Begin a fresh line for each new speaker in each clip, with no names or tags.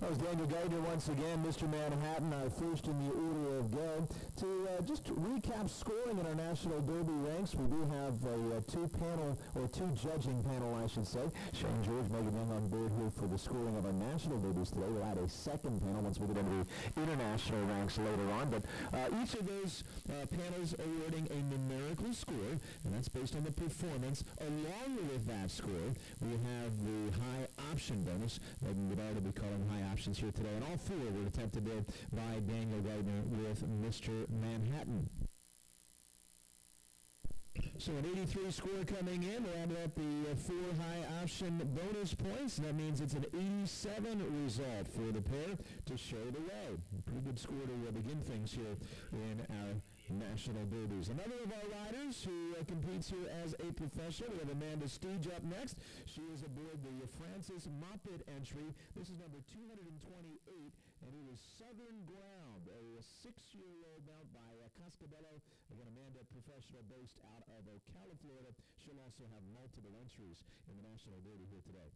That was Daniel Gardner once again, Mr. Manhattan, our first in the order of go. To just recap scoring in our National Derby ranks, we do have a two judging panel, I should say. Shane George, Megan Young on board here for the scoring of our National Derbies today. We'll add a second panel once we get into the international ranks later on. But each of those panels awarding a numerical score, and that's based on the performance. Along with that score, we have the high option bonus. Megan Goddard will be calling high options here today, and all four were attempted there by Daniel Gardner with Mr. Manhattan. So an 83 score coming in. We'll add up the four high option bonus points, and that means it's an 87 result for the pair to show the way. Pretty good score to begin things here in our National Derbies. Another of our riders who competes here as a professional. We have Amanda Steege up next. She is aboard the Francis Moppet entry. This is number 228, and it is Southern Ground, a 6-year-old mount by Cascabello. Again, Amanda, professional based out of Ocala, Florida. She'll also have multiple entries in the National Derby here today.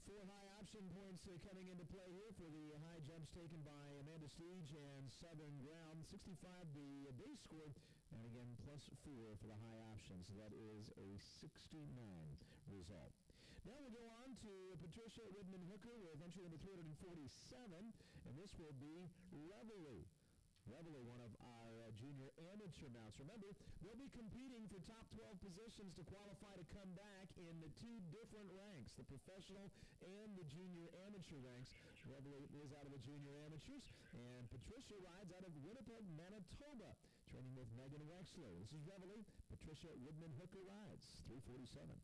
Four high option points coming into play here for the high jumps taken by Amanda Steege and Southern Ground. 65 the base score, and again plus 4 for the high options. That is a 69 result. Now we'll go on to Patricia Widman-Hooker with entry number 347, and this will be Reveille. Reveille, one of our junior amateur mounts. Remember, they'll be competing for top 12 positions to qualify to come back in the two different ranks, the professional and the junior amateur ranks. Reveille is out of the junior amateurs, and Patricia rides out of Winnipeg, Manitoba, training with Megan Wexler. This is Reveille. Patricia Widman-Hooker rides 347.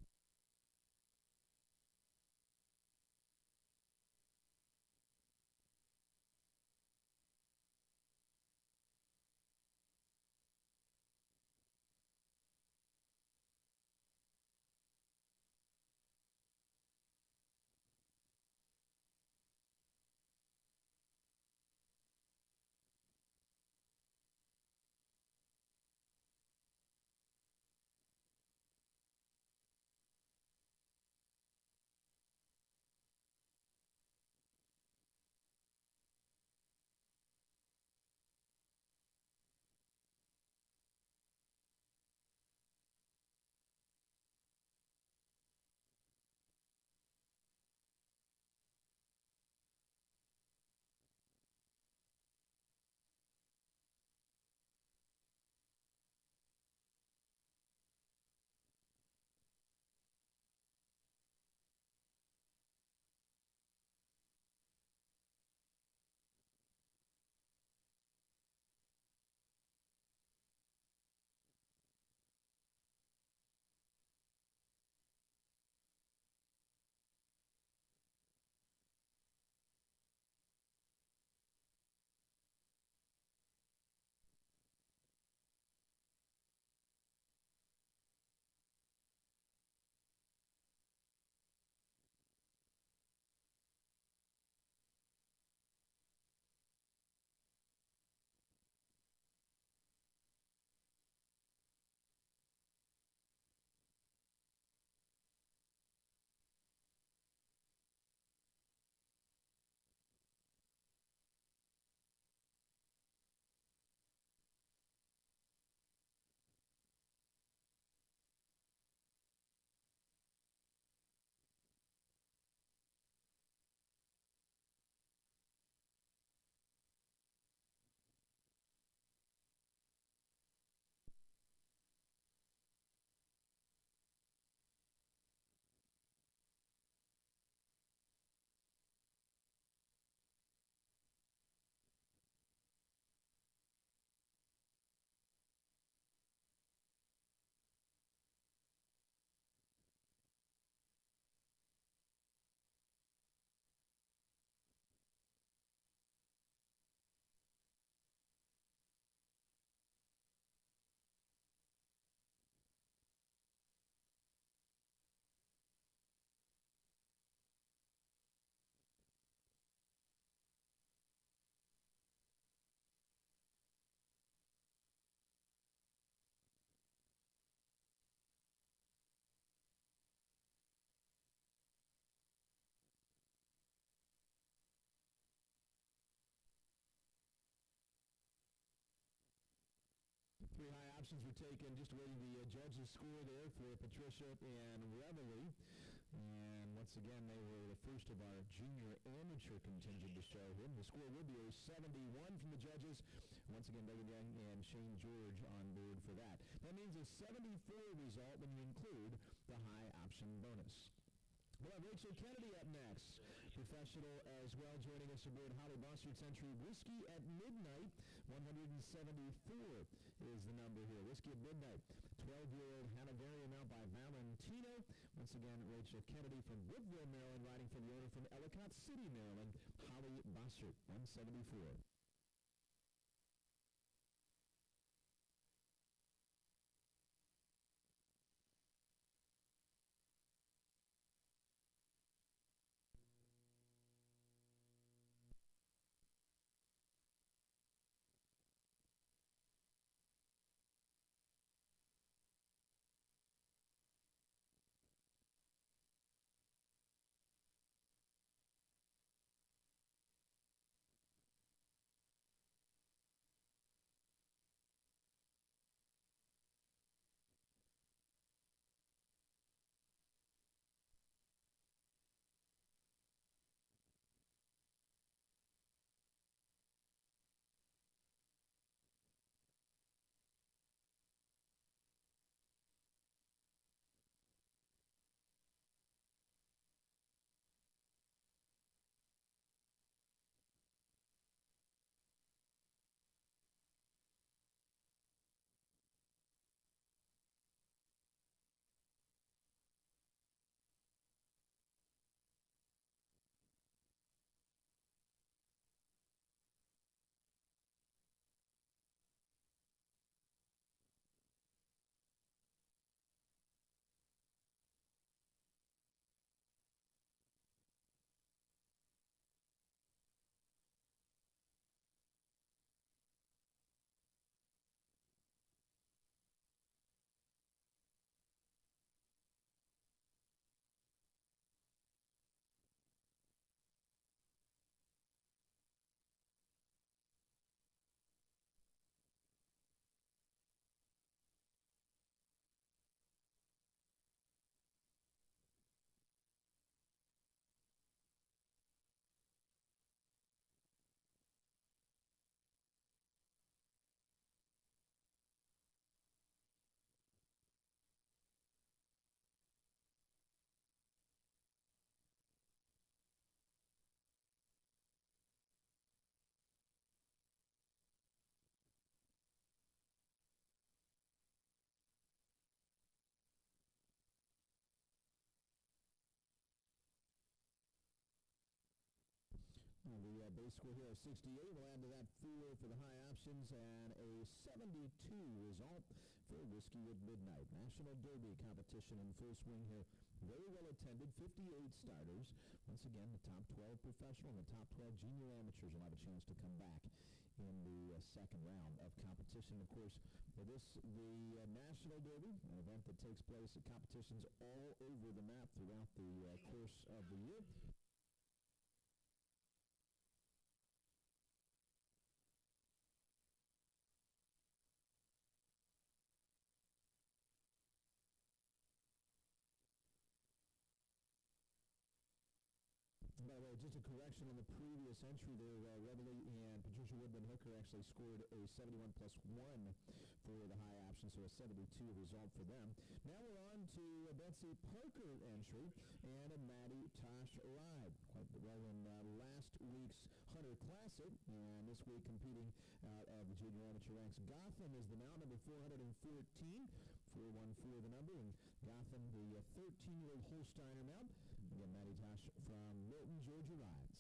options were taken. Just waiting the judges' score there for Patricia and Reveille. And once again, they were the first of our junior amateur contingent to show here. The score will be a 71 from the judges. Once again, Megan Young and Shane George on board for that. That means a 74 result when you include the high option bonus. We'll have Rachel Kennedy up next. Professional as well, joining us aboard Holly Bossard's entry. Whiskey at Midnight, 174 is the number here. Whiskey at Midnight, 12-year-old Hanoverian now by Valentino. Once again, Rachel Kennedy from Woodville, Maryland, riding for the owner from Ellicott City, Maryland, Holly Bossard, 174. The base score here is 68. We'll add to that 4 for the high options and a 72 result for Whiskey at Midnight. National Derby competition in full swing here. Very well attended, 58 starters. Once again, the top 12 professional and the top 12 junior amateurs will have a chance to come back in the second round of competition. Of course, the National Derby, an event that takes place at competitions all over the map throughout the course of the year. By the way, just a correction on the previous entry there, Reveille and Patricia Woodman Hooker actually scored a 71 plus 1 for the high option, so a 72 result for them. Now we're on to a Betsy Parker entry and a Maddie Tosh ride. Quite well in last week's Hunter Classic, and this week competing out of the junior amateur ranks. Gotham is the mount, number 414, 414 the number, and Gotham, the 13-year-old Holsteiner mount. Again, Maddie Tosh from Milton, Georgia rides.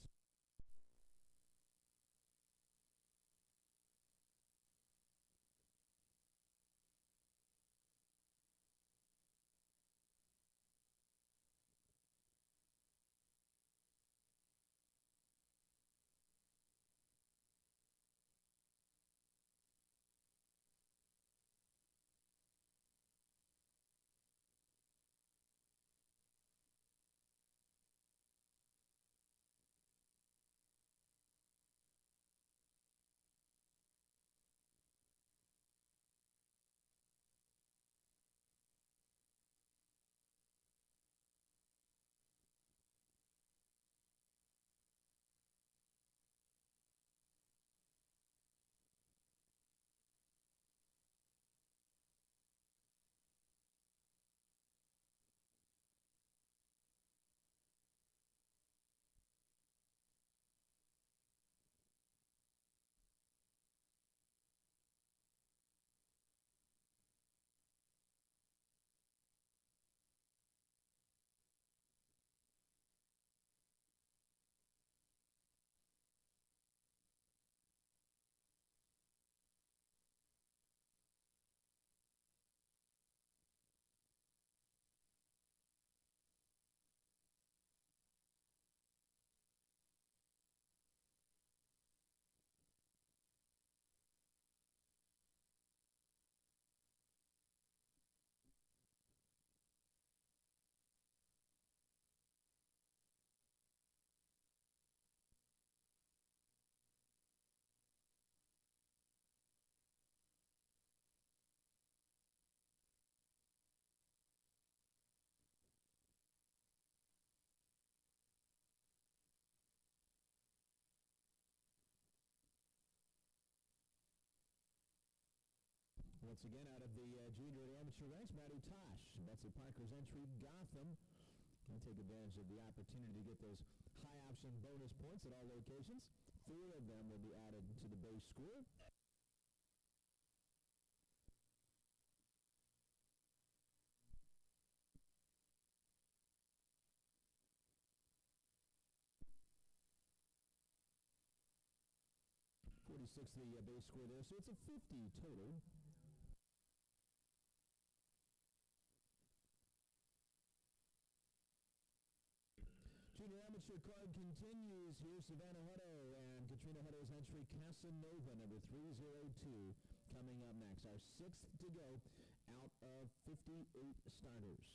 Once again, out of the junior and amateur ranks, Madu Tosh, Betsy Parker's entry, Gotham. Can take advantage of the opportunity to get those high option bonus points at all locations. 4 of them will be added to the base score. The base score there, so it's a 50 total. Junior amateur card continues here. Savannah Hutto and Katrina Hutto's entry, Casanova, number 302, coming up next. Our 6th to go out of 58 starters.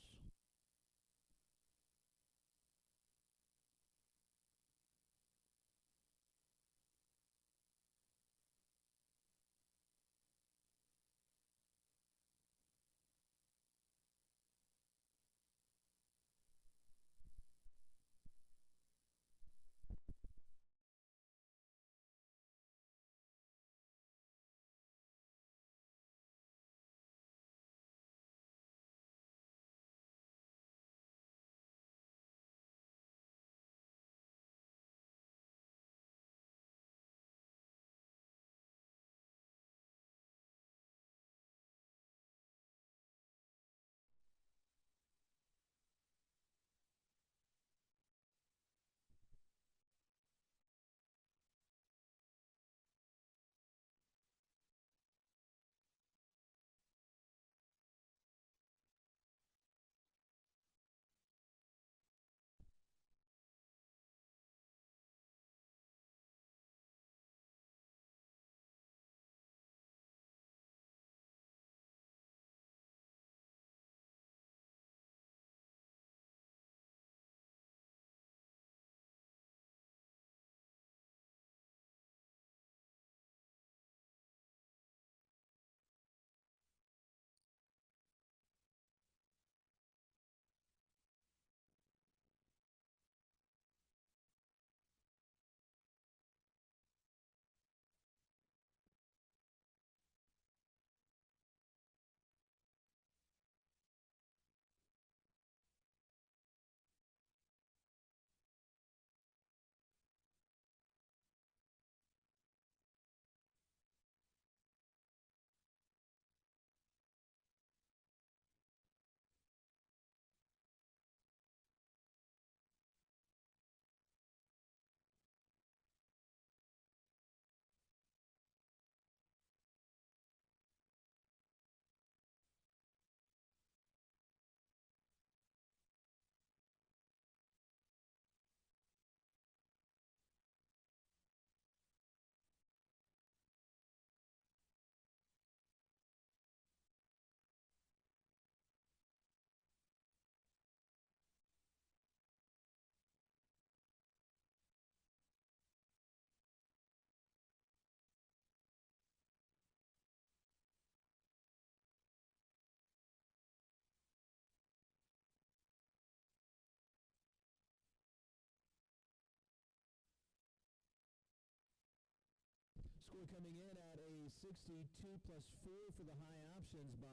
Score coming in at a 62 plus 4 for the high options by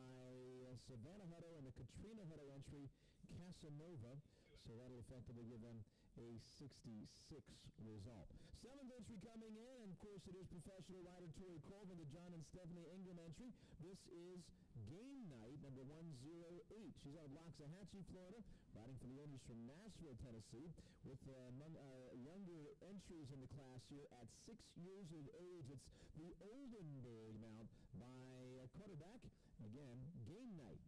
Savannah Hutto and the Katrina Hutto entry, Casanova. So that'll effectively give them a 66 result. 7th entry coming in, and of course it is professional rider Tori Colvin, the John and Stephanie Ingram entry. This is Game Night, number 108. She's out of Loxahatchee, Florida, riding for the owners from Nashville, Tennessee, with younger entries in the class here at 6 years of age. It's the Oldenburg mount by quarterback. Again, Game Night.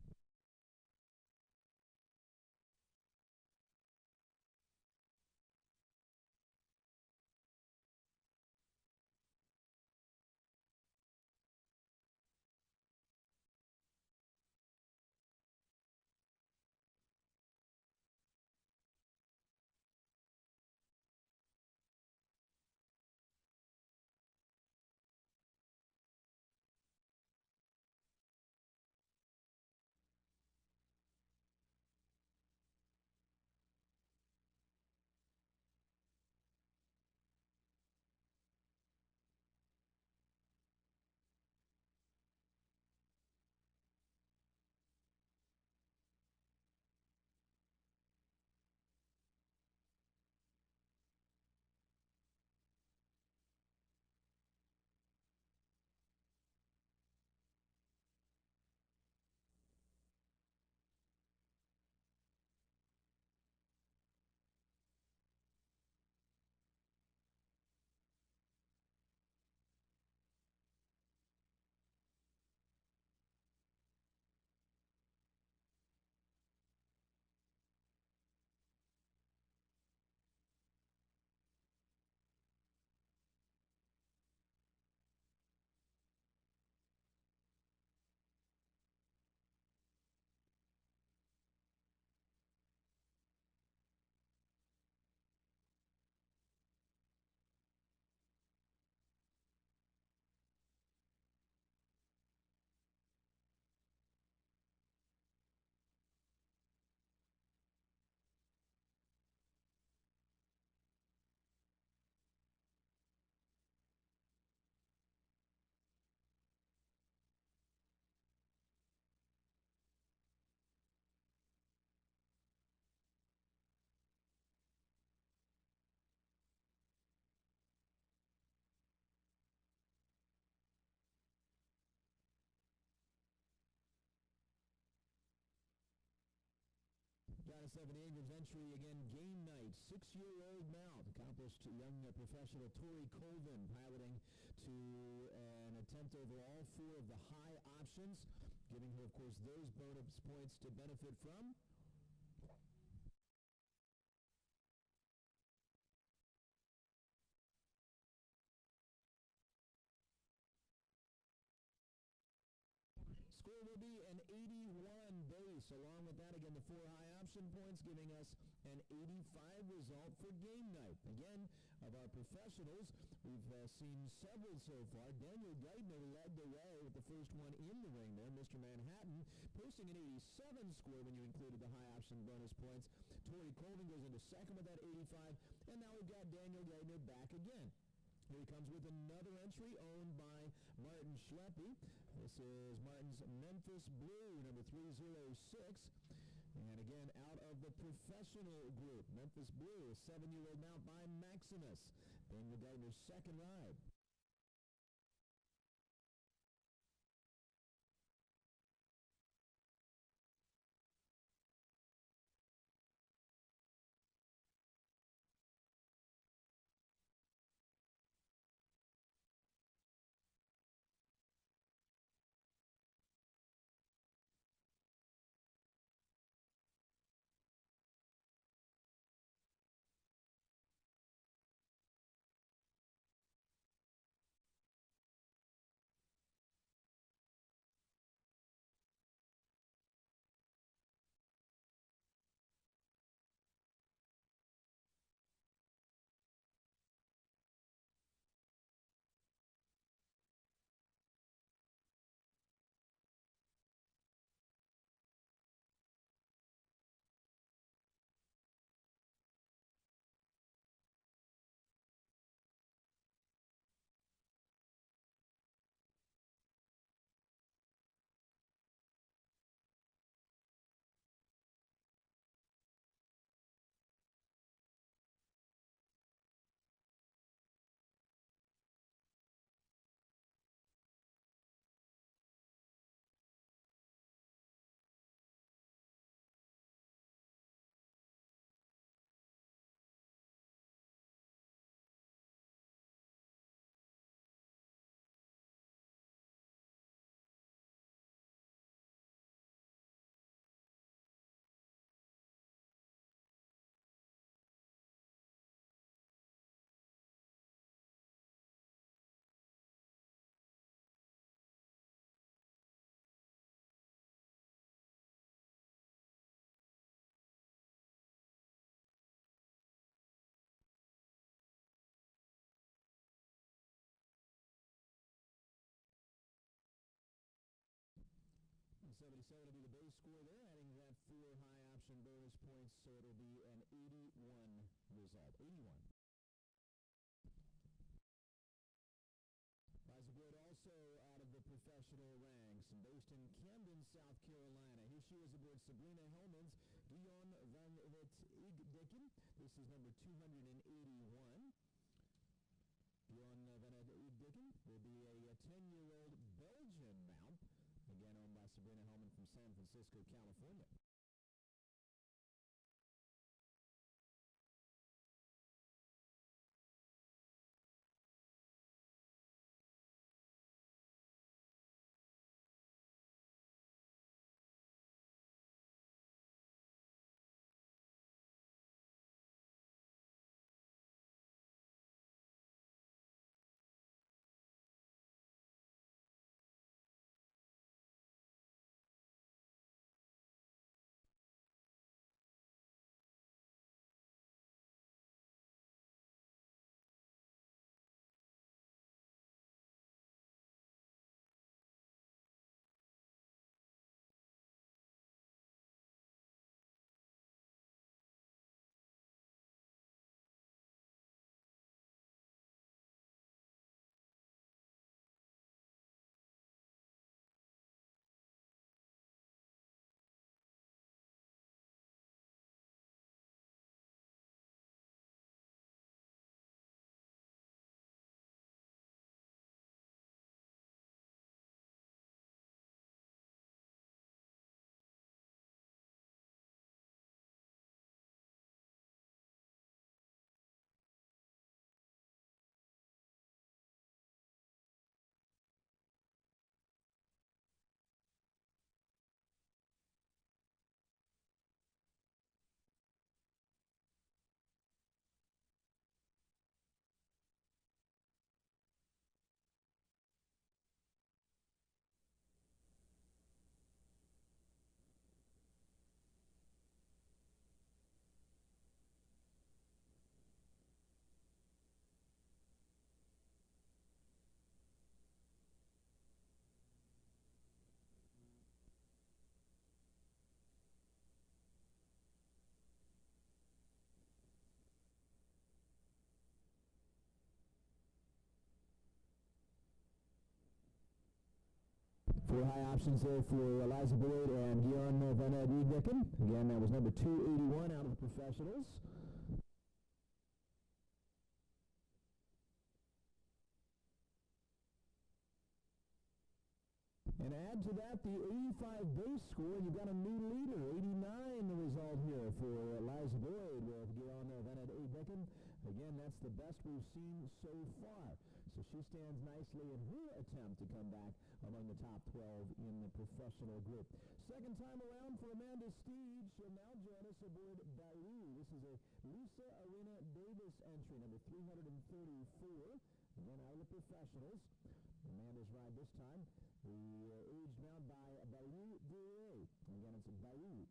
Stephanie Ingram's entry again, game night. 6-year-old mount accomplished young professional Tori Colvin piloting to an attempt over all 4 of the high options, giving her, of course, those bonus points to benefit from. Score will be an 81 base. Along with that, again, the 4 high option points, giving us an 85 result for game night. Again, of our professionals, we've seen several so far. Daniel Geithner led the way with the first one in the ring there. Mr. Manhattan posting an 87 score when you included the high option bonus points. Tori Colvin goes into second with that 85, and now we've got Daniel Geithner back again. Here he comes with another entry owned by Martin Schleppe. This is Martin's Memphis Blue, number 306. And again, out of the professional group, Memphis Blue, a 7-year-old mount by Maximus. Daniel Geithner's second ride. Will be the base score there, adding that 4 high option bonus points, so it'll be an 81 result. 81. Liza Boyd also out of the professional ranks, based in Camden, South Carolina. Here she is aboard Sabrina Hellman's Dion van het Igdikken. This is number 281. Dion van het Igdikken will be a 10-year-old Belgian mount, again owned by Sabrina Hellman from San Francisco, California. Four high options there for Eliza Boyd and Guillaume Van Edwicken. Again, that was number 281 out of the professionals. And add to that the 85 base score, you've got a new leader. 89 the result here for Eliza Boyd with Guillaume Van Edwicken. Again, that's the best we've seen so far. So she stands nicely in her attempt to come back among the top 12 in the professional group. Second time around for Amanda Steed. She'll now join us aboard Baru. This is a Lisa Arena Davis entry, number 334. Again, out of the professionals. Amanda's ride this time. Aged now by Baru Dure. Again, it's a Baru.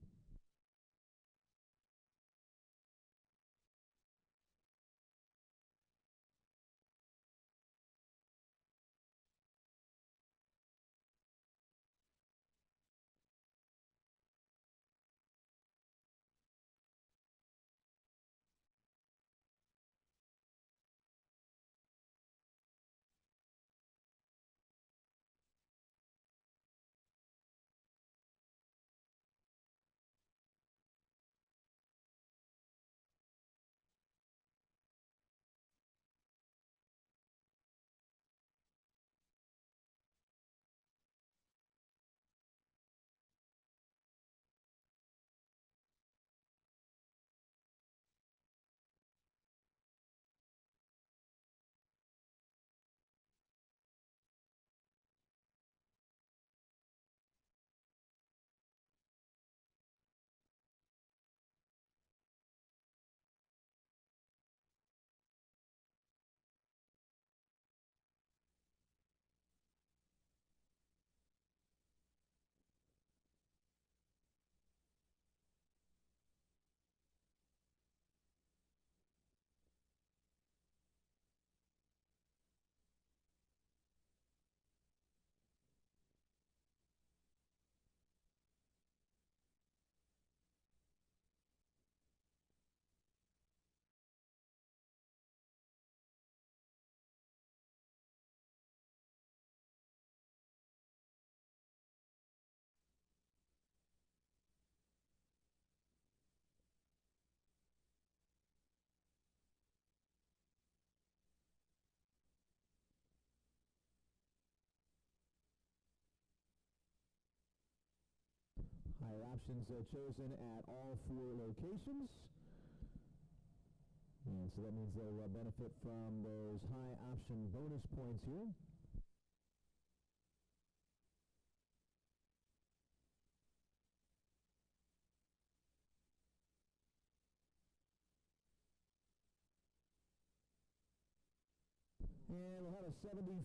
Higher options chosen at all four locations. And so that means they'll benefit from those high option bonus points here. And we'll have a 75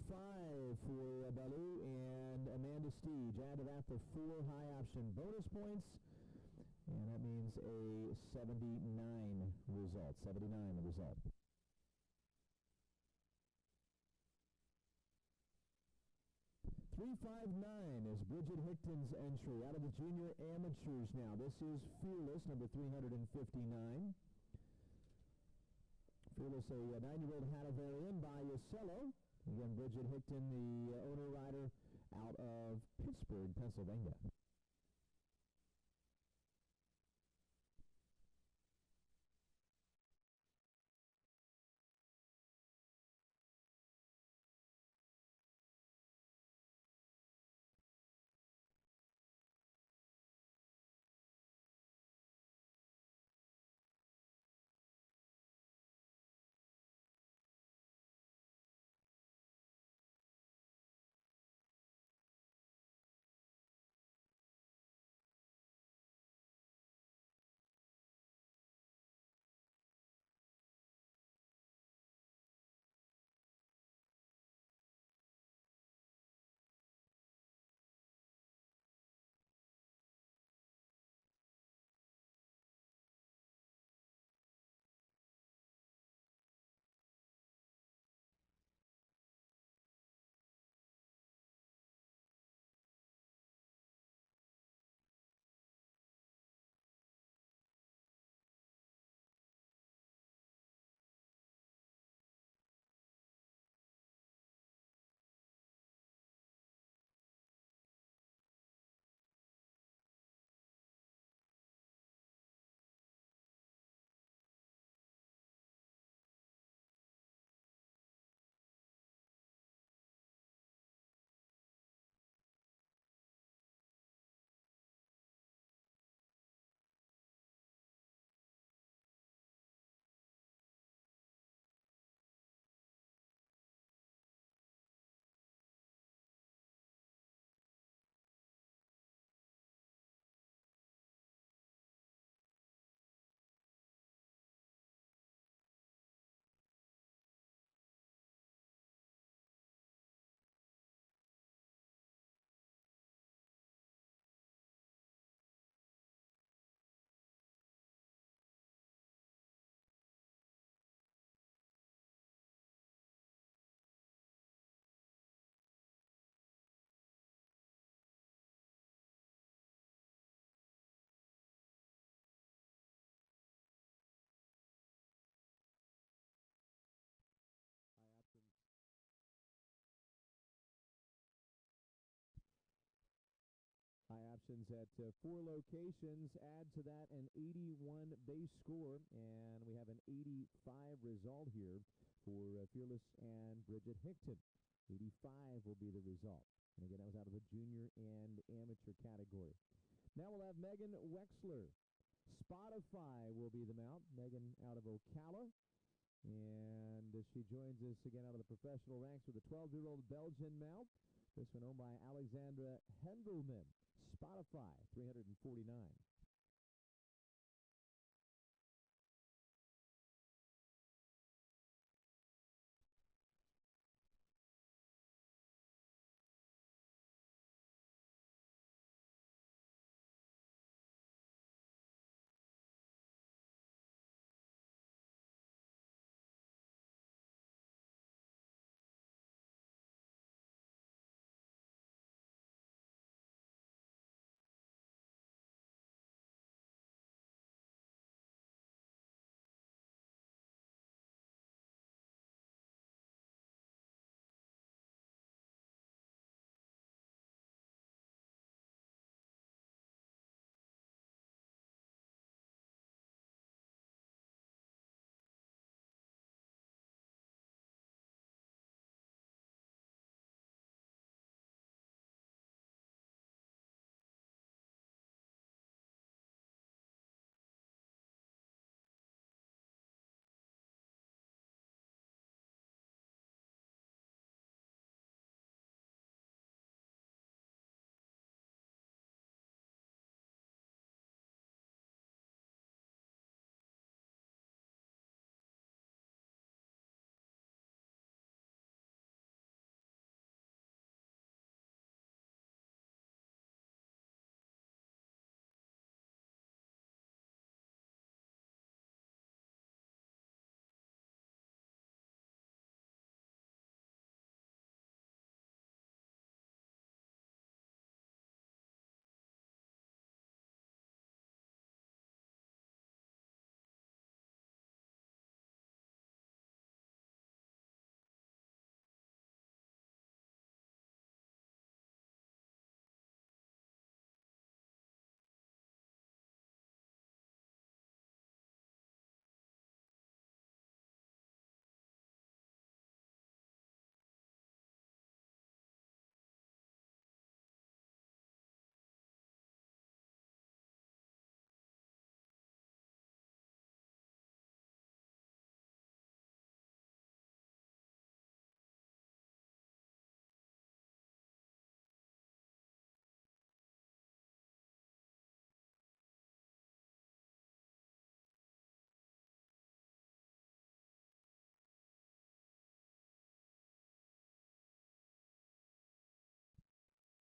for Balu and Amanda Steed. Add to that the four high option bonus points. And that means a 79 result. 79 the result. .359 is Bridget Hickton's entry out of the junior amateurs now. This is Fearless, number 359. Fearless, a 9-year-old Hanoverian by Yosello. Again, Bridget Hickton, the owner rider out of Pittsburgh, Pennsylvania.
options at 4 locations. Add to that an 81 base score, and we have an 85 result here for Fearless and Bridget Hickton. 85 will be the result. And again, that was out of the junior and amateur category. Now we'll have Megan Wexler. Spotify will be the mount. Megan out of Ocala. And she joins us again out of the professional ranks with a 12-year-old Belgian mount. This one owned by Alexandra Hendelman. Spotify, 349.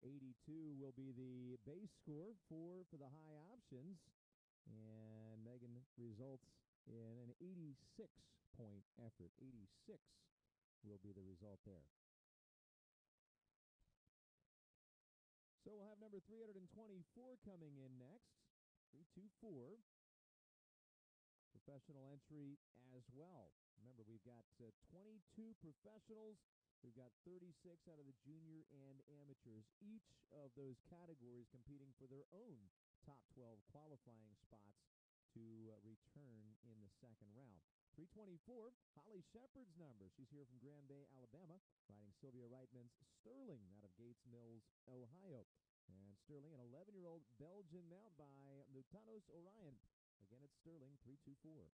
.82 will be the base score for the high options, and Megan results in an 86-point effort. 86 will be the result there. So we'll have number 324 coming in next. 324. Professional entry as well. Remember, we've got 22 professionals. We've got 36 out of the junior and amateurs. Each of those categories competing for their own top 12 qualifying spots to return in the second round. 324, Holly Shepard's number. She's here from Grand Bay, Alabama, riding Sylvia Reitman's Sterling out of Gates Mills, Ohio. And Sterling, an 11-year-old Belgian mount by Mutanos Orion. Again, it's Sterling, 324.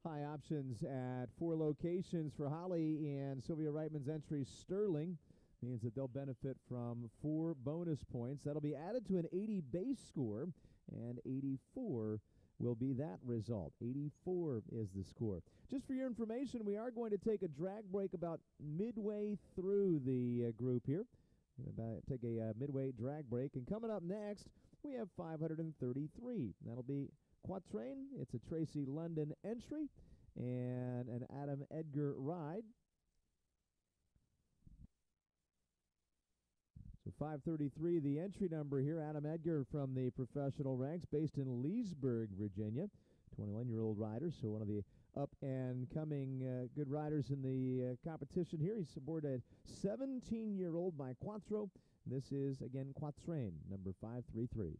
High options at 4 locations for Holly and Sylvia Reitman's entry. Sterling means that they'll benefit from 4 bonus points. That'll be added to an 80 base score, and 84 will be that result. 84 is the score. Just for your information, we are going to take a drag break about midway through the group here. We're going to take a midway drag break, and coming up next, we have 533. That'll be Quatrain. It's a Tracy London entry and an Adam Edgar ride. So 533, the entry number here. Adam Edgar from the professional ranks, based in Leesburg, Virginia. 21-year-old rider, so one of the up-and-coming good riders in the competition here. He's aboard a 17-year-old by Quattro. This is, again, Quatrain, number 533.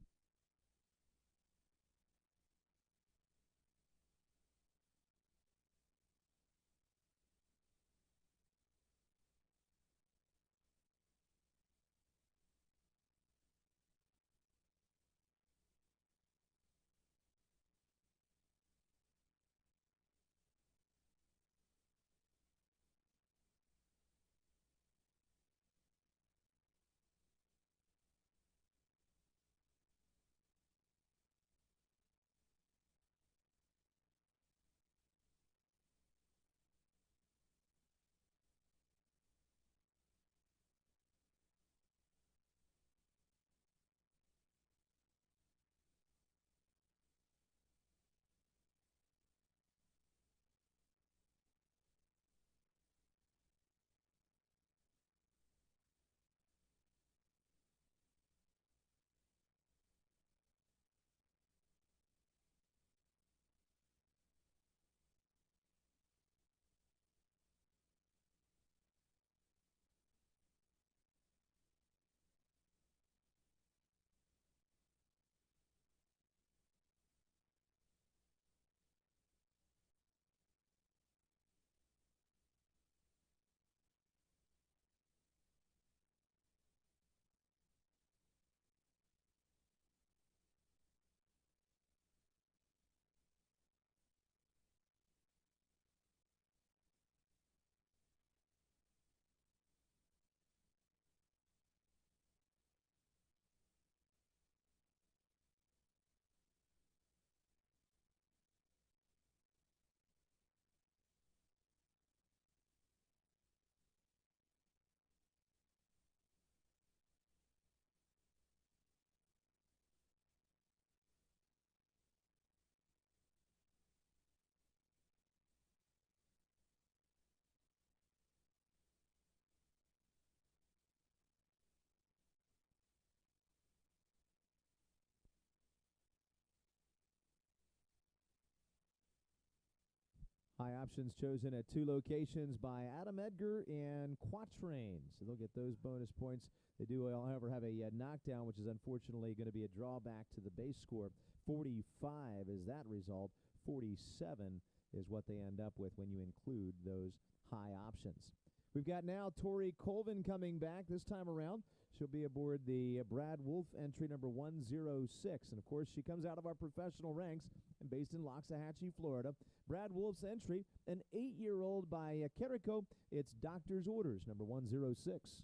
High options chosen at 2 locations by Adam Edgar and Quatrain. So they'll get those bonus points. They do, however, have a knockdown, which is unfortunately going to be a drawback to the base score. 45 is that result. 47 is what they end up with when you include those high options. We've got now Tori Colvin coming back this time around. She'll be aboard the Brad Wolf entry number 106. And, of course, she comes out of our professional ranks and based in Loxahatchee, Florida. Brad Wolf's entry, an 8-year-old by Carrico. It's Doctor's Orders, number 106.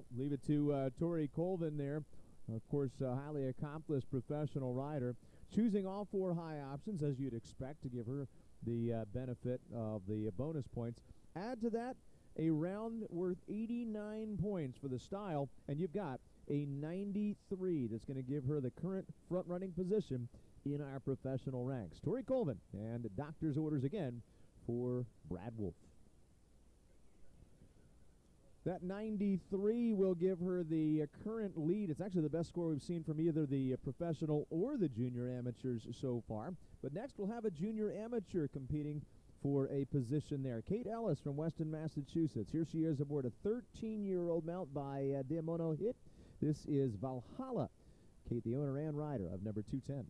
Well, leave it to Tori Colvin there. Of course, a highly accomplished professional rider. Choosing all 4 high options, as you'd expect, to give her the benefit of the bonus points. Add to that a round worth 89 points for the style, and you've got a 93 that's going to give her the current front-running position in our professional ranks. Tori Colvin, and doctor's orders again for Brad Wolf. That 93 will give her the current lead. It's actually the best score we've seen from either the professional or the junior amateurs so far. But next we'll have a junior amateur competing for a position there. Kate Ellis from Weston, Massachusetts. Here she is aboard a 13-year-old mount by Diamono Hit. This is Valhalla. Kate, the owner and rider of number 210.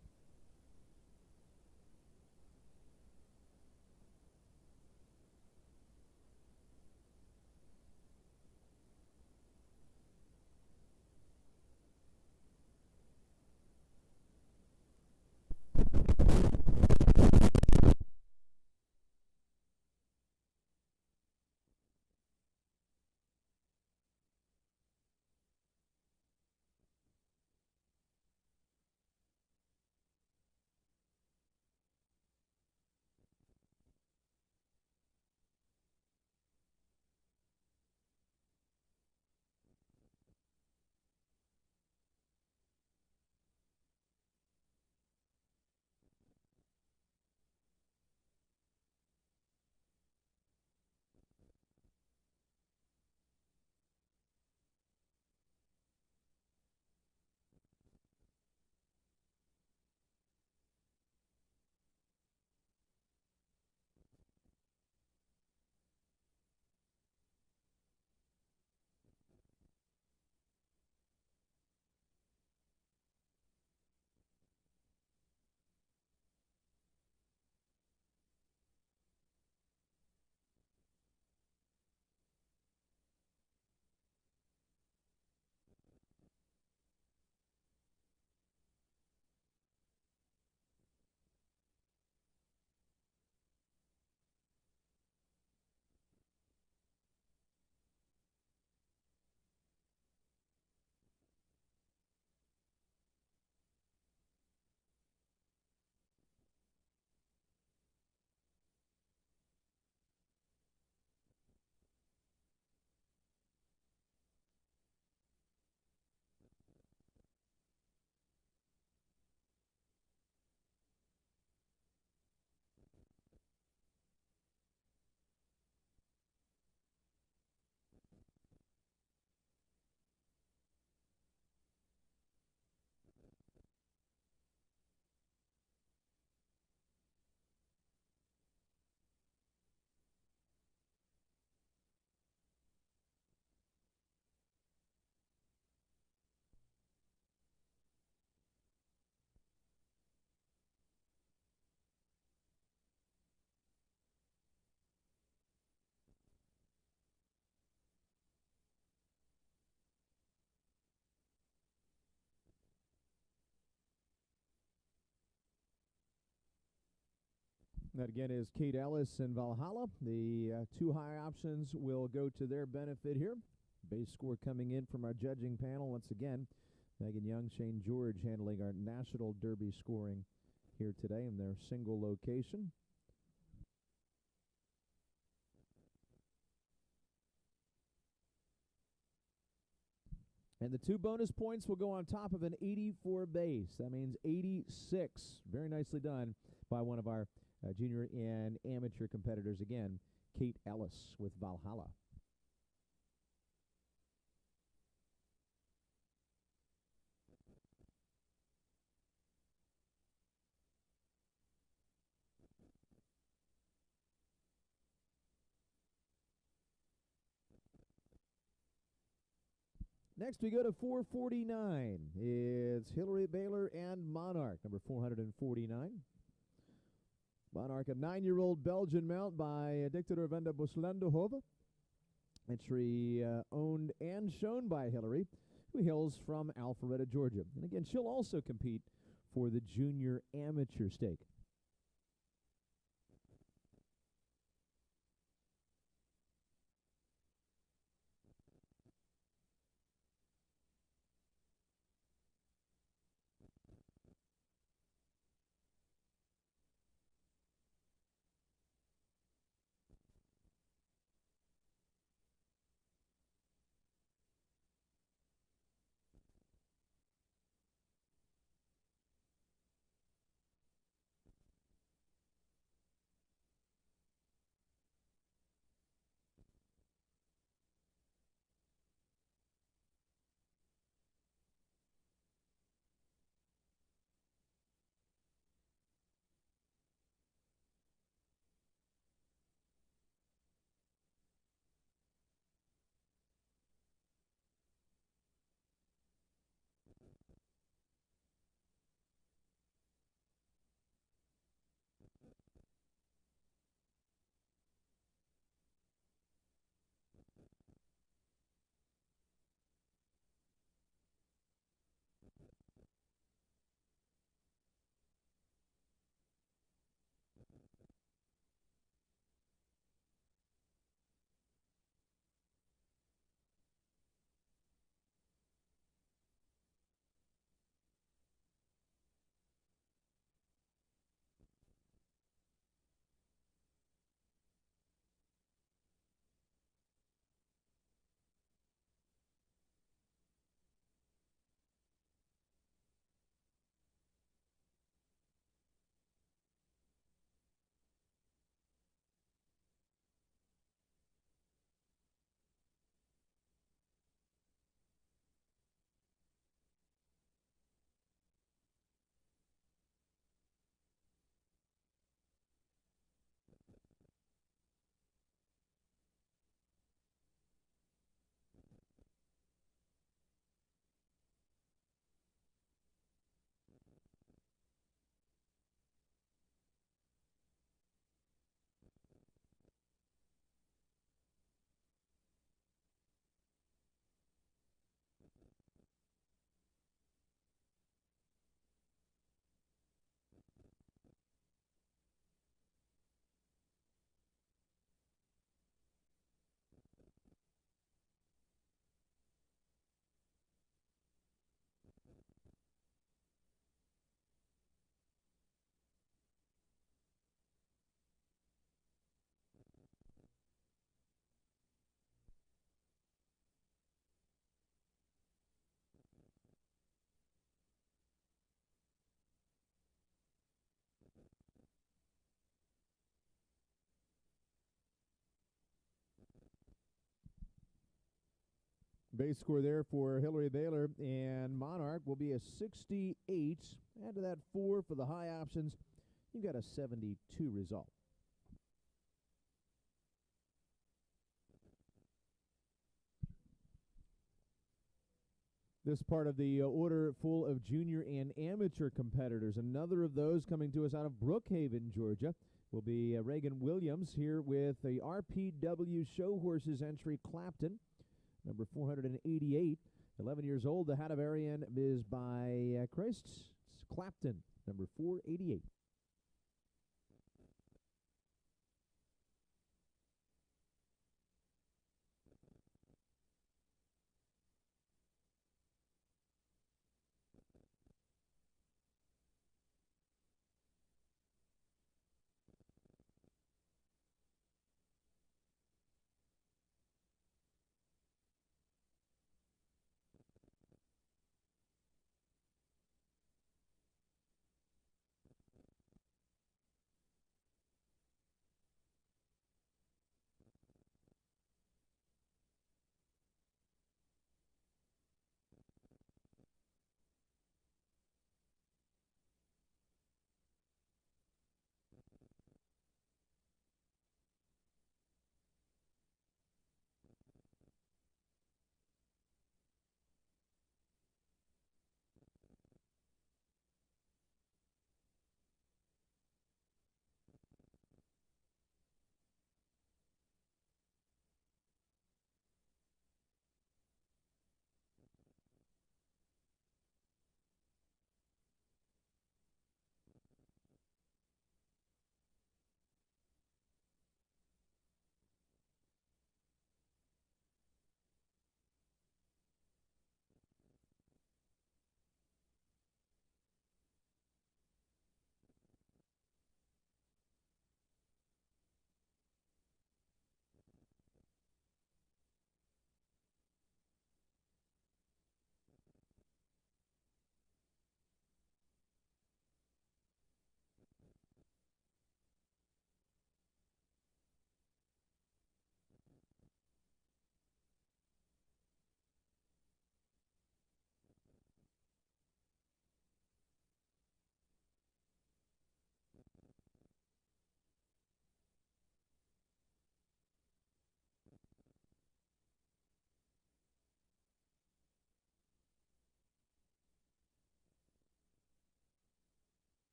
That again is Kate Ellis and Valhalla. The 2 high options will go to their benefit here. Base score coming in from our judging panel once again. Megan Young, Shane George handling our National Derby scoring here today in their single location. And the 2 bonus points will go on top of an 84 base. That means 86. Very nicely done by one of our junior and amateur competitors again, Kate Ellis with Valhalla. Next we go to 449. It's Hillary Baylor and Monarch, number 449. Monarch, a 9-year-old Belgian mount by Dictator van der Buslandenhoven. Entry owned and shown by Hillary, who hails from Alpharetta, Georgia. And again, she'll also compete for the junior amateur stake. Base score there for Hillary Baylor and Monarch will be a 68. Add to that 4 for the high options. You've got a 72 result. This part of the order full of junior and amateur competitors. Another of those coming to us out of Brookhaven, Georgia, will be Reagan Williams here with the RPW Show Horses entry Clapton, number 488. 11 years old. The Hanoverian is by Christ. It's Clapton, number 488.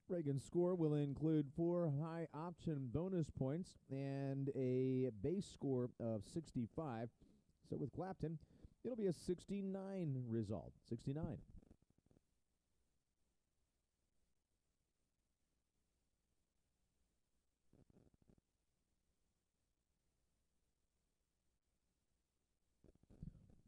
Reagan's score will include 4 high option bonus points and a base score of 65. So with Clapton, it'll be a 69 result. 69.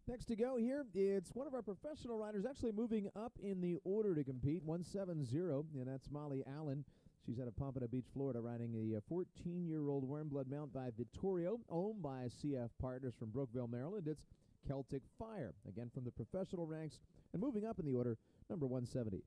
Next to go here, it's one of our professional riders actually moving up in the order to compete, 170, and that's Molly Allen. She's out of Pompano Beach, Florida, riding a 14-year-old warm blood mount by Vittorio, owned by CF Partners from Brookville, Maryland. It's Celtic Fire, again from the professional ranks, and moving up in the order, number 170.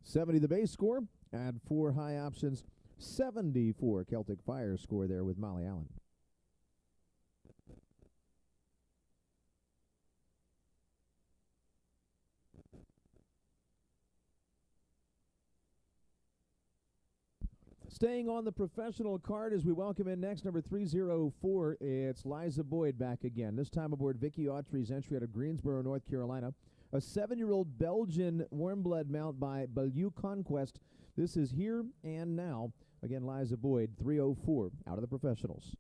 70 the base score. Add 4 high options. 74 Celtic Fire score there with Molly Allen. Staying on the professional card as we welcome in next, number 304, it's Liza Boyd back again. This time aboard Vicky Autry's entry out of Greensboro, North Carolina. A 7-year-old Belgian warm blood mount by Bellew Conquest. This is Here and Now. Again, Liza Boyd, 304, out of the professionals.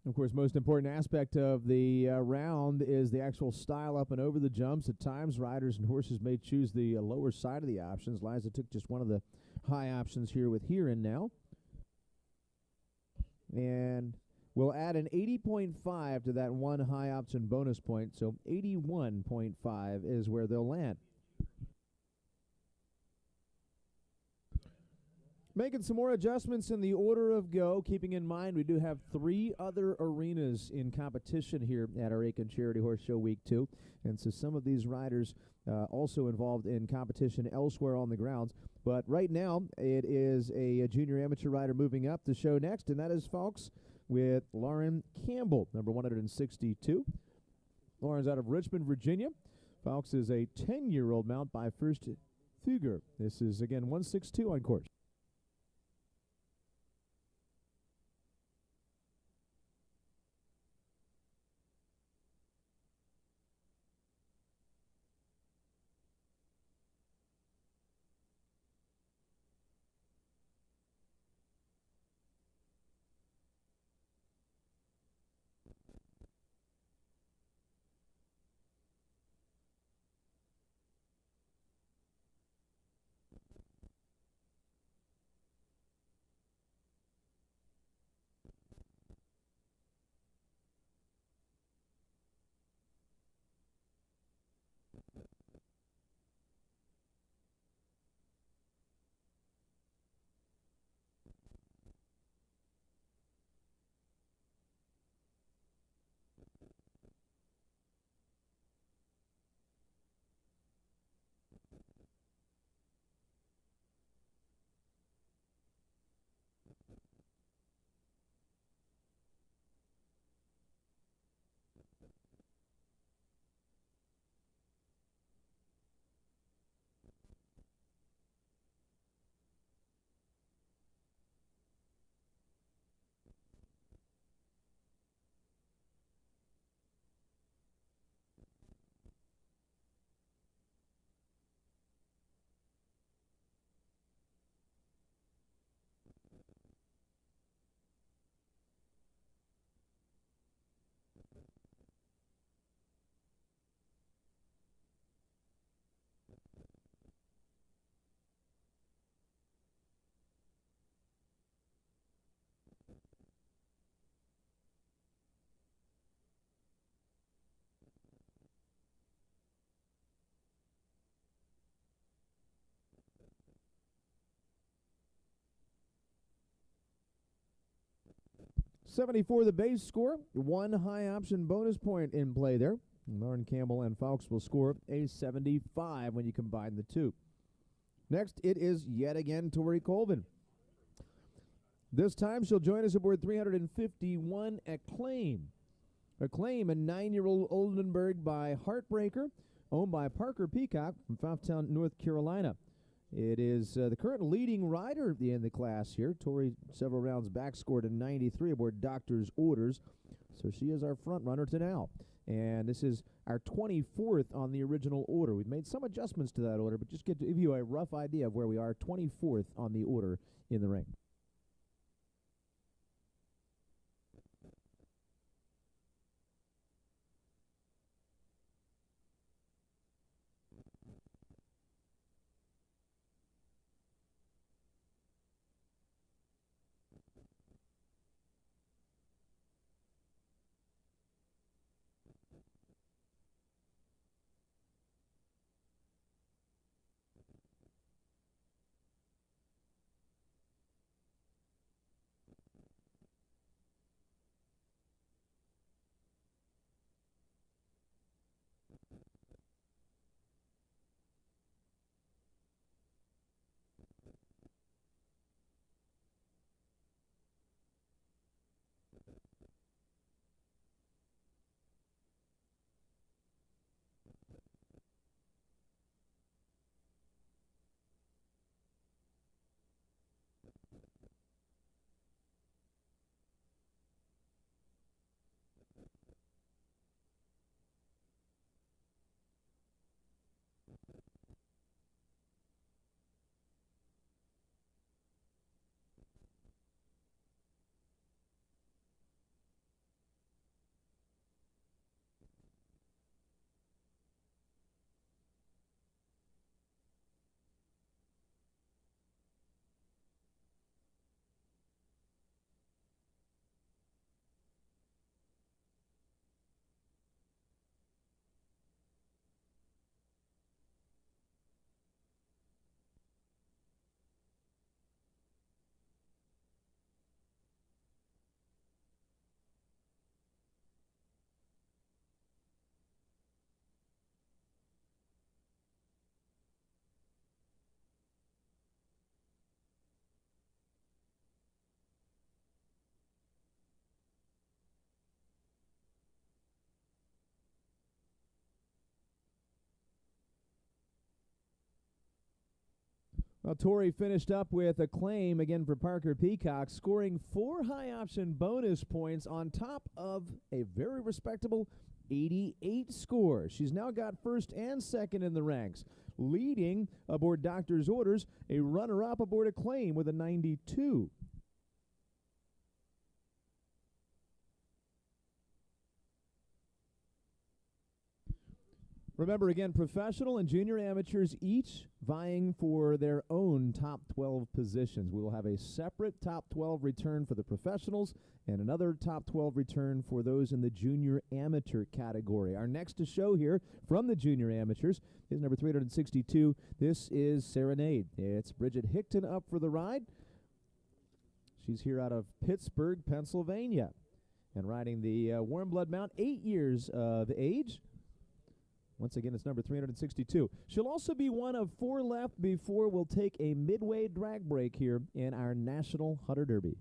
Of course, most important aspect of the round is the actual style up and over the jumps. At times, riders and horses may choose the lower side of the options. Liza took just one of the high options here with Here and Now. And we'll add an 80.5 to that one high option bonus point, so 81.5 is where they'll land. Making some more adjustments in the order of go, keeping in mind we do have 3 other arenas in competition here at our Aiken Charity Horse Show Week 2. And so some of these riders also involved in competition elsewhere on the grounds. But right now it is a junior amateur rider moving up the show next, and that is Falks with Lauren Campbell, number 162. Lauren's out of Richmond, Virginia. Falks is a 10-year-old mount by First Thuger. This is, again, 162 on course. 74 the base score, 1 high option bonus point in play there. Lauren Campbell and Fawkes will score a 75 when you combine the two. Next, it is yet again Tori Colvin. This time she'll join us aboard 351 Acclaim. Acclaim, a 9-year-old Oldenburg by Heartbreaker, owned by Parker Peacock from Foughtown, North Carolina. It is the current leading rider in the class here. Tori, several rounds back, scored a 93 aboard Doctor's Orders, so she is our front runner to now. And this is our 24th on the original order. We've made some adjustments to that order, but just to give you a rough idea of where we are, 24th on the order in the ring. Well, Tori finished up with Acclaim again for Parker Peacock, scoring 4 high option bonus points on top of a very respectable 88 score. She's now got first and second in the ranks, leading aboard Doctor's Orders, a runner-up aboard Acclaim with a 92. Remember, again, professional and junior amateurs each vying for their own top 12 positions. We will have a separate top 12 return for the professionals and another top 12 return for those in the junior amateur category. Our next to show here from the junior amateurs is number 362. This is Serenade. It's Bridget Hickton up for the ride. She's here out of Pittsburgh, Pennsylvania, and riding the Warm Blood Mount, 8 years of age. Once again, it's number 362. She'll also be one of 4 left before we'll take a midway drag break here in our National Hunter Derby.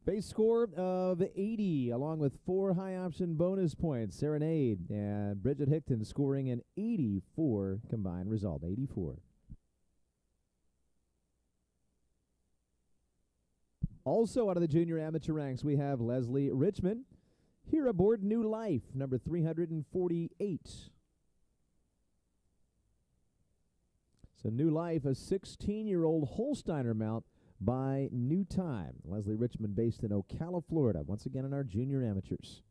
Base score of 80, along with 4 high option bonus points. Serenade and Bridget Hickton scoring an 84 combined result. 84. Also out of the junior amateur ranks, we have Leslie Richmond here aboard New Life, number 348. So New Life, a 16-year-old Holsteiner mount by New Time. Leslie Richmond based in Ocala, Florida, once again in our junior amateurs.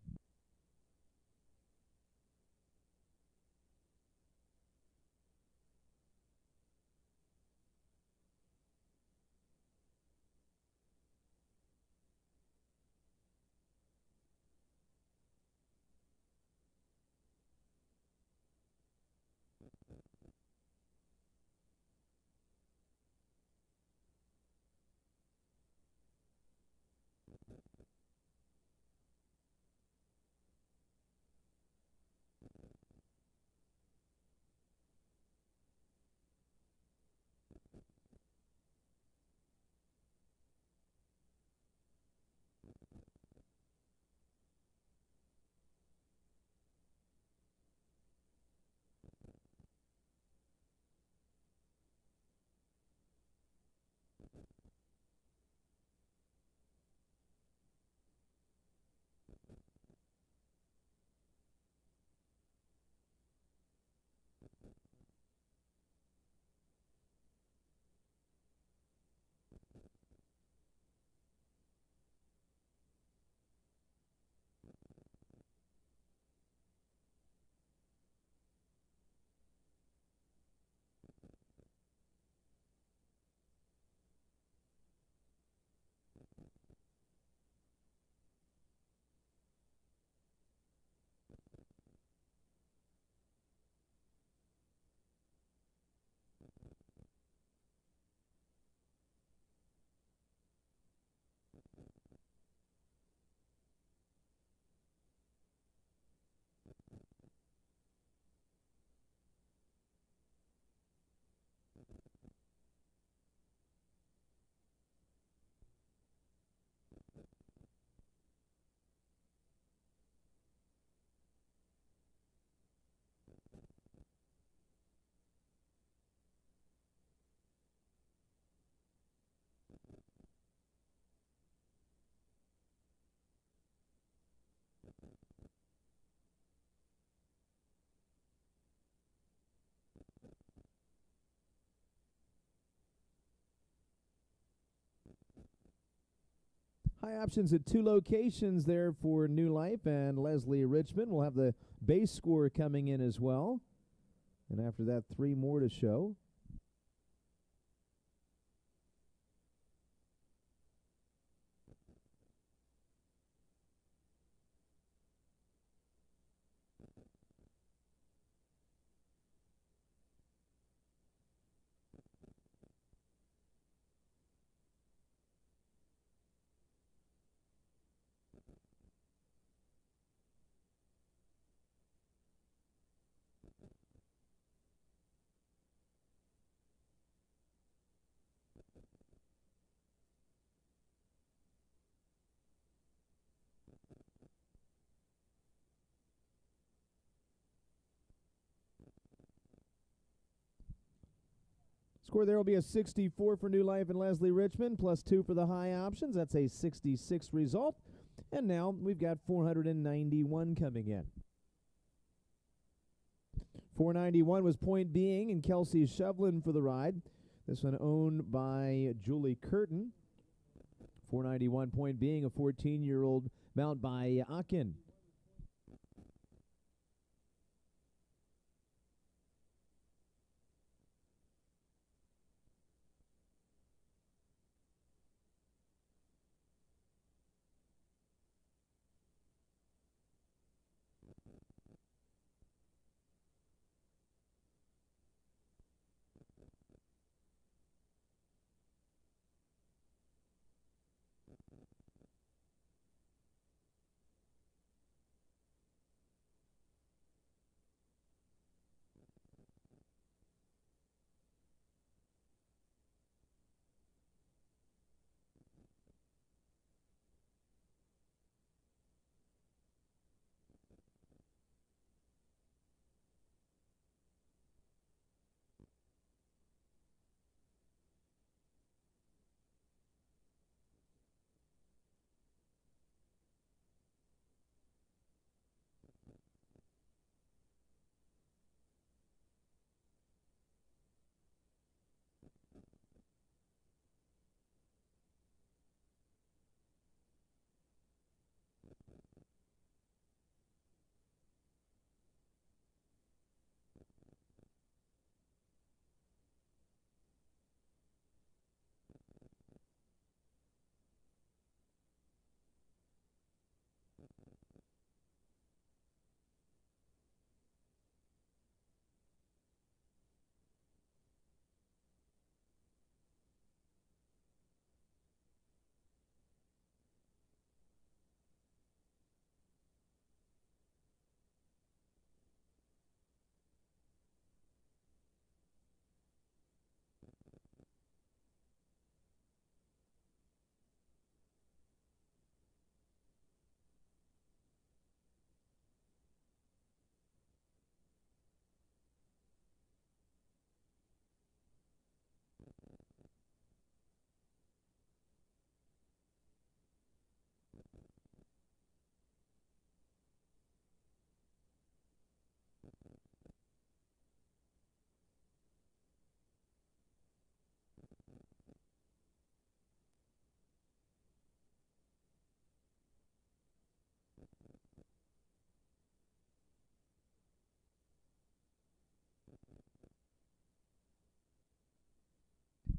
High options at 2 locations there for New Life and Leslie Richmond. We'll have the base score coming in as well. And after that, 3 more to show. Score there will be a 64 for New Life and Leslie Richmond, plus 2 for the high options. That's a 66 result. And now we've got 491 coming in. 491 was Point Being and Kelsey Shevlin for the ride. This one owned by Julie Curtin. 491 Point Being, a 14-year-old mount by Akin.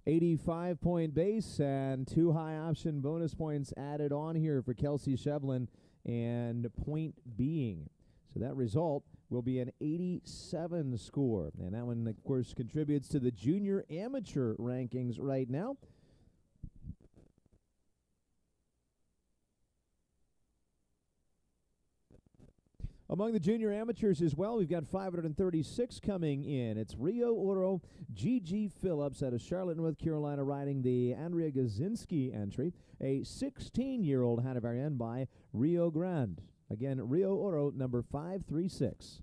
85-point base and 2 high option bonus points added on here for Kelsey Shevlin and point being. So that result will be an 87 score. And that one, of course, contributes to the junior amateur rankings right now. Among the junior amateurs as well, we've got 536 coming in. It's Rio Oro, Gigi Phillips out of Charlotte, North Carolina, riding the Andrea Gazinski entry. A 16-year-old Hanoverian by Rio Grande. Again, Rio Oro, number 536.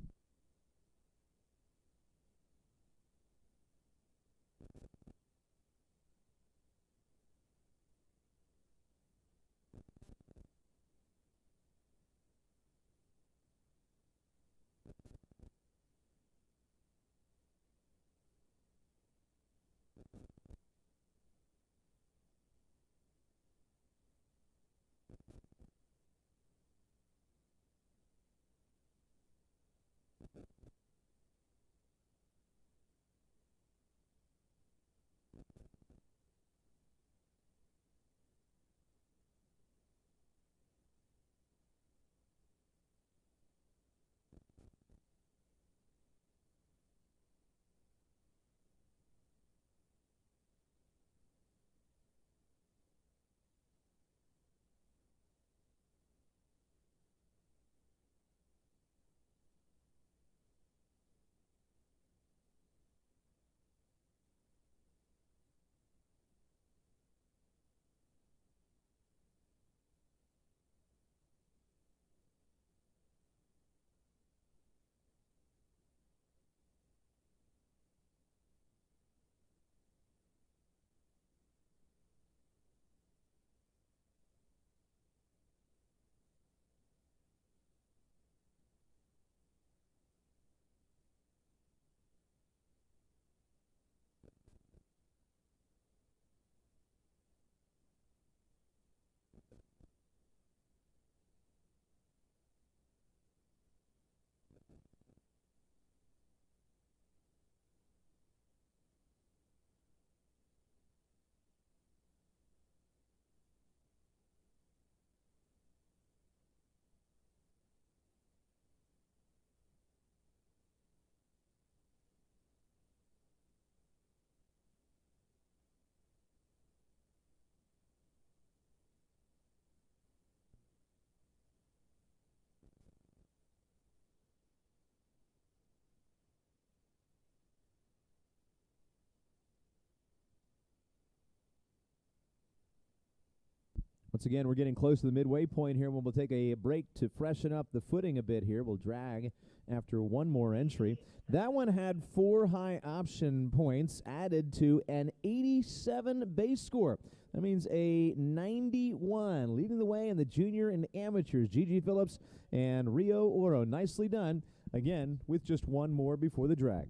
Once again, we're getting close to the midway point here. We'll take a break to freshen up the footing a bit here. We'll drag after one more entry. That one had 4 high option points added to an 87 base score. That means a 91, leading the way in the junior and amateurs. Gigi Phillips and Rio Oro. Nicely done, again, with just one more before the drag.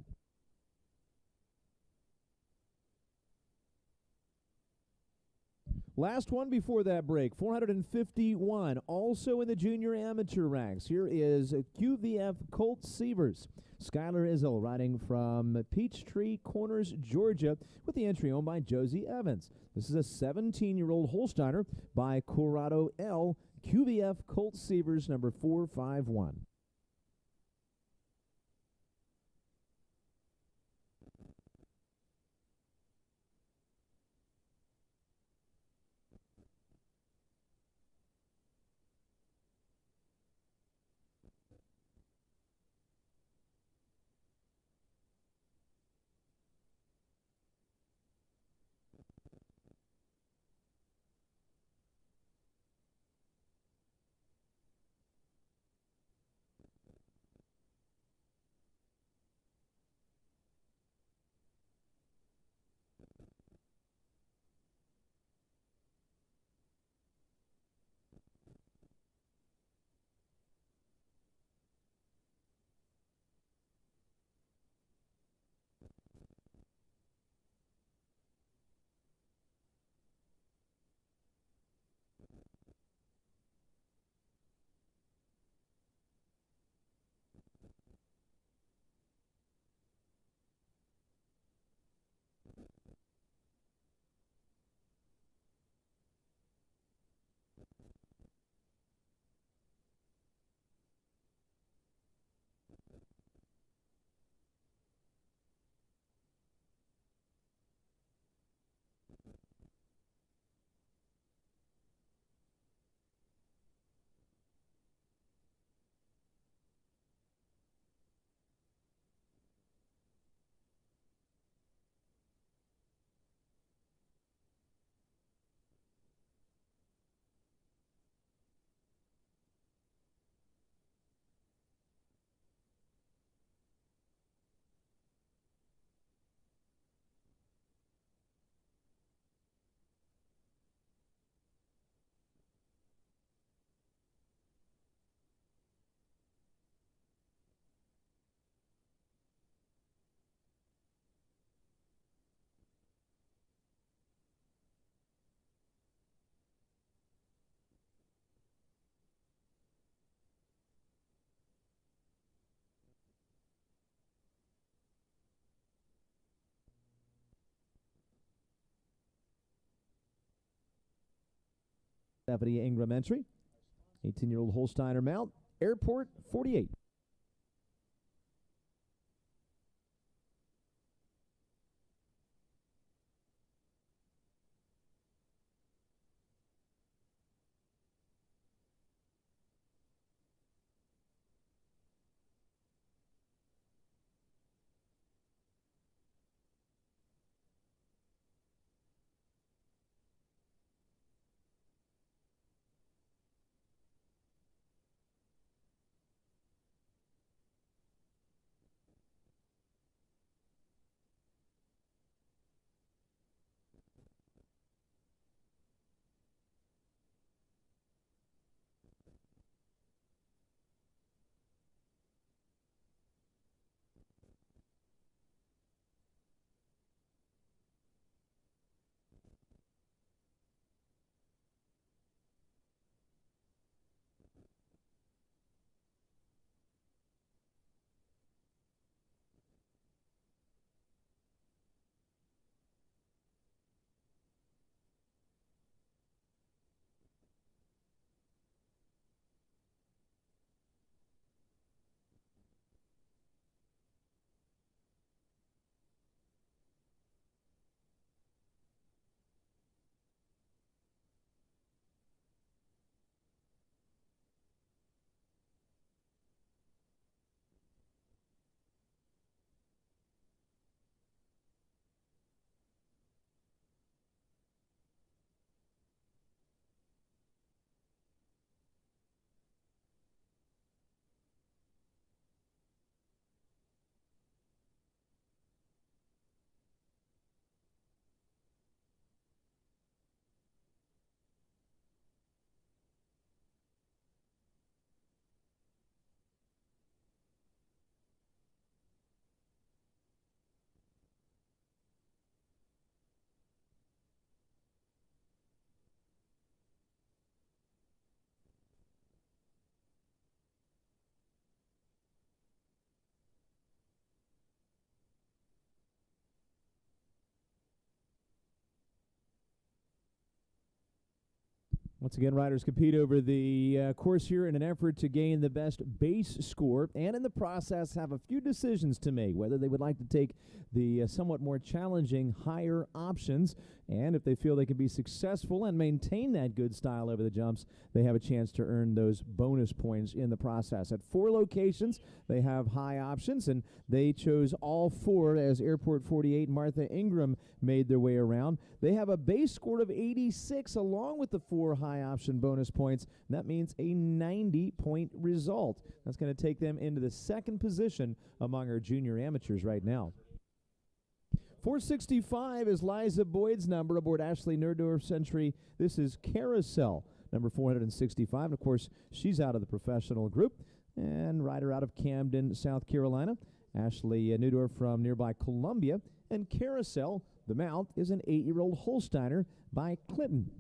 Last one before that break, 451, also in the junior amateur ranks. Here is QVF Colt Sievers. Skylar Izzle riding from Peachtree Corners, Georgia, with the entry owned by Josie Evans. This is a 17-year-old Holsteiner by Corrado L. QVF Colt Sievers, number 451. Stephanie Ingram entry. 18-year-old Holsteiner mount, Airport 48. Once again, riders compete over the course here in an effort to gain the best base score, and in the process have a few decisions to make, whether they would like to take the somewhat more challenging higher options, and if they feel they can be successful and maintain that good style over the jumps, they have a chance to earn those bonus points in the process. At 4 locations, they have high options, and they chose all 4 as Airport 48 Martha Ingram made their way around. They have a base score of 86 along with the 4 high option bonus points, and that means a 90-point result. That's going to take them into the 2nd position among our junior amateurs right now. 465 is Liza Boyd's number aboard Ashley Nerdorf's entry. This is Carousel, number 465. And, of course, she's out of the professional group. And rider out of Camden, South Carolina, Ashley Nerdorf from nearby Columbia. And Carousel, the mount, is an 8-year-old Holsteiner by Clinton.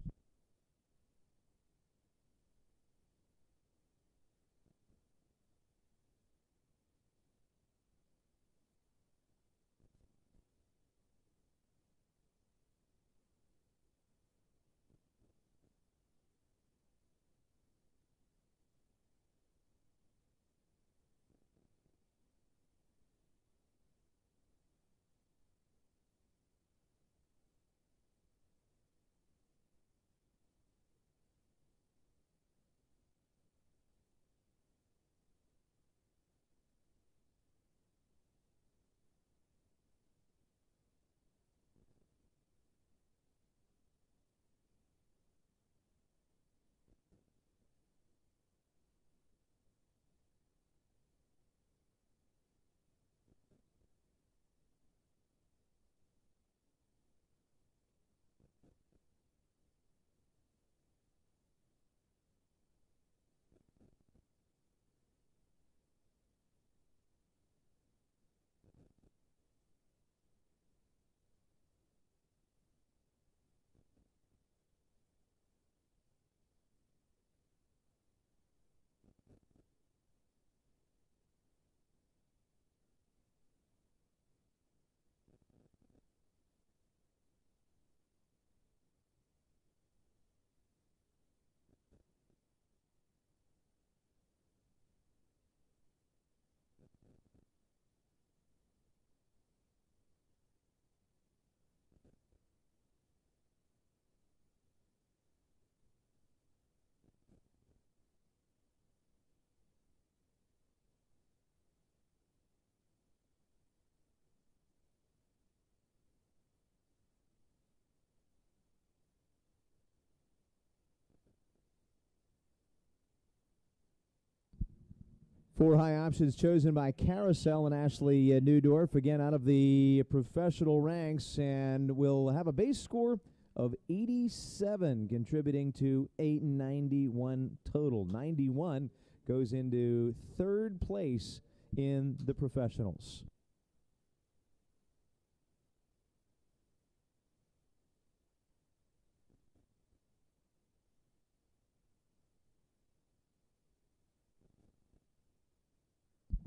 4 high options chosen by Carousel and Ashley Newdorf, again out of the professional ranks, and will have a base score of 87, contributing to a 91 total. 91 goes into third place in the professionals.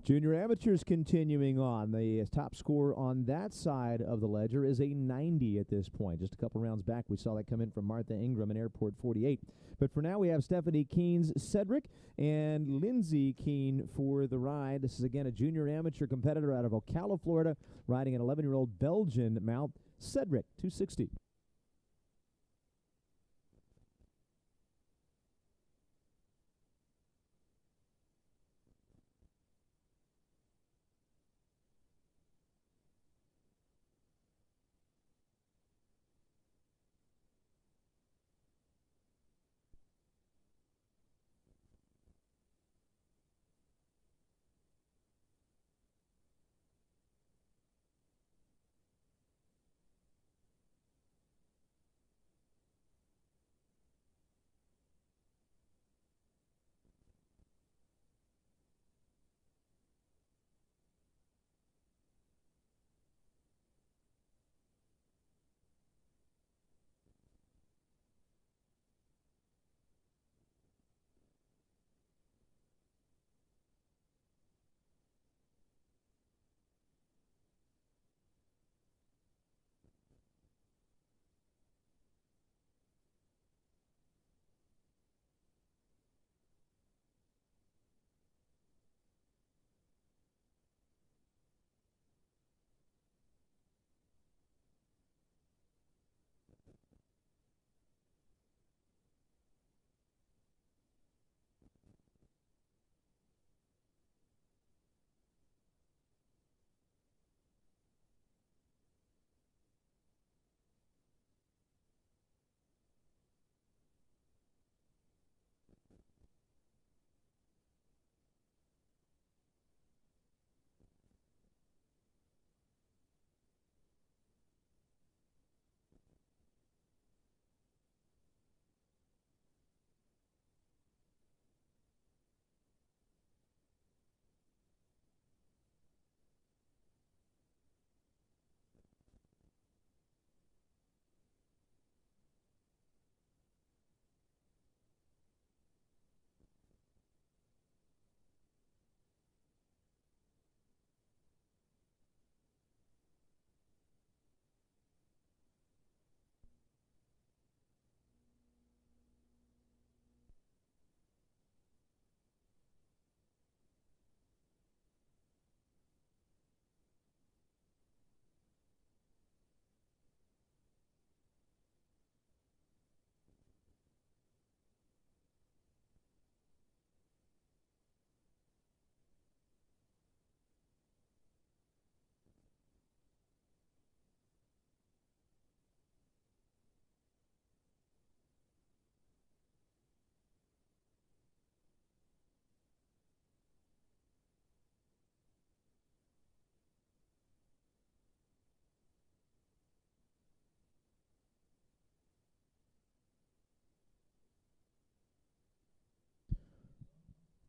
Junior amateurs continuing on. The top score on that side of the ledger is a 90 at this point. Just a couple rounds back, we saw that come in from Martha Ingram in Airport 48. But for now, we have Stephanie Keen's Cedric and Lindsay Keen for the ride. This is, again, a junior amateur competitor out of Ocala, Florida, riding an 11-year-old Belgian mount, Cedric, 260.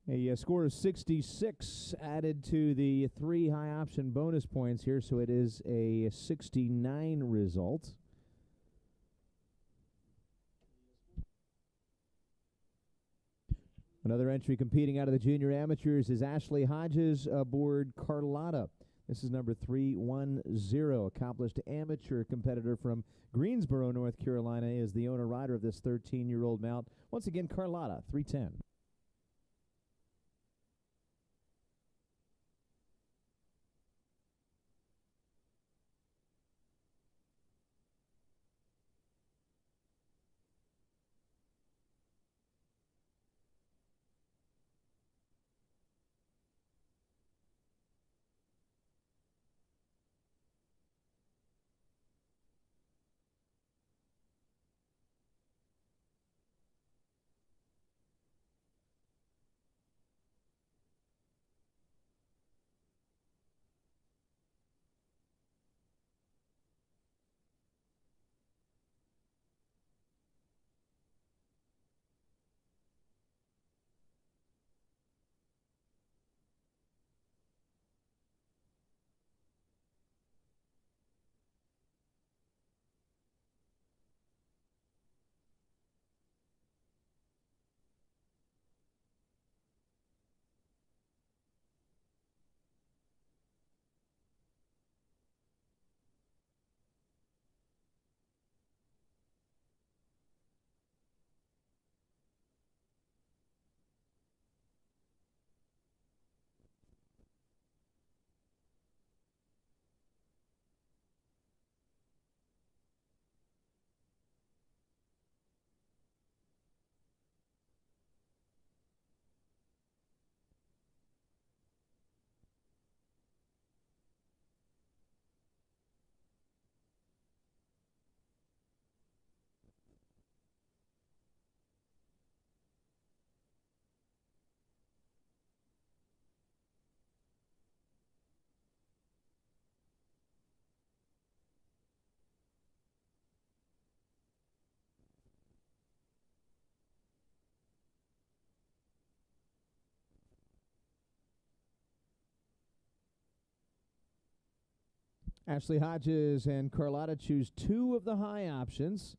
A score of 66 added to the 3 high option bonus points here, so it is a 69 result. Another entry competing out of the junior amateurs is Ashley Hodges aboard Carlotta. This is number 310, accomplished amateur competitor from Greensboro, North Carolina, is the owner rider of this 13-year-old mount. Once again, Carlotta, 310. Ashley Hodges and Carlotta choose 2 of the high options.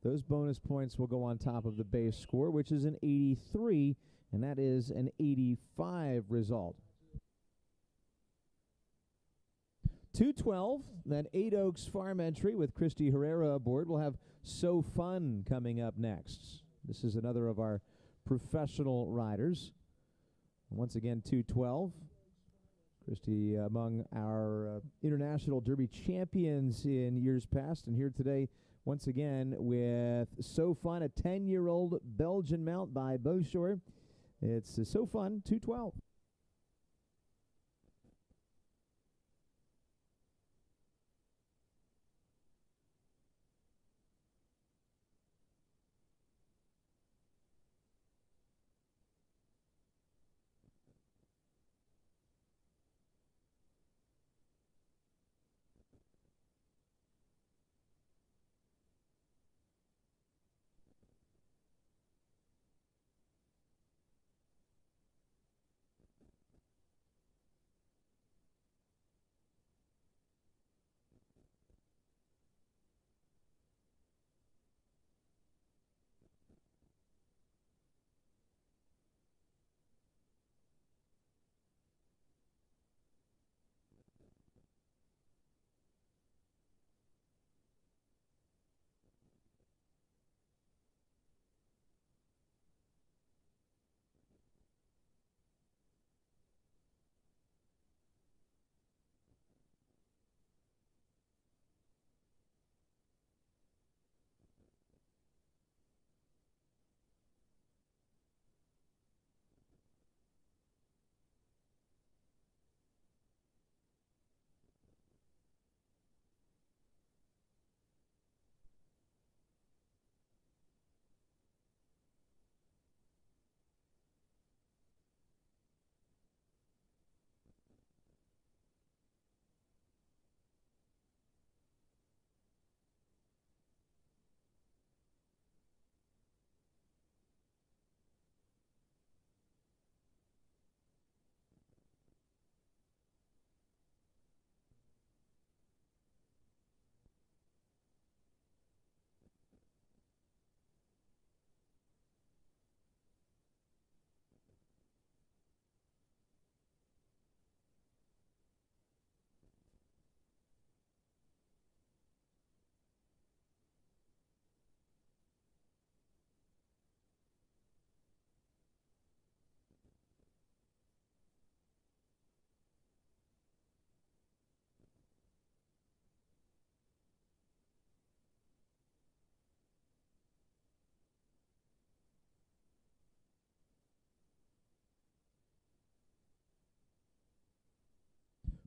Those bonus points will go on top of the base score, which is an 83, and that is an 85 result. 212, that 8 Oaks Farm entry with Christy Herrera aboard. We'll have So Fun coming up next. This is another of our professional riders. Once again, 212. Christy among our international derby champions in years past, and here today once again with So Fun, a 10-year-old Belgian mount by Beaushore. It's So Fun 212.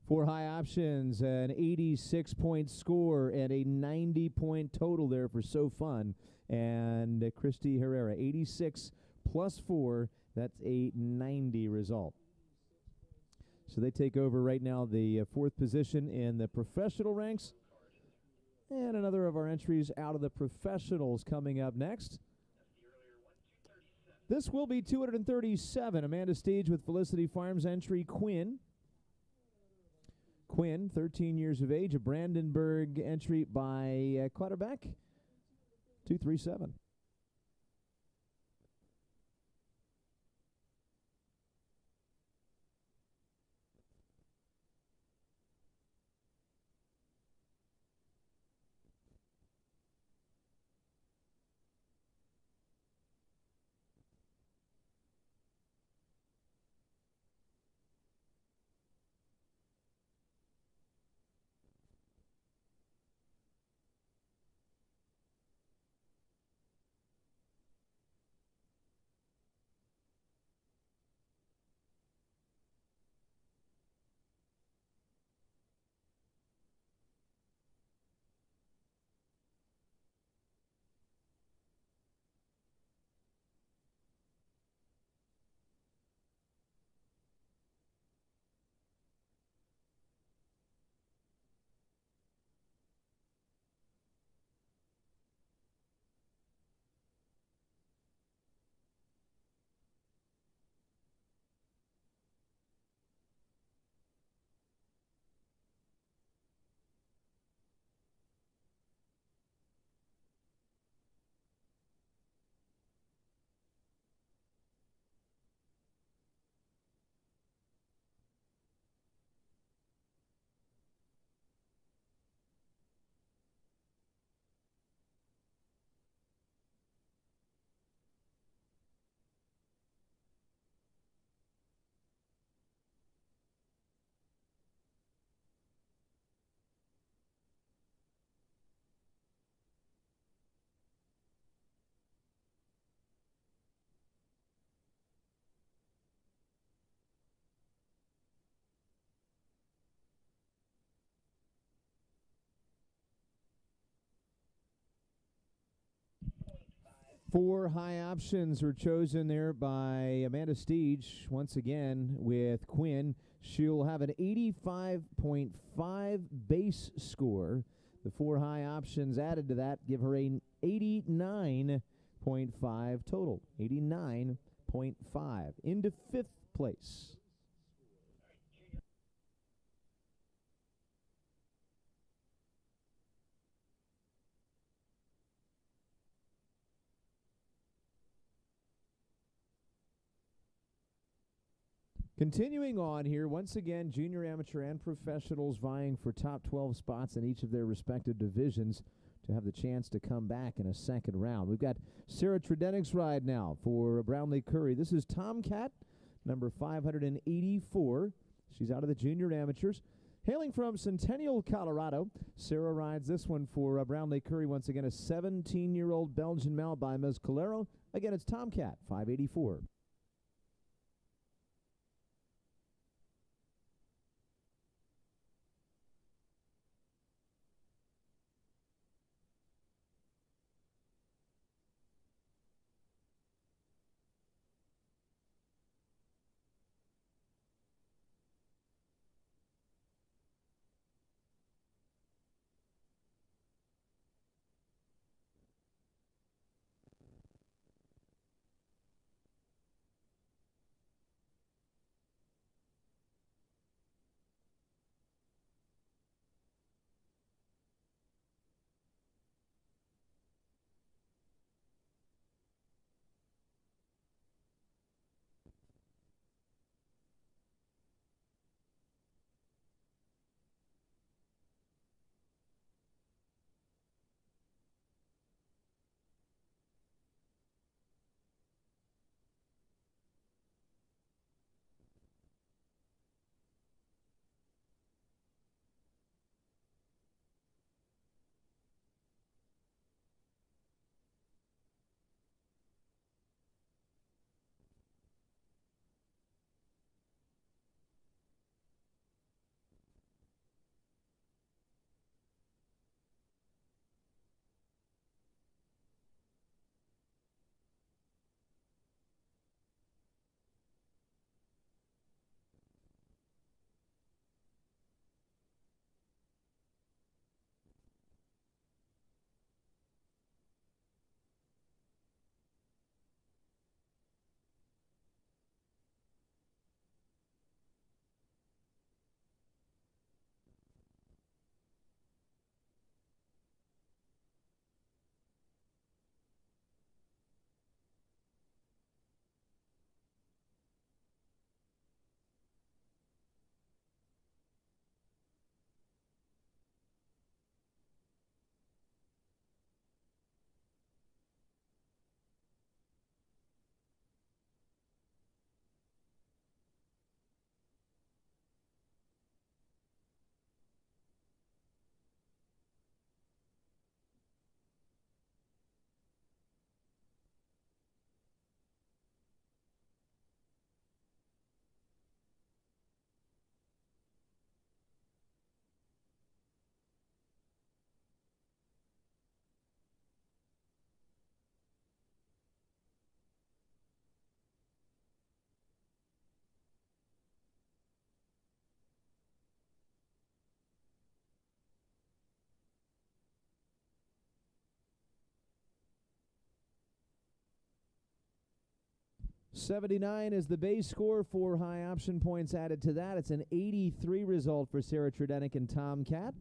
For high options, an 86-point score and a 90-point total there for So Fun. And Christy Herrera, 86 plus 4, that's a 90 result. So they take over right now the 4th position in the professional ranks. And another of our entries out of the professionals coming up next. This will be 237. Amanda Stage with Felicity Farms entry, Quinn. Quinn, 13 years of age, a Brandenburg entry by Clutterbeck, 237. Four high options were chosen there by Amanda Steege, once again with Quinn. She'll have an 85.5 base score. The four high options added to that give her an 89.5 total. 89.5. Into fifth place. Continuing on here, once again, junior, amateur, and professionals vying for top 12 spots in each of their respective divisions to have the chance to come back in a second round. We've got Sarah Tredenik's ride now for Brownlee Curry. This is Tomcat, number 584. She's out of the junior amateurs. Hailing from Centennial, Colorado, Sarah rides this one for Brownlee Curry. Once again, a 17-year-old Belgian male by Ms. Calero. Again, it's Tomcat, 584. .79 is the base score. Four high option points added to that. It's an 83 result for Sarah Tredenik and Tomcat.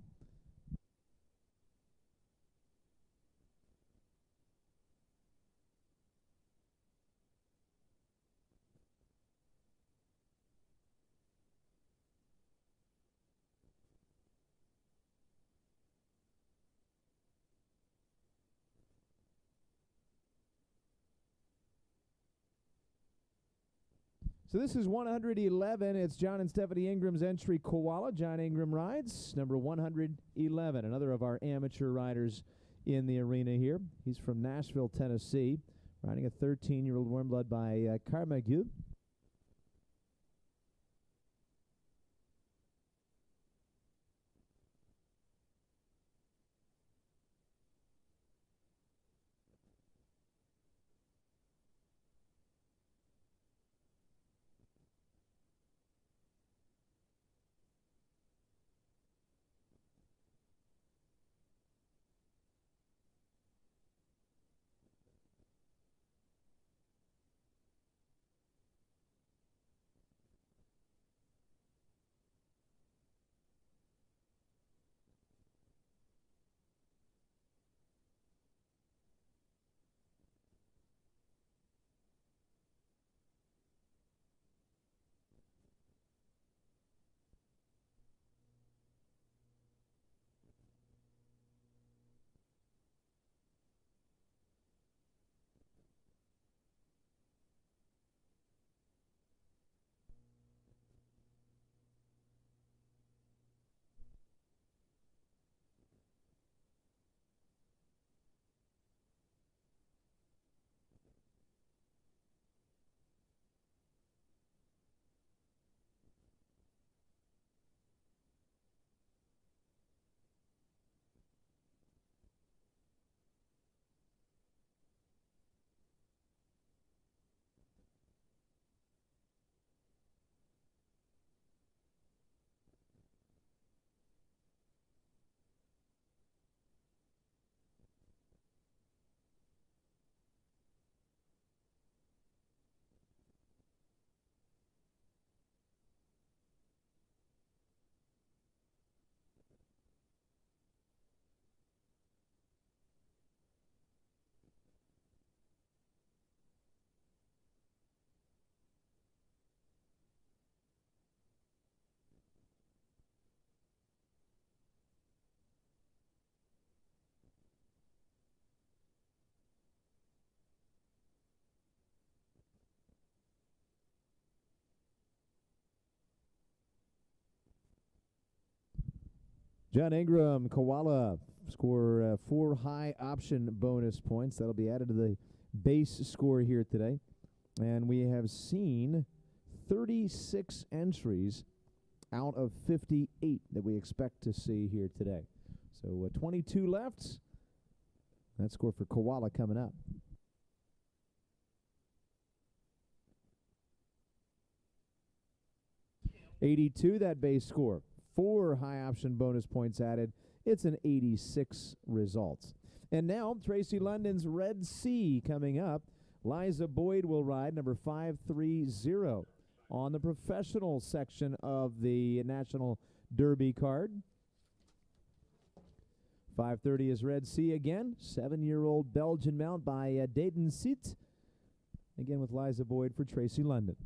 So this is 111. It's John and Stephanie Ingram's entry koala. John Ingram rides number 111, another of our amateur riders in the arena here. He's from Nashville, Tennessee, riding a 13-year-old warm blood by Carmagu. John Ingram, Koala, score 4 high option bonus points. That'll be added to the base score here today. And we have seen 36 entries out of 58 that we expect to see here today. So 22 left. That score for Koala coming up. 82, that base score. 4 high option bonus points added. It's an 86 result. And now Tracy London's Red Sea coming up. Liza Boyd will ride number 530 on the professional section of the National Derby card. 530 is Red Sea again. 7-year-old Belgian mount by Dayton Seat. Again with Liza Boyd for Tracy London.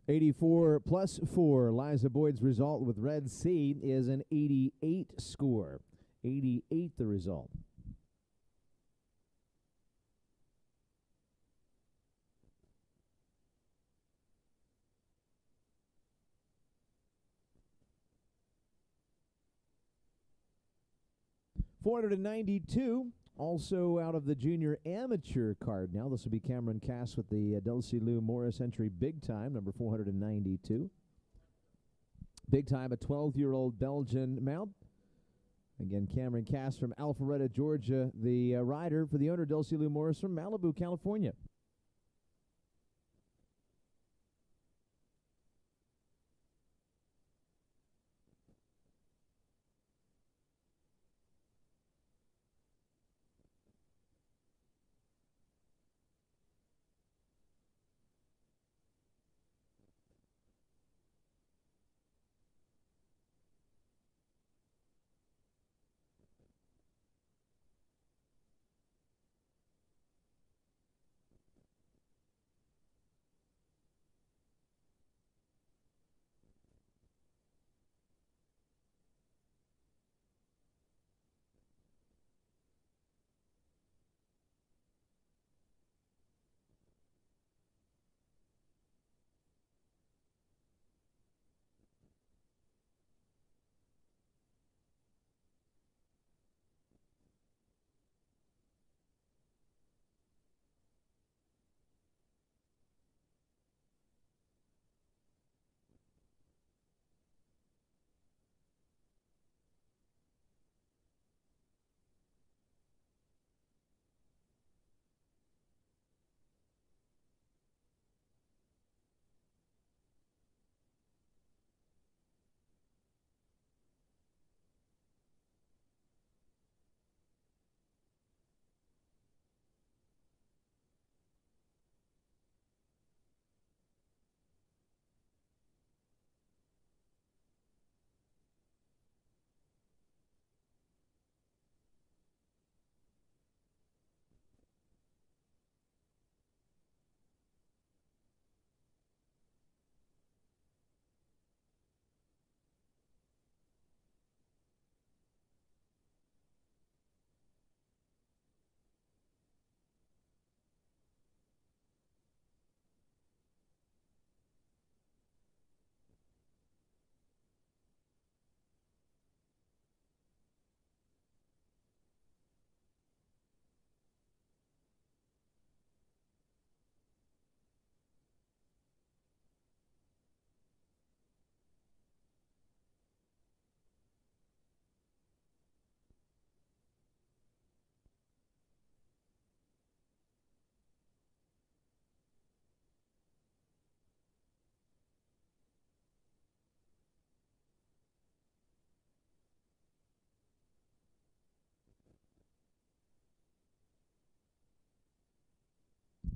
+4 +4. Liza Boyd's result with Red Sea is an 88 score. 88 the result. $492. Also out of the junior amateur card now. This will be Cameron Cass with the Dulcie Lou Morris entry Big Time, number 492. Big Time, a 12-year-old Belgian mount. Again, Cameron Cass from Alpharetta, Georgia, the rider for the owner, Dulcie Lou Morris from Malibu, California.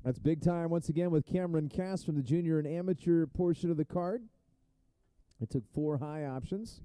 That's big time once again with Cameron Cass from the junior and amateur portion of the card. It took 4 high options.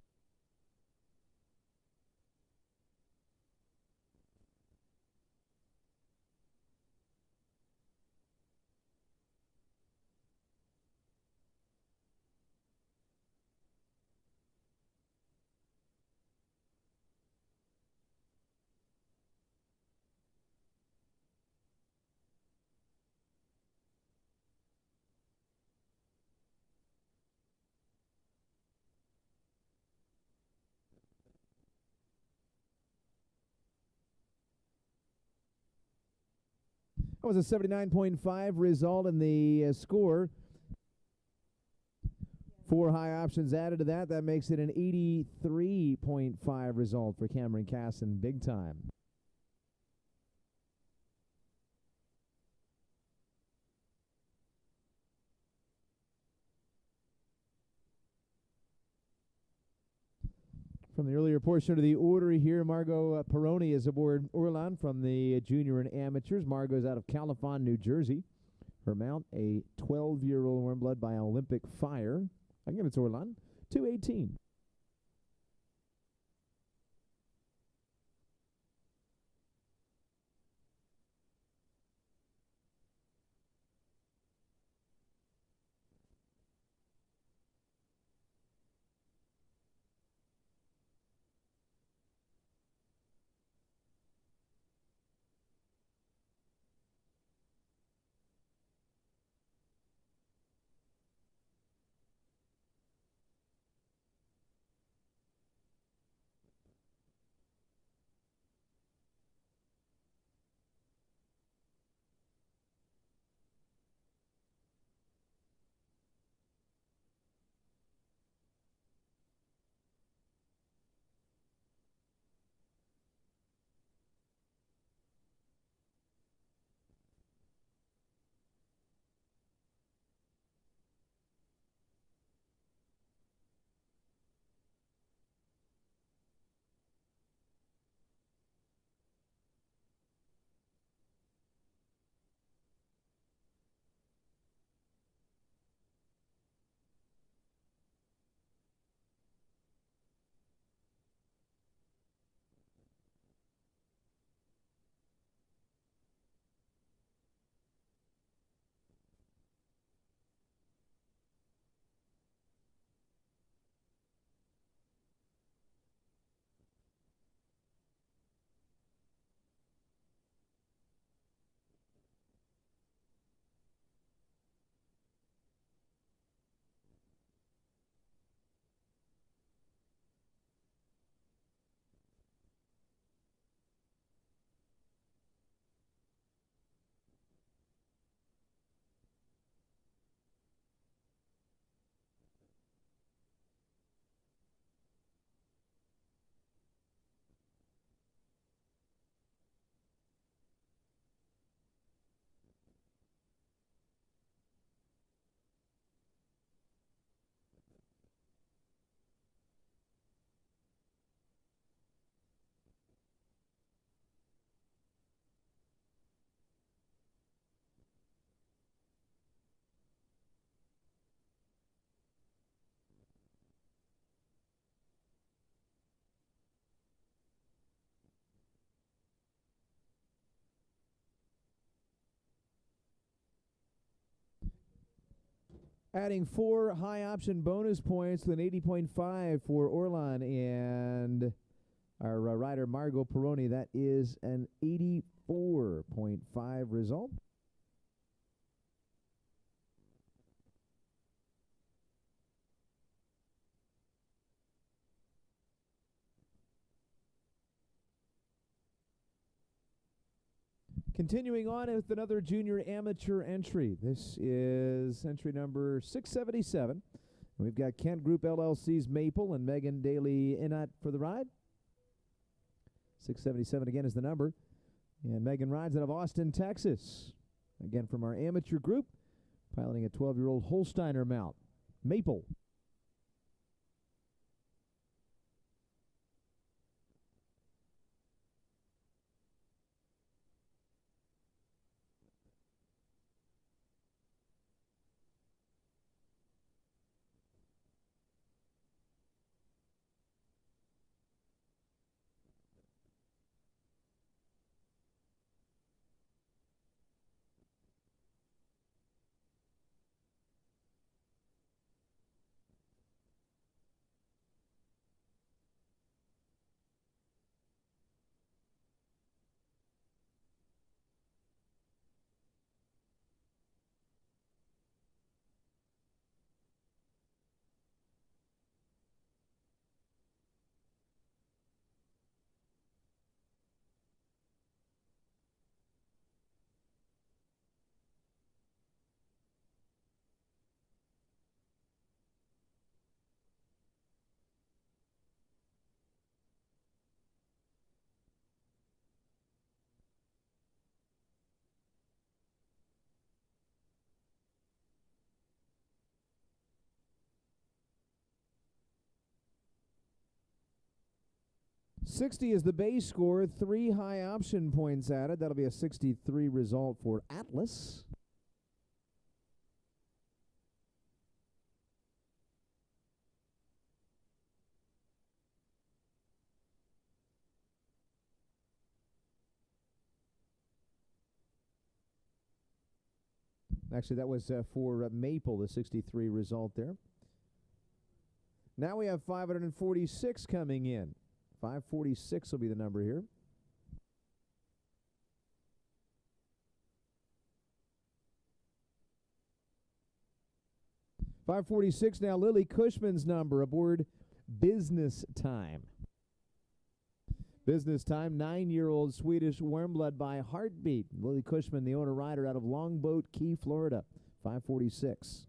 That was a 79.5 result in the score. 4 high options added to that. That makes it an 83.5 result for Cameron Casson, big time. From the earlier portion of the order here, Margot Peroni is aboard Orlan from the junior and amateurs. Margot's out of Califon, New Jersey. Her mount, a 12-year-old warm blood by Olympic Fire. Again, it's Orlan, 218. Adding 4 high option bonus points to an 80.5 for Orlan and our rider Margot Peroni. That is an 84.5 result. Continuing on with another junior amateur entry. This is entry number 677. We've got Kent Group LLC's Maple and Megan Daly Inat for the ride. 677 again is the number. And Megan rides out of Austin, Texas. Again from our amateur group, piloting a 12-year-old Holsteiner mount. Maple. 60 is the base score, 3 high option points added. That'll be a 63 result for Atlas. Actually, that was for Maple, the 63 result there. Now we have 546 coming in. 546 will be the number here. .546 now, Lily Cushman's number aboard Business Time. Business Time, 9-year-old Swedish warm-blood by Heartbeat. Lily Cushman, the owner rider out of Longboat Key, Florida. 546.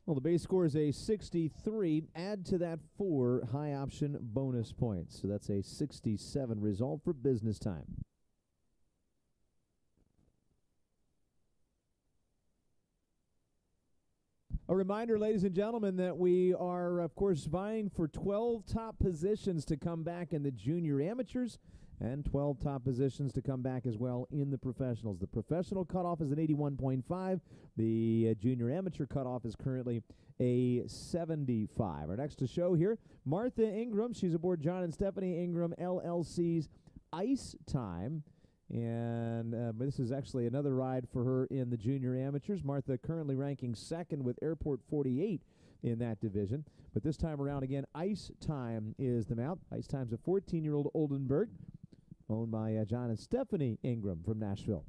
Well, the base score is a 63. Add to that 4 high option bonus points. So that's a 67 result for Business Time. A reminder, ladies and gentlemen, that we are, of course, vying for 12 top positions to come back in the junior amateurs and 12 top positions to come back as well in the professionals. The professional cutoff is an 81.5. The junior amateur cutoff is currently a 75. Our next to show here, Martha Ingram. She's aboard John and Stephanie Ingram LLC's Ice Time. And this is actually another ride for her in the junior amateurs. Martha currently ranking second with Airport 48 in that division. But this time around, again, Ice Time is the mount. Ice Time's a 14-year-old Oldenburg, owned by John and Stephanie Ingram from Nashville.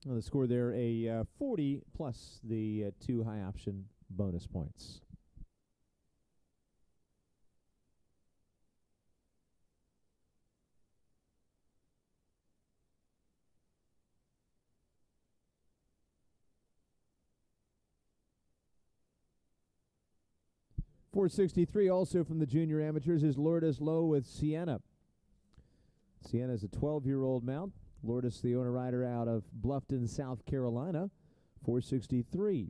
Well, the score there, a 40 plus the 2 high option bonus points. .463 also from the junior amateurs is Lourdes Lowe with Sienna. Sienna is a 12-year-old mount. Lourdes, the owner rider out of Bluffton, South Carolina. .463.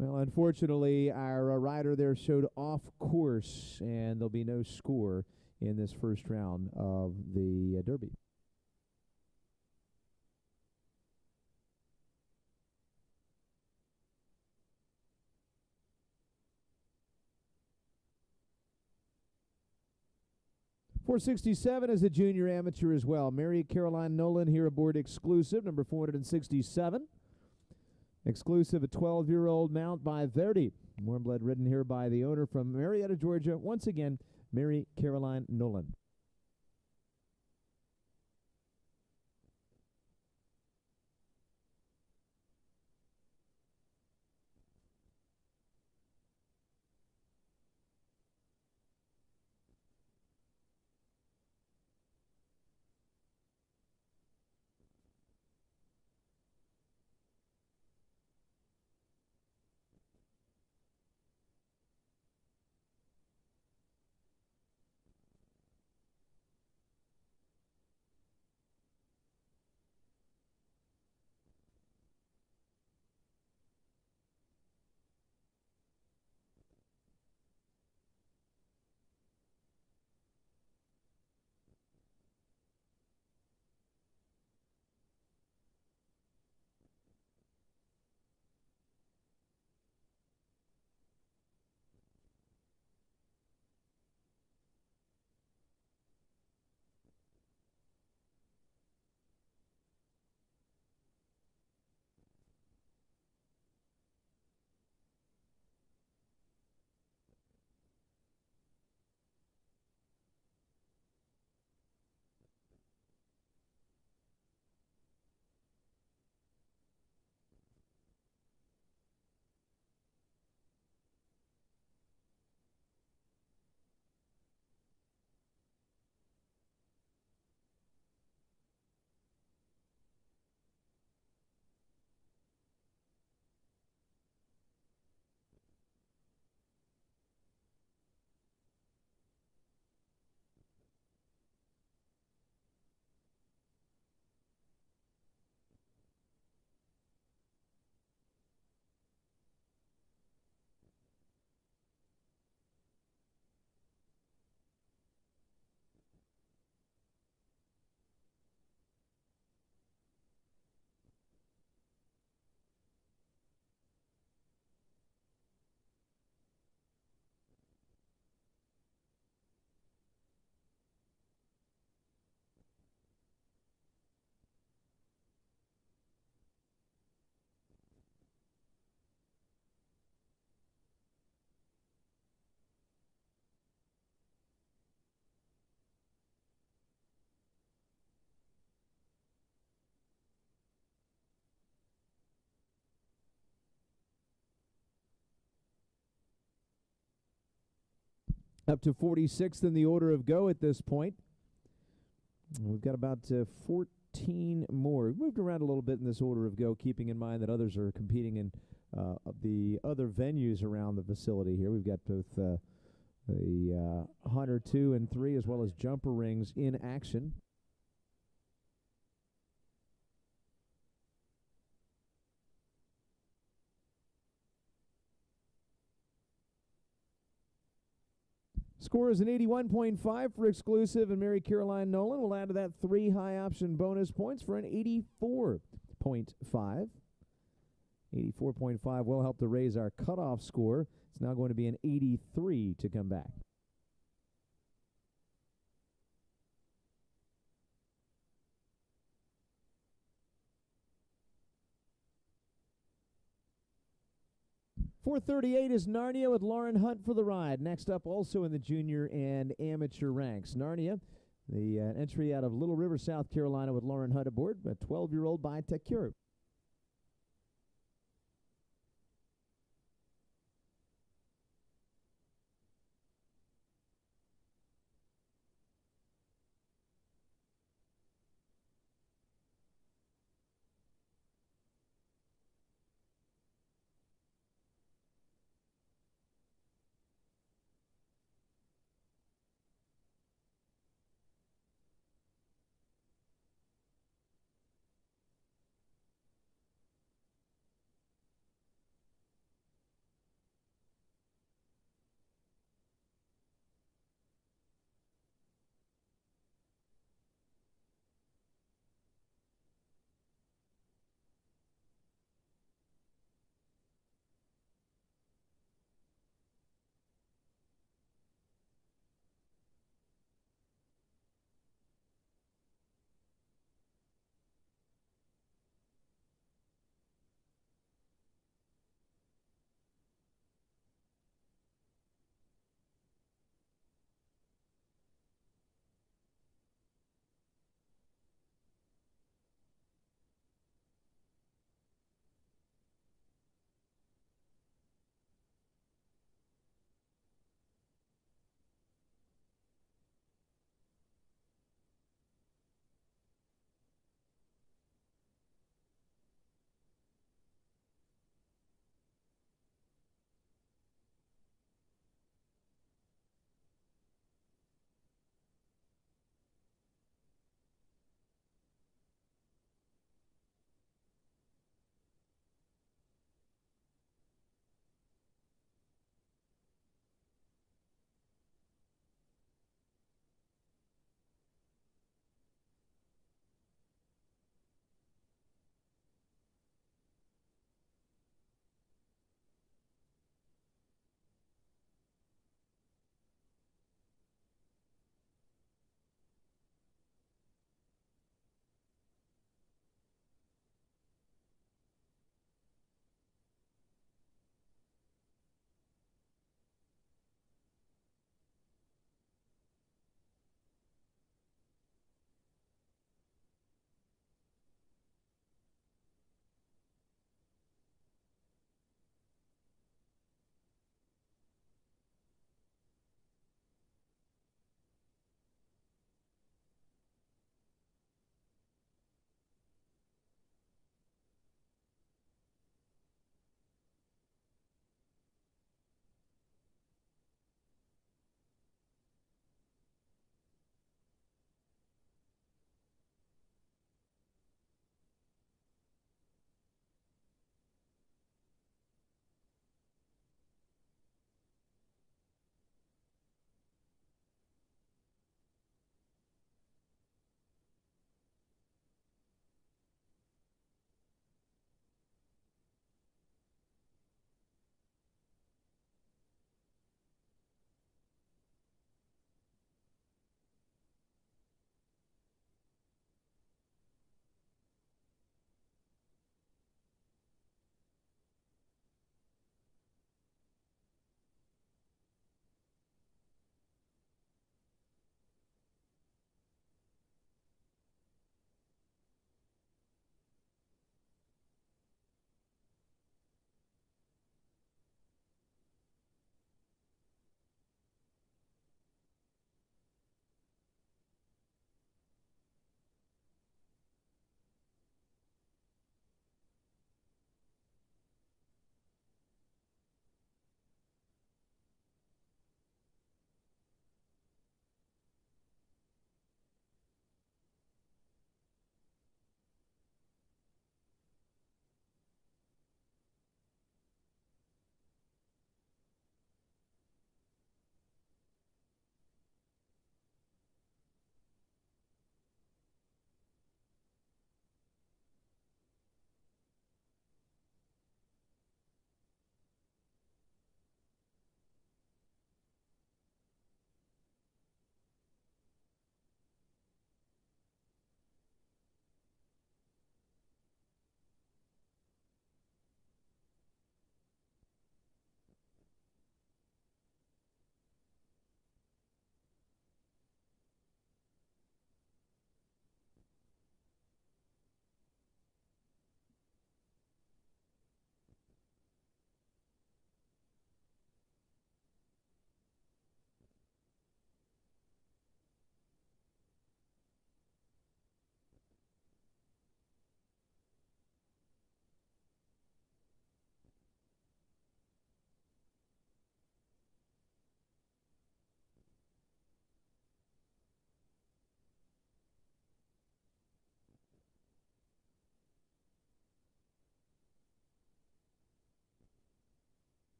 Well, unfortunately, our rider there showed off course, and there'll be no score in this first round of the Derby. .467 is a junior amateur as well. Mary Caroline Nolan here aboard Exclusive, number 467. Exclusive, a 12-year-old mount by Verdi. Warm blood ridden here by the owner from Marietta, Georgia. Once again, Mary Caroline Nolan. up to 46th in the order of go at this point. We've got about 14 more. We've moved around a little bit in this order of go, keeping in mind that others are competing in the other venues around the facility here. We've got both the Hunter 2 and 3 as well as jumper rings in action. Score is an 81.5 for exclusive, and Mary Caroline Nolan will add to that 3 high option bonus points for an 84.5. 84.5 will help to raise our cutoff score. It's now going to be an 83 to come back. .438 is Narnia with Lauren Hunt for the ride. Next up, also in the junior and amateur ranks, Narnia, the entry out of Little River, South Carolina, with Lauren Hunt aboard, a 12-year-old by Tekure.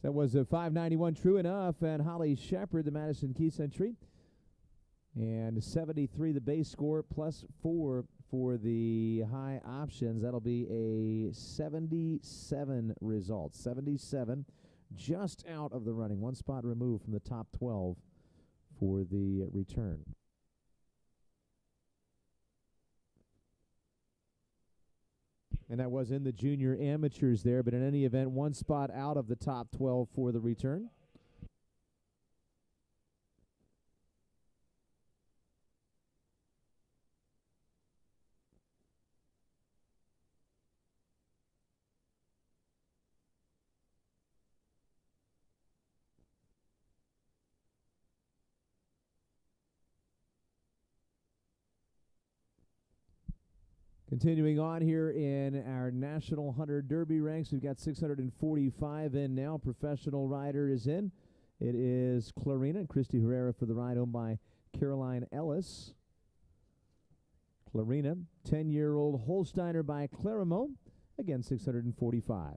That was a 591 True Enough, and Holly Shepard, the Madison Keys entry. And 73 the base score, plus 4 for the high options. That'll be a 77 result. 77, just out of the running. One spot removed from the top 12 for the return. And that was in the junior amateurs there, but in any event, one spot out of the top 12 for the return. Continuing on here in our National Hunter Derby ranks, we've got 645 in now. Professional rider is in. It is Clarina and Christy Herrera for the ride, owned by Caroline Ellis. Clarina, 10-year-old Holsteiner by Clarimo, again 645.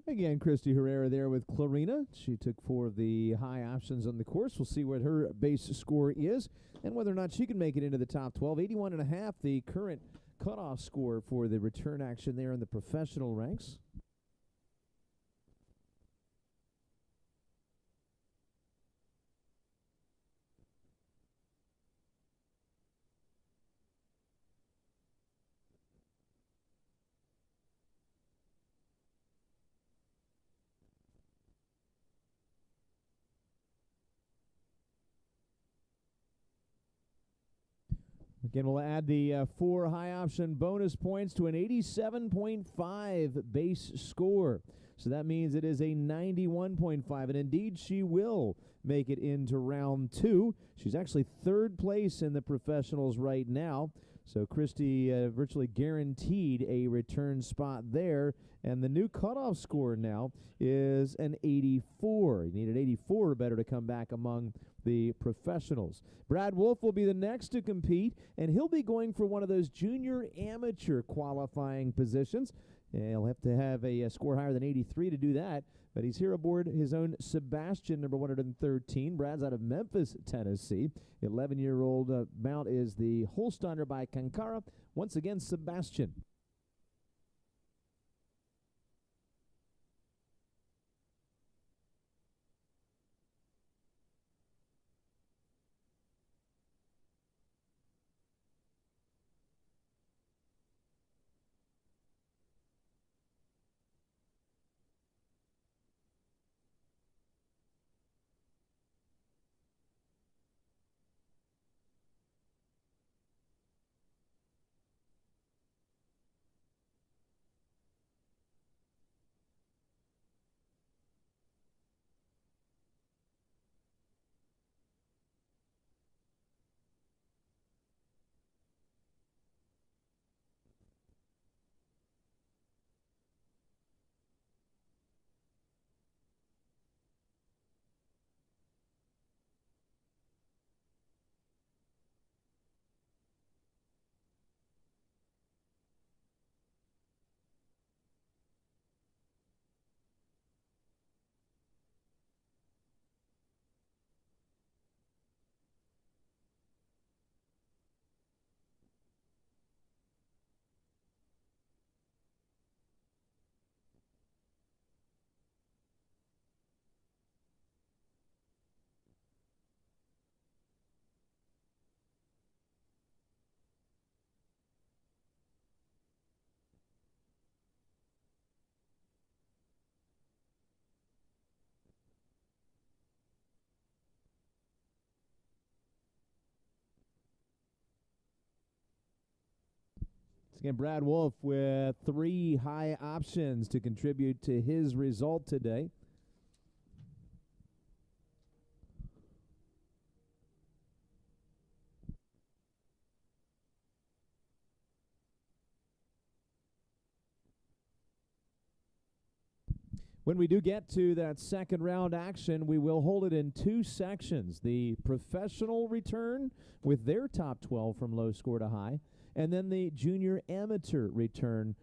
Again, Christy Herrera there with Clarina. She took 4 of the high options on the course. We'll see what her base score is and whether or not she can make it into the top 12. 81.5, the current cutoff score for the return action there in the professional ranks. Again, we'll add the 4 high option bonus points to an 87.5 base score. So that means it is a 91.5, and indeed she will make it into round 2. She's actually 3rd place in the professionals right now. So Christy virtually guaranteed a return spot there. And the new cutoff score now is an 84. You need an 84 or better to come back among the professionals. Brad Wolf will be the next to compete, and he'll be going for one of those junior amateur qualifying positions. He'll have to have a score higher than 83 to do that, but he's here aboard his own Sebastian, number 113. Brad's out of Memphis, Tennessee. 11-year-old mount is the Holsteiner by Kankara. Once again, Sebastian. Again, Brad Wolf with 3 high options to contribute to his result today. When we do get to that second round action, we will hold it in 2 sections. The professional return with their top 12 from low score to high, and then the junior amateur return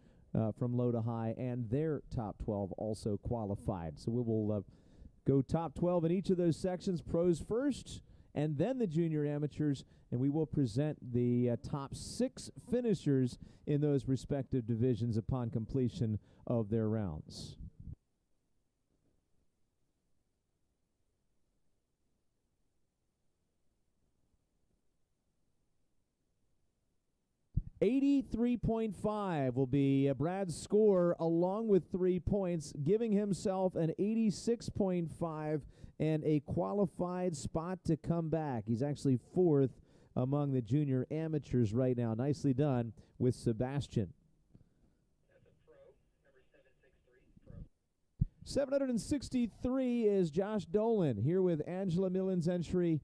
from low to high, and their top 12 also qualified. So we will go top 12 in each of those sections, pros first, and then the junior amateurs, and we will present the top 6 finishers in those respective divisions upon completion of their rounds. .83 will be Brad's score along with 3 points, giving himself an 86.5 and a qualified spot to come back. He's actually 4th among the junior amateurs right now. Nicely done with Sebastian.
That's a pro, number 763, pro.
763 is Josh Dolan here with Angela Millen's entry,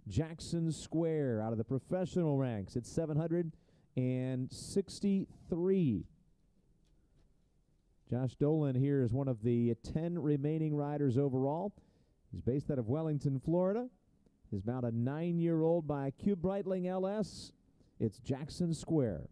Jackson Square, out of the professional ranks at 763. Josh Dolan here is one of the 10 remaining riders overall. He's based out of Wellington, Florida. He's about a 9-year-old by Q Breitling LS. It's Jackson Square.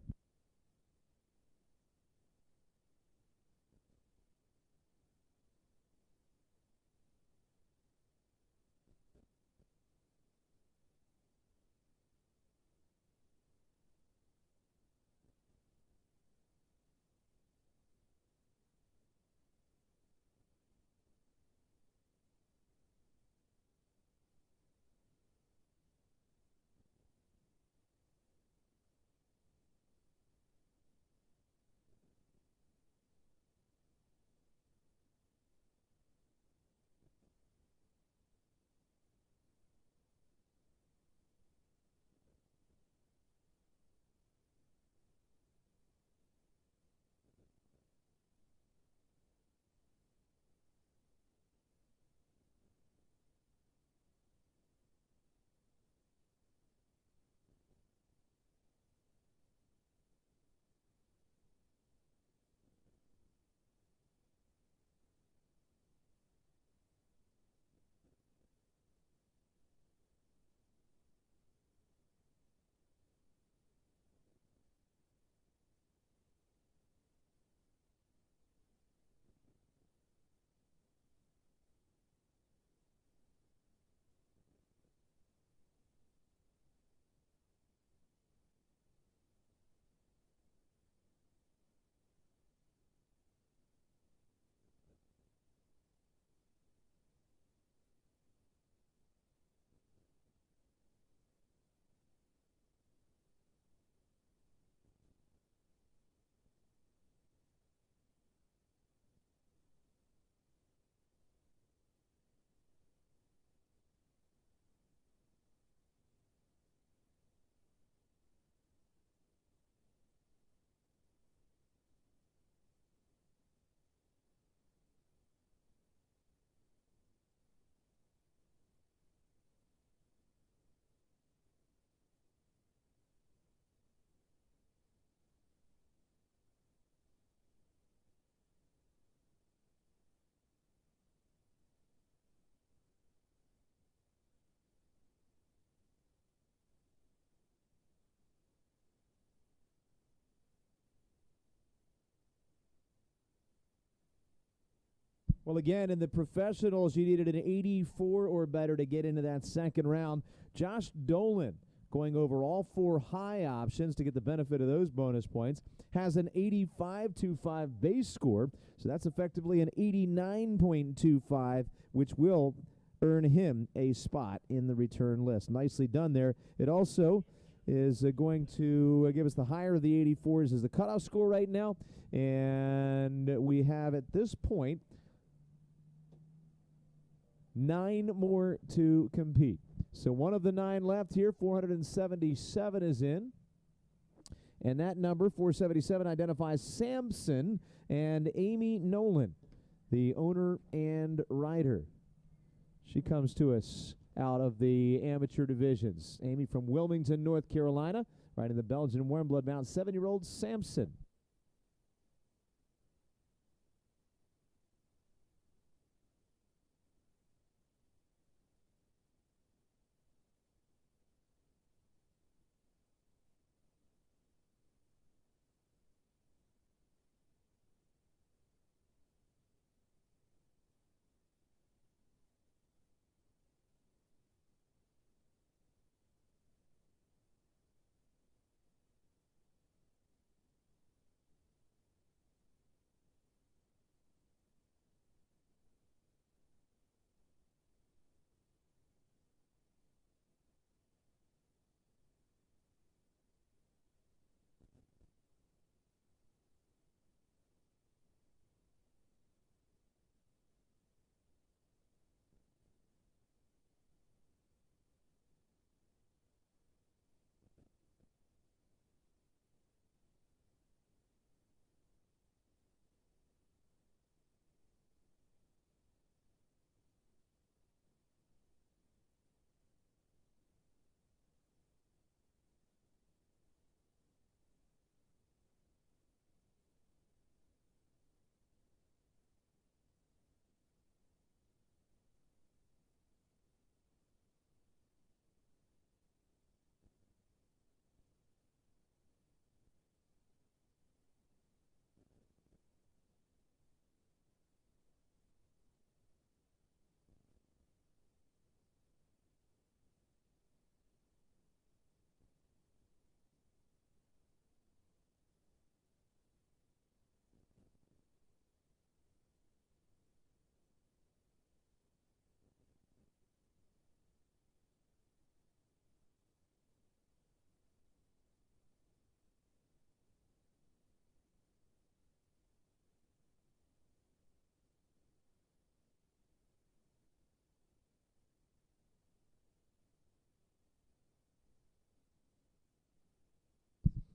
Well, again, in the professionals, you needed an 84 or better to get into that second round. Josh Dolan, going over all 4 high options to get the benefit of those bonus points, has an 85.25 base score, so that's effectively an 89.25, which will earn him a spot in the return list. Nicely done there. It also is going to give us the higher of the 84s as the cutoff score right now, and we have at this point 9 more to compete. So one of the 9 left here, 477 is in. And that number, 477, identifies Sampson and Amy Nolan, the owner and rider. She comes to us out of the amateur divisions. Amy from Wilmington, North Carolina, riding the Belgian warm blood mount, 7-year-old Sampson.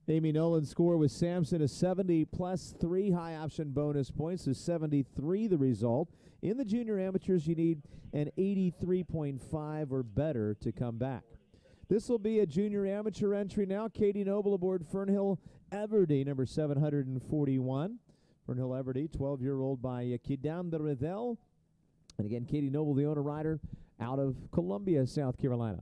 Amy Nolan's score with Sampson is 70 plus 3 high option bonus points, is 73 the result. In the junior amateurs, you need an 83.5 or better to come back. This will be a junior amateur entry now. Katie Noble aboard Fernhill Everdy, number 741. Fernhill Everdy, 12-year-old by Kidam de Revel. And again, Katie Noble, the owner rider, out of Columbia, South Carolina.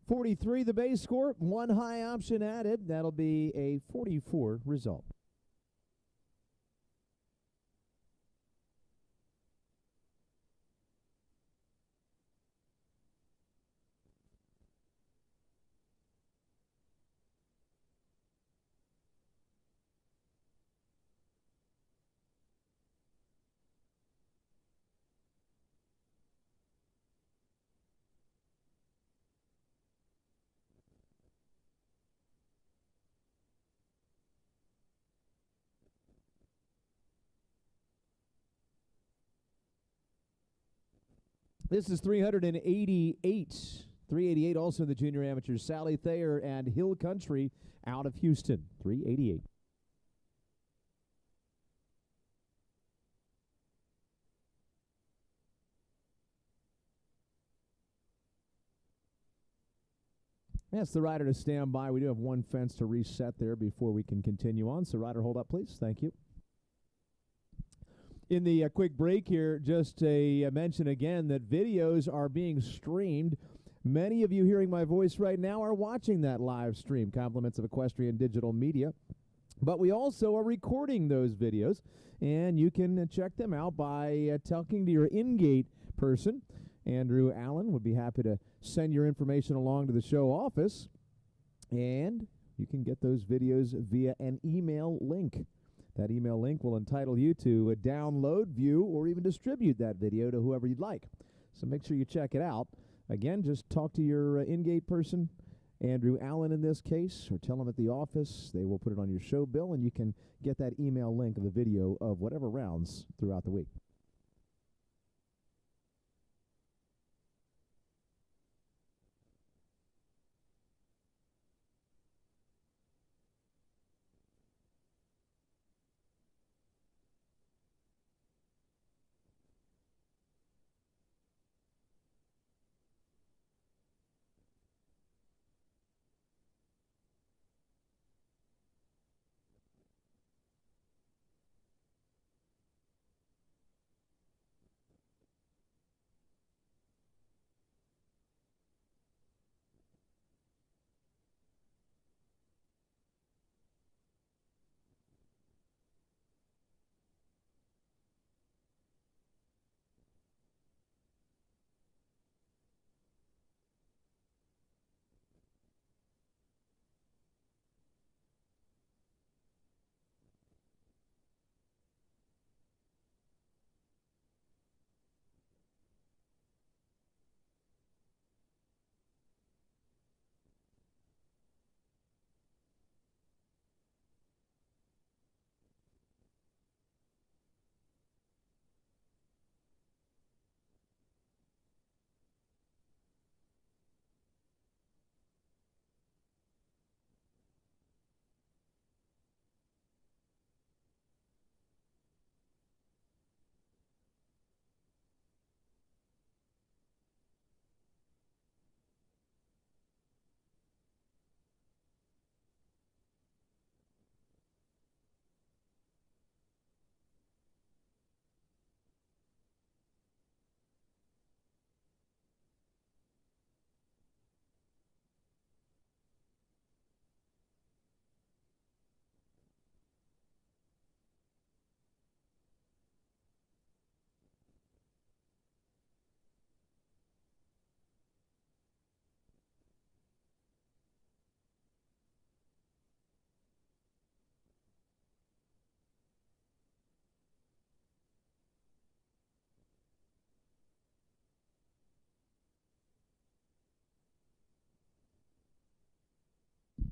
43 the base score, one high option added. That'll be a 44 result. This is 388. 388 also in the junior amateurs. Sally Thayer and Hill Country out of Houston. 388. That's the rider to stand by. We do have one fence to reset there before we can continue on. So, rider, hold up, please. Thank you. In the quick break here, just a mention again that videos are being streamed. Many of you hearing my voice right now are watching that live stream, compliments of Equestrian Digital Media. But we also are recording those videos, and you can check them out by talking to your in-gate person. Andrew Allen would be happy to send your information along to the show office, and you can get those videos via an email link. That email link will entitle you to download, view, or even distribute that video to whoever you'd like. So make sure you check it out. Again, just talk to your in-gate person, Andrew Allen in this case, or tell them at the office. They will put it on your show bill, and you can get that email link of the video of whatever rounds throughout the week.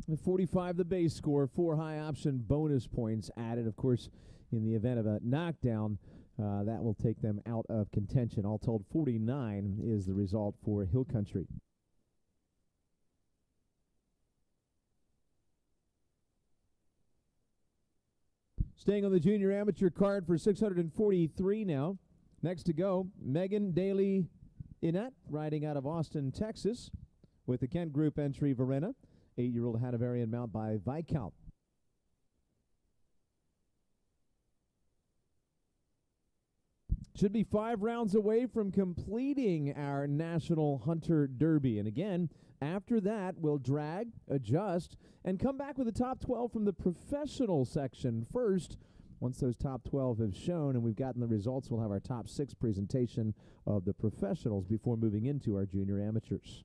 The 45 the base score, 4 high option bonus points added, of course, in the event of a knockdown. That will take them out of contention. All told, 49 is the result for Hill Country. Staying on the junior amateur card for 643 now. Next to go, Megan Daly Inat, riding out of Austin, Texas, with the Kent Group entry Verena. 8-year-old Hanoverian mount by Viscount. Should be 5 rounds away from completing our National Hunter Derby. And again, after that, we'll drag, adjust, and come back with the top 12 from the professional section first. Once those top 12 have shown and we've gotten the results, we'll have our top 6 presentation of the professionals before moving into our junior amateurs.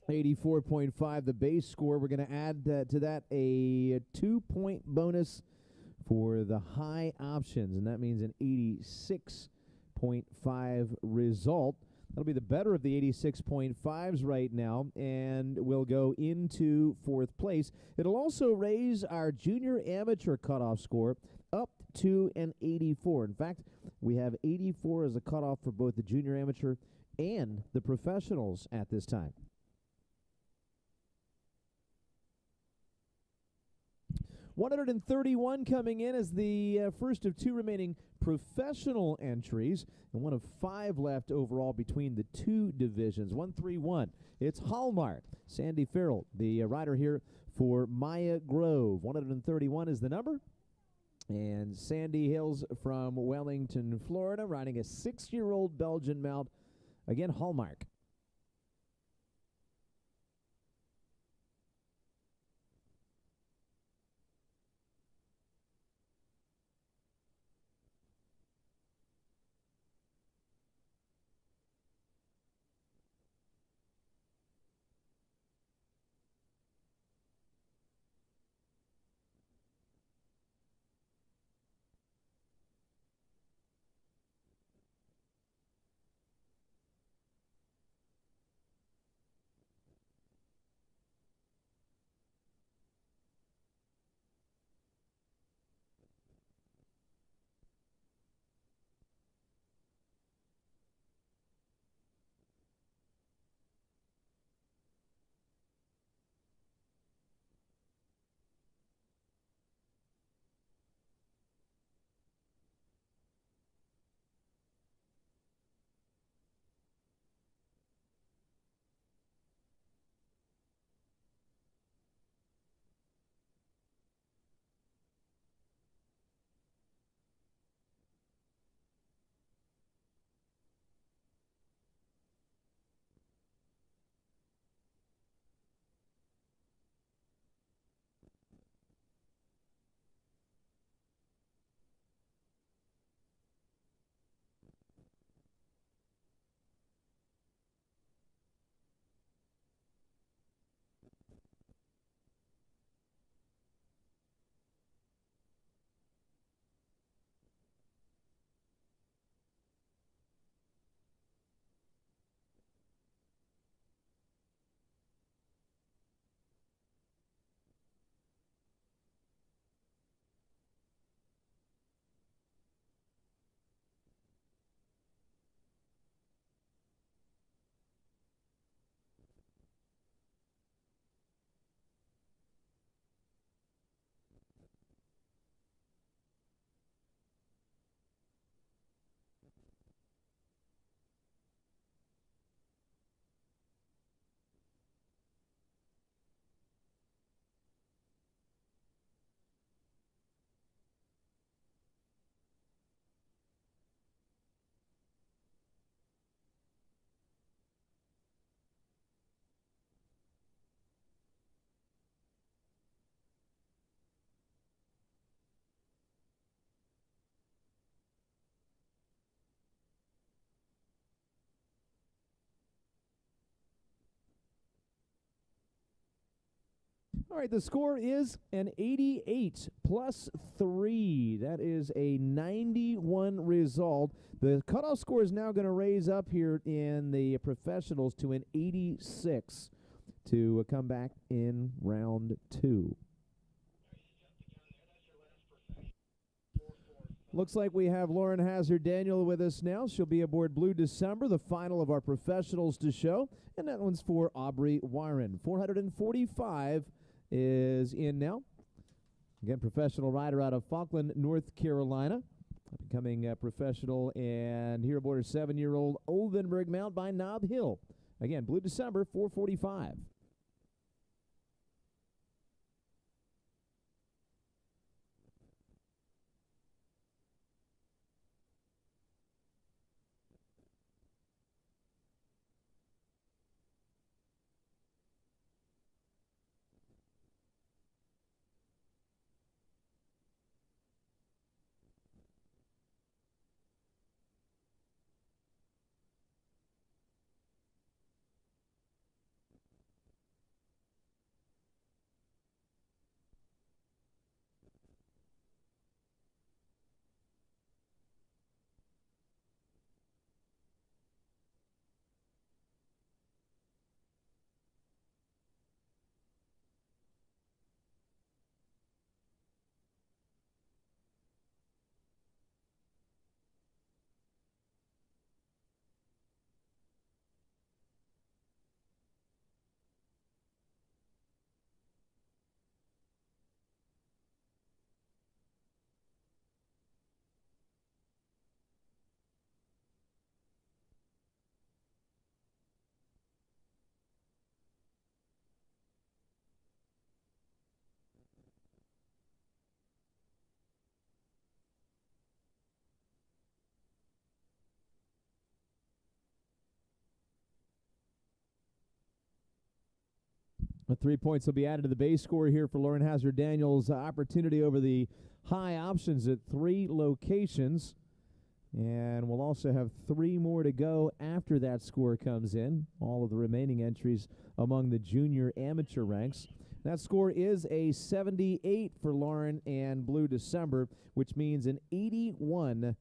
.5, the base score. We're going to add to that a 2-point bonus for the high options, and that means an 86.5 result. That'll be the better of the 86.5s right now, and we'll go into 4th place. It'll also raise our junior amateur cutoff score up to an 84. In fact, we have 84 as a cutoff for both the junior amateur and the professionals at this time. 131 coming in as the first of 2 remaining professional entries, and one of 5 left overall between the 2 divisions. 131. It's Hallmark. Sandy Farrell, the rider here for Maya Grove. 131 is the number. And Sandy hails from Wellington, Florida, riding a 6-year-old Belgian mount. Again, Hallmark. All right, the score is an 88 plus 3. That is a 91 result. The cutoff score is now going to raise up here in the professionals to an 86 to come back in round 2. Looks like we have Lauren Hazard-Daniel with us now. She'll be aboard Blue December, the final of our professionals to show, and that one's for Aubrey Warren. 445 is in now. Again, professional rider out of Falkland, North Carolina. Becoming a professional, and here aboard a 7-year-old Oldenburg mount by Nob Hill. Again, Blue December, 445. The 3 points will be added to the base score here for Lauren Hazard-Daniel's opportunity over the high options at 3 locations. And we'll also have 3 more to go after that score comes in. All of the remaining entries among the junior amateur ranks. That score is a 78 for Lauren and Blue December, which means an 81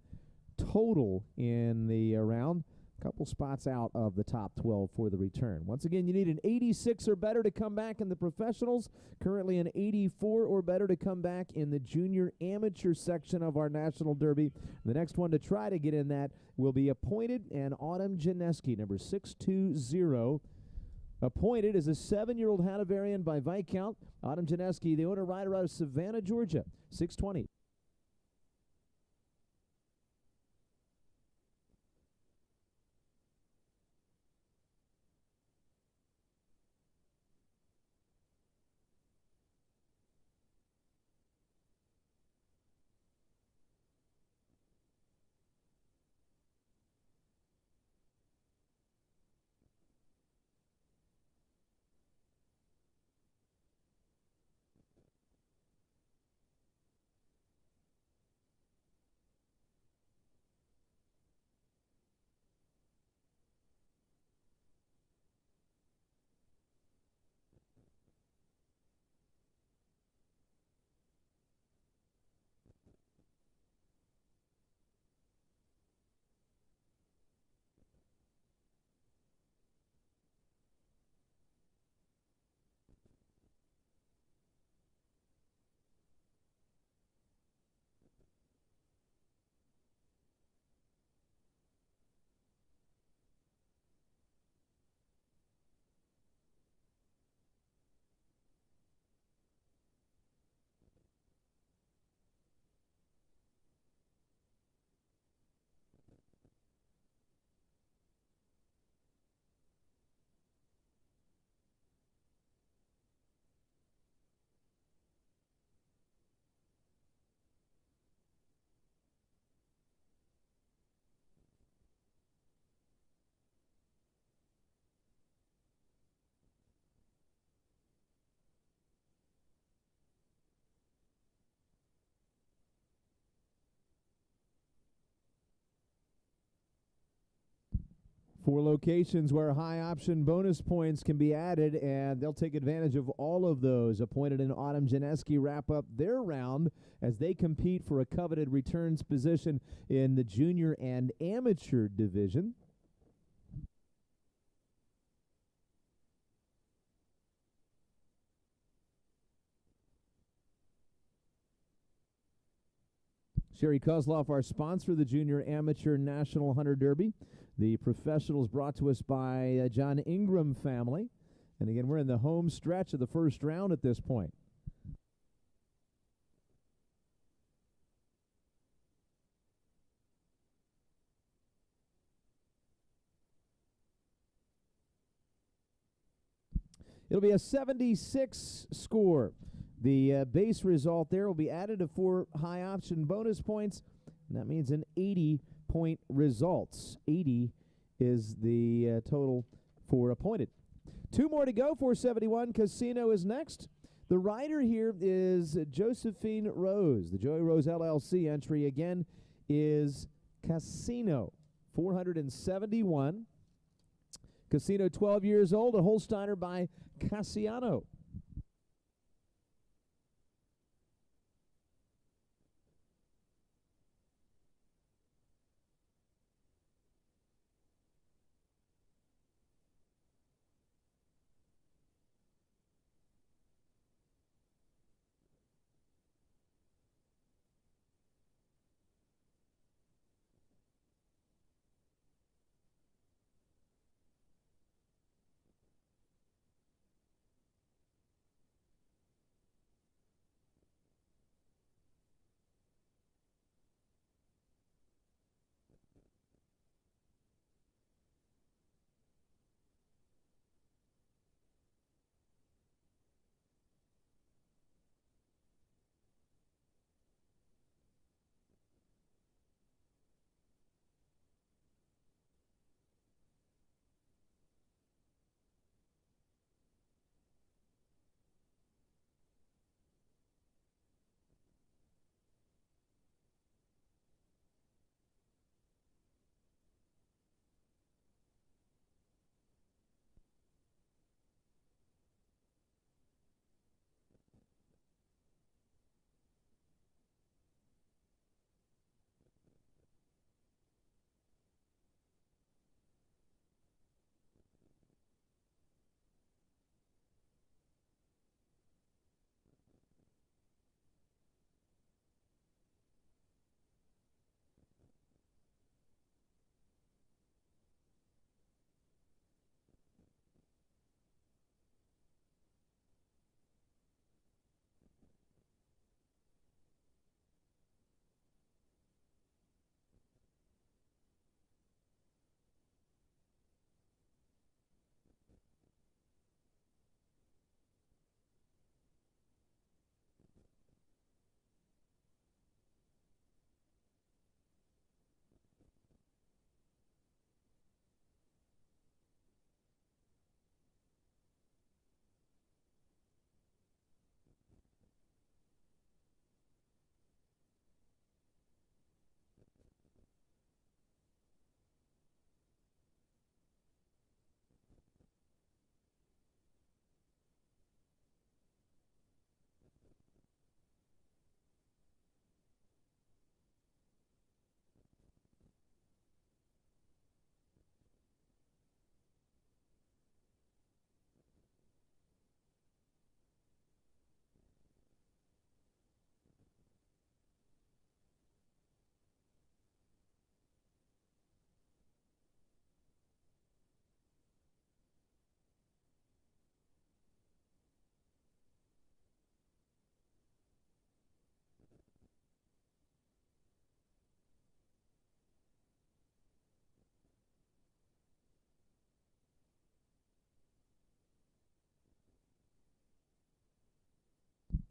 total in the round. Couple spots out of the top 12 for the return. Once again, you need an 86 or better to come back in the professionals. Currently an 84 or better to come back in the junior amateur section of our National Derby. The next one to try to get in that will be Appointed and Autumn Janeski, number 620. Appointed is a 7-year-old Hanoverian by Viscount. Autumn Janeski, the owner rider out of Savannah, Georgia, 620. 4 locations where high option bonus points can be added, and they'll take advantage of all of those. Appointed and Autumn Janeski wrap up their round as they compete for a coveted returns position in the junior and amateur division. Sherry Kozloff, our sponsor of the Junior Amateur National Hunter Derby. The professionals brought to us by John Ingram family. And again, we're in the home stretch of the first round at this point. It'll be a 76 score. The base result there will be added to 4 high option bonus points, and that means an 80-point results. 80 is the total for appointed. 2 more to go. 471 Casino is next. The rider here is Josephine Rose. The Joey Rose LLC entry again is Casino. 471. Casino, 12 years old, a Holsteiner by Cassiano.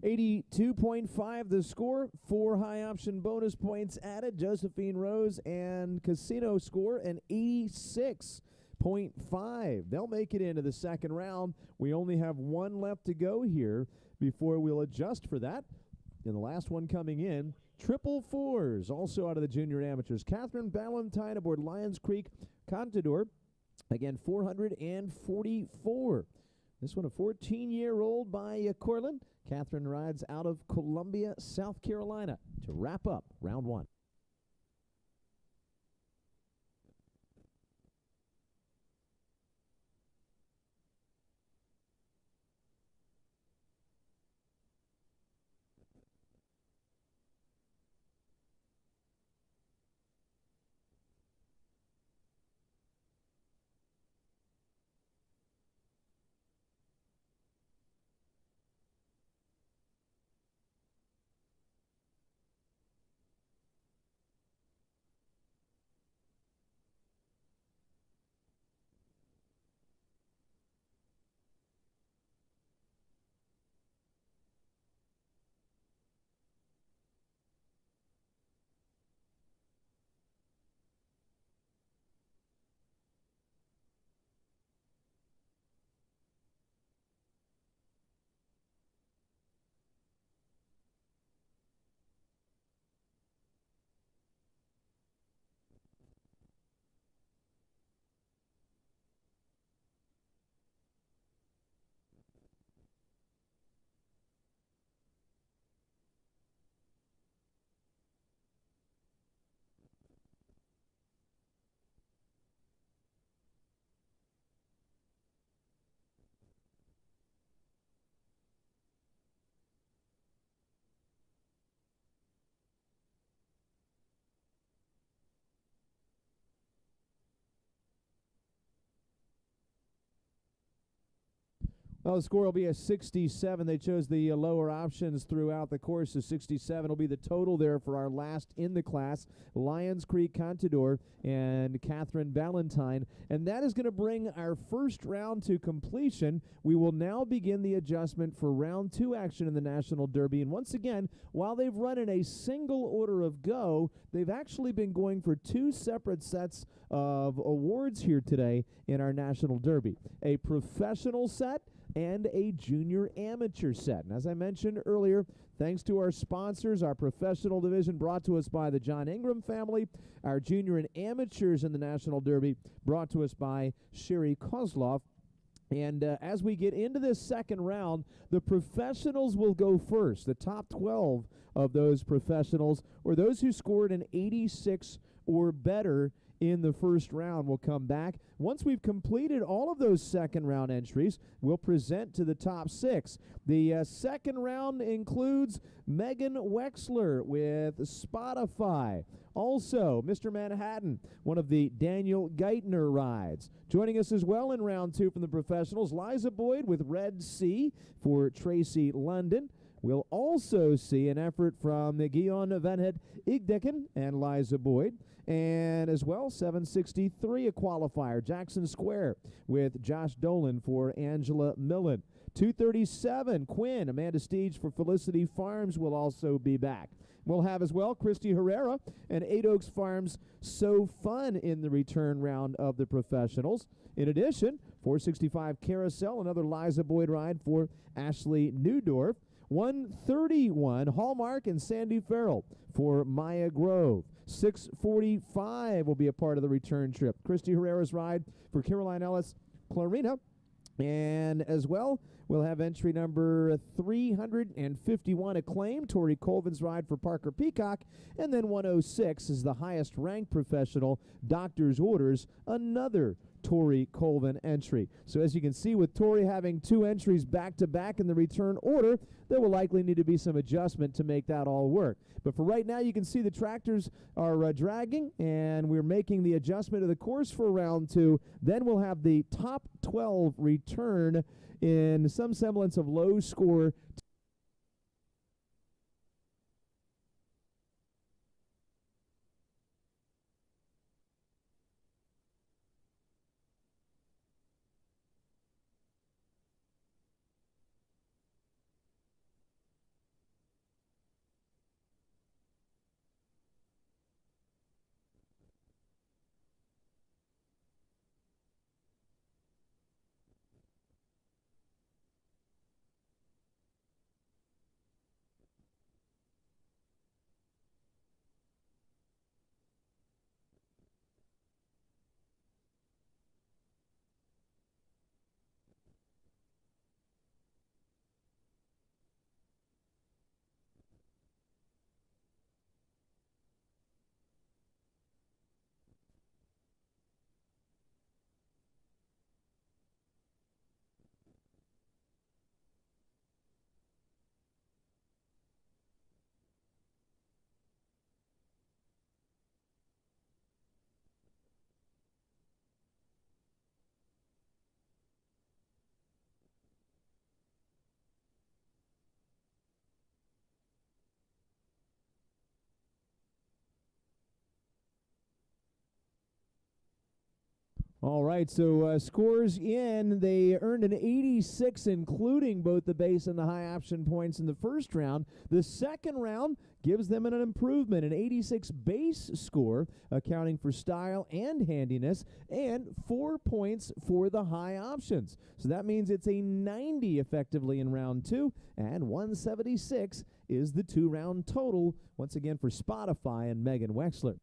$82.5 the score. 4 high option bonus points added. Josephine Rose and Casino score an 86.5. They'll make it into the second round. We only have 1 left to go here before we'll adjust for that. And the last one coming in, triple fours, also out of the junior amateurs. Catherine Ballantyne aboard Lions Creek Contador. Again, 444. This one a 14-year-old by Cortland. Catherine rides out of Columbia, South Carolina to wrap up round one. Well, the score will be a 67. They chose the lower options throughout the course. So 67 will be the total there for our last in the class, Lions Creek Contador and Catherine Valentine. And that is going to bring our first round to completion. We will now begin the adjustment for round 2 action in the National Derby. And once again, while they've run in a single order of go, they've actually been going for 2 separate sets of awards here today in our National Derby. A professional set and a junior amateur set. And as I mentioned earlier, thanks to our sponsors, our professional division brought to us by the John Ingram family, our junior and amateurs in the National Derby brought to us by Sherry Kozloff. And as we get into this second round, the professionals will go first. The top 12 of those professionals, or those who scored an 86 or better in the first round, will come back. Once we've completed all of those second round entries, we'll present to the top 6. The second round includes Megan Wexler with Spotify. Also, Mr. Manhattan, one of the Daniel Geithner rides. Joining us as well in round 2 from the professionals, Liza Boyd with Red Sea for Tracy London. We'll also see an effort from Guillaume Venhet Igdeken and Liza Boyd. And as well, 763, a qualifier, Jackson Square with Josh Dolan for Angela Millen. 237, Quinn, Amanda Steege for Felicity Farms will also be back. We'll have as well Christy Herrera and Eight Oaks Farms So Fun in the return round of the professionals. In addition, 465 Carousel, another Liza Boyd ride for Ashley Newdorf. 131 Hallmark and Sandy Farrell for Maya Grove. 645 will be a part of the return trip. Christy Herrera's ride for Caroline Ellis Clarina. And as well, we'll have entry number 351 Acclaim, Tori Colvin's ride for Parker Peacock. And then 106 is the highest ranked professional, Doctor's Orders, another Tori Colvin entry. So as you can see, with Tori having 2 entries back-to-back in the return order, there will likely need to be some adjustment to make that all work. But for right now, you can see the tractors are dragging, and we're making the adjustment of the course for round 2. Then we'll have the top 12 return in some semblance of low score. All right, so scores in. They earned an 86, including both the base and the high option points in the first round. The second round gives them an improvement, an 86 base score, accounting for style and handiness, and 4 points for the high options. So that means it's a 90 effectively in round 2, and 176 is the 2-round total, once again for Spotify and Megan Wexler.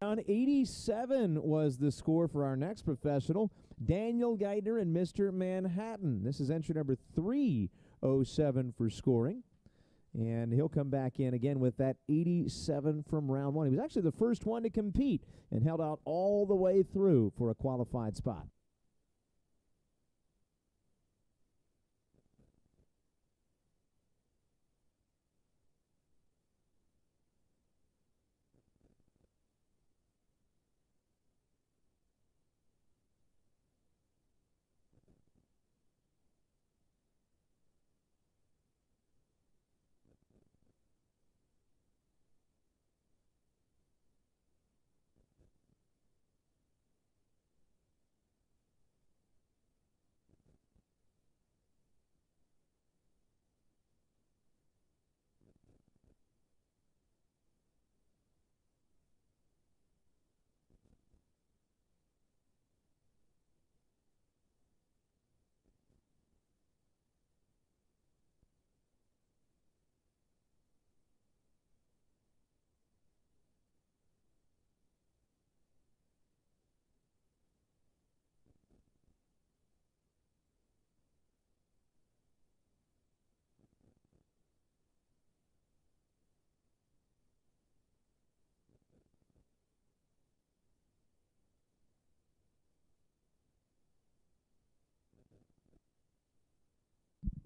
Round 87 was the score for our next professional, Daniel Geithner and Mr. Manhattan. This is entry number 307 for scoring. And he'll come back in again with that 87 from round 1. He was actually the first one to compete and held out all the way through for a qualified spot.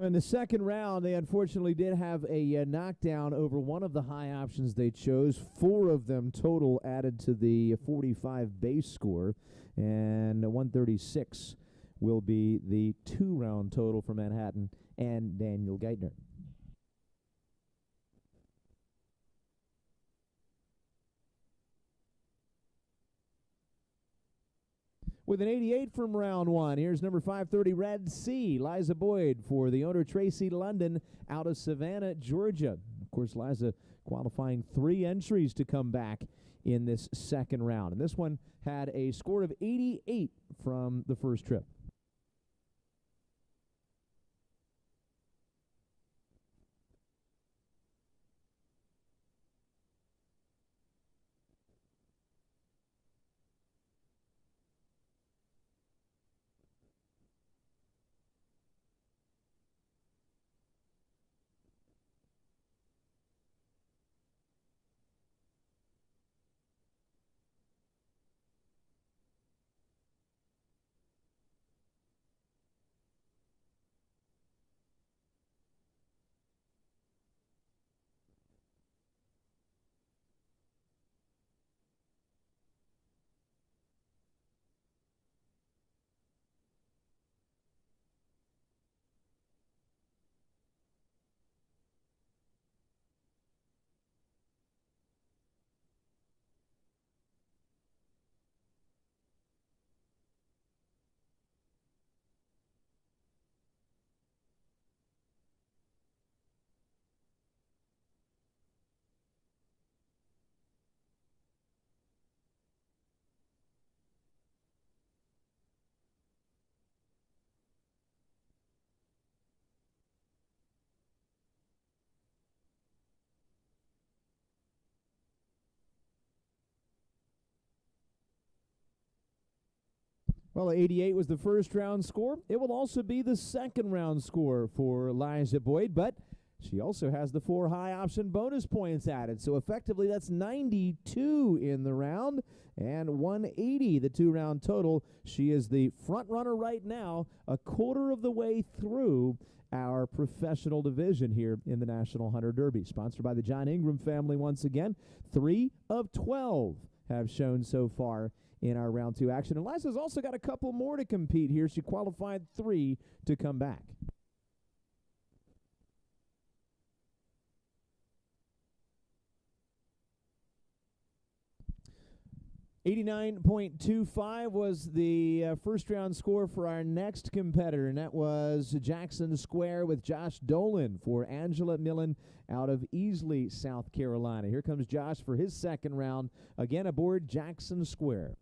In the second round, they unfortunately did have a knockdown over one of the high options they chose. 4 of them total added to the 45 base score, and 136 will be the 2-round total for Manhattan and Daniel Geithner. With an 88 from round 1, here's number 530, Red Sea, Liza Boyd for the owner, Tracy London, out of Savannah, Georgia. Of course, Liza qualifying 3 entries to come back in this second round. And this one had a score of 88 from the first trip. Well, 88 was the first round score. It will also be the second round score for Liza Boyd, but she also has the 4 high option bonus points added. So effectively, that's 92 in the round and 180 the 2-round total. She is the front runner right now, a quarter of the way through our professional division here in the National Hunter Derby. Sponsored by the John Ingram family once again. 3 of 12 have shown so far in our round 2 action. And Liza's also got a couple more to compete here. She qualified 3 to come back. 89.25 was the first round score for our next competitor, and that was Jackson Square with Josh Dolan for Angela Millen out of Easley, South Carolina. Here comes Josh for his second round, again aboard Jackson Square.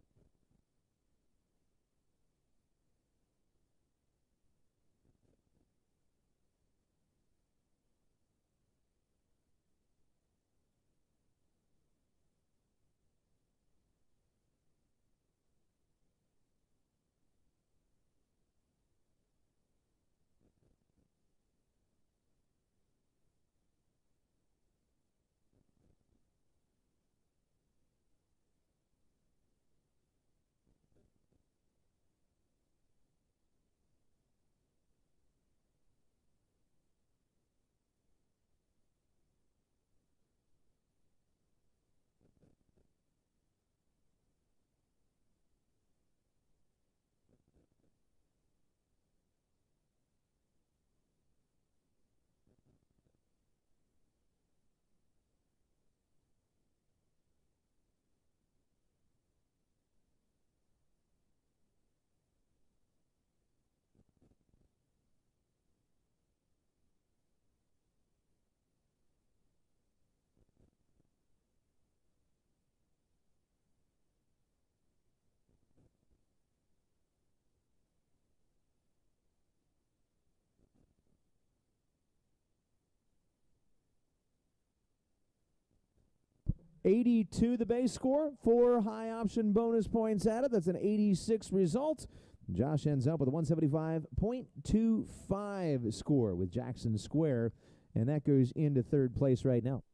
$82 the base score, 4 high option bonus points added. That's an 86 result. Josh ends up with a 175.25 score with Jackson Square, and that goes into third place right now.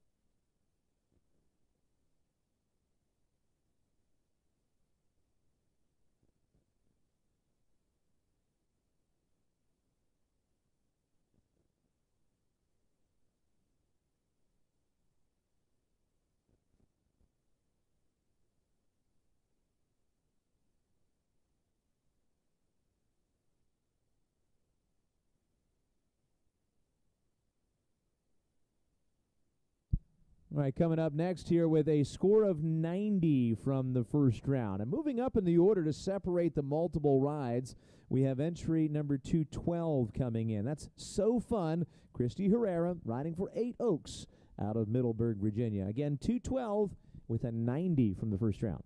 All right, coming up next here with a score of 90 from the first round. And moving up in the order to separate the multiple rides, we have entry number 212 coming in. That's So Fun, Christy Herrera, riding for 8 Oaks out of Middleburg, Virginia. Again, 212 with a 90 from the first round.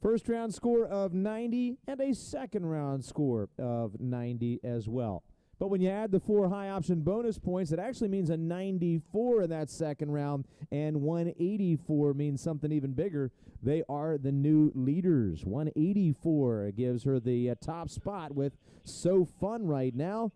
First round score of 90 and a second round score of 90 as well. But when you add the 4 high option bonus points, it actually means a 94 in that second round, and 184 means something even bigger. They are the new leaders. 184 gives her the top spot with So Fun right now.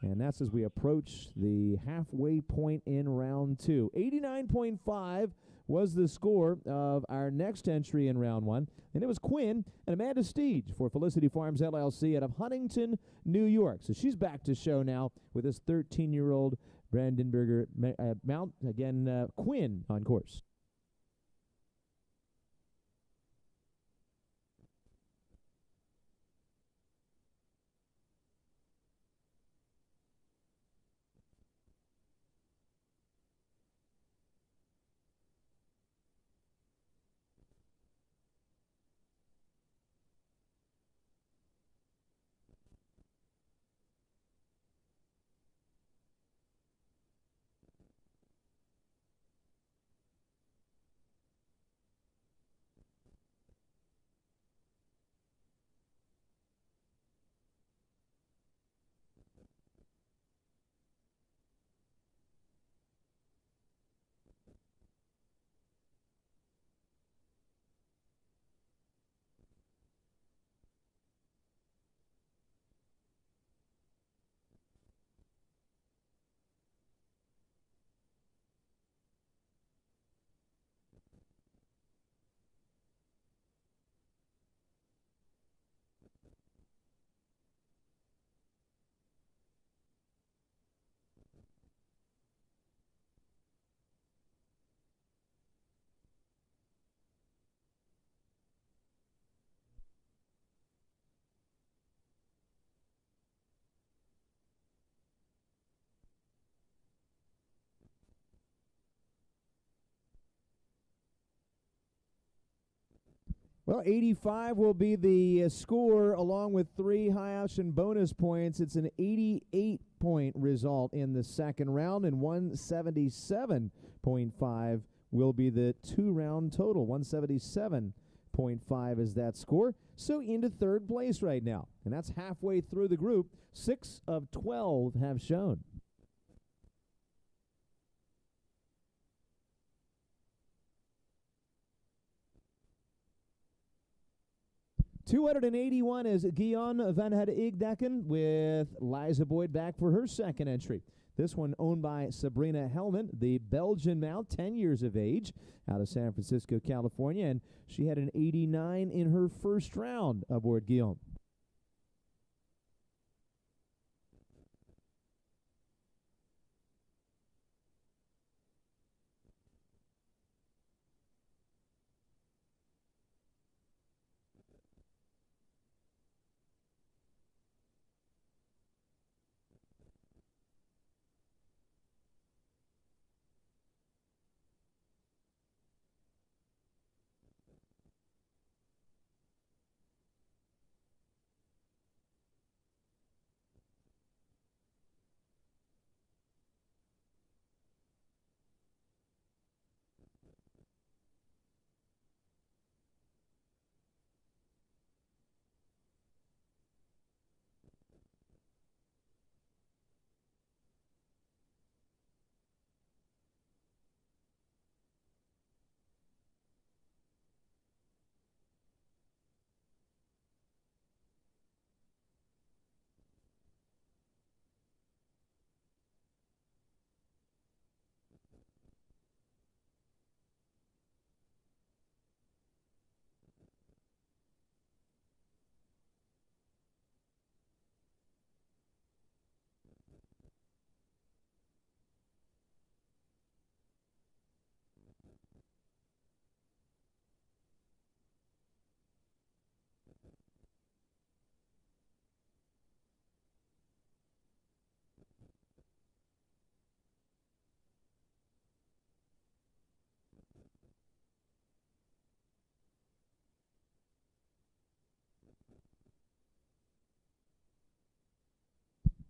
And that's as we approach the halfway point in round 2. 89.5 was the score of our next entry in round one. And it was Quinn and Amanda Steege for Felicity Farms LLC out of Huntington, New York. So she's back to show now with this 13-year-old Brandenburger mount. Again, Quinn on course. Well, 85 will be the score along with 3 high option bonus points. It's an 88-point result in the second round, and 177.5 will be the 2-round total. 177.5 is that score. So into third place right now, and that's halfway through the group. 6 of 12 have shown. $281 is Guyon van het Igdekken with Liza Boyd back for her second entry. This one owned by Sabrina Hellman, the Belgian mount, 10 years of age, out of San Francisco, California, and she had an 89 in her first round aboard Guyon.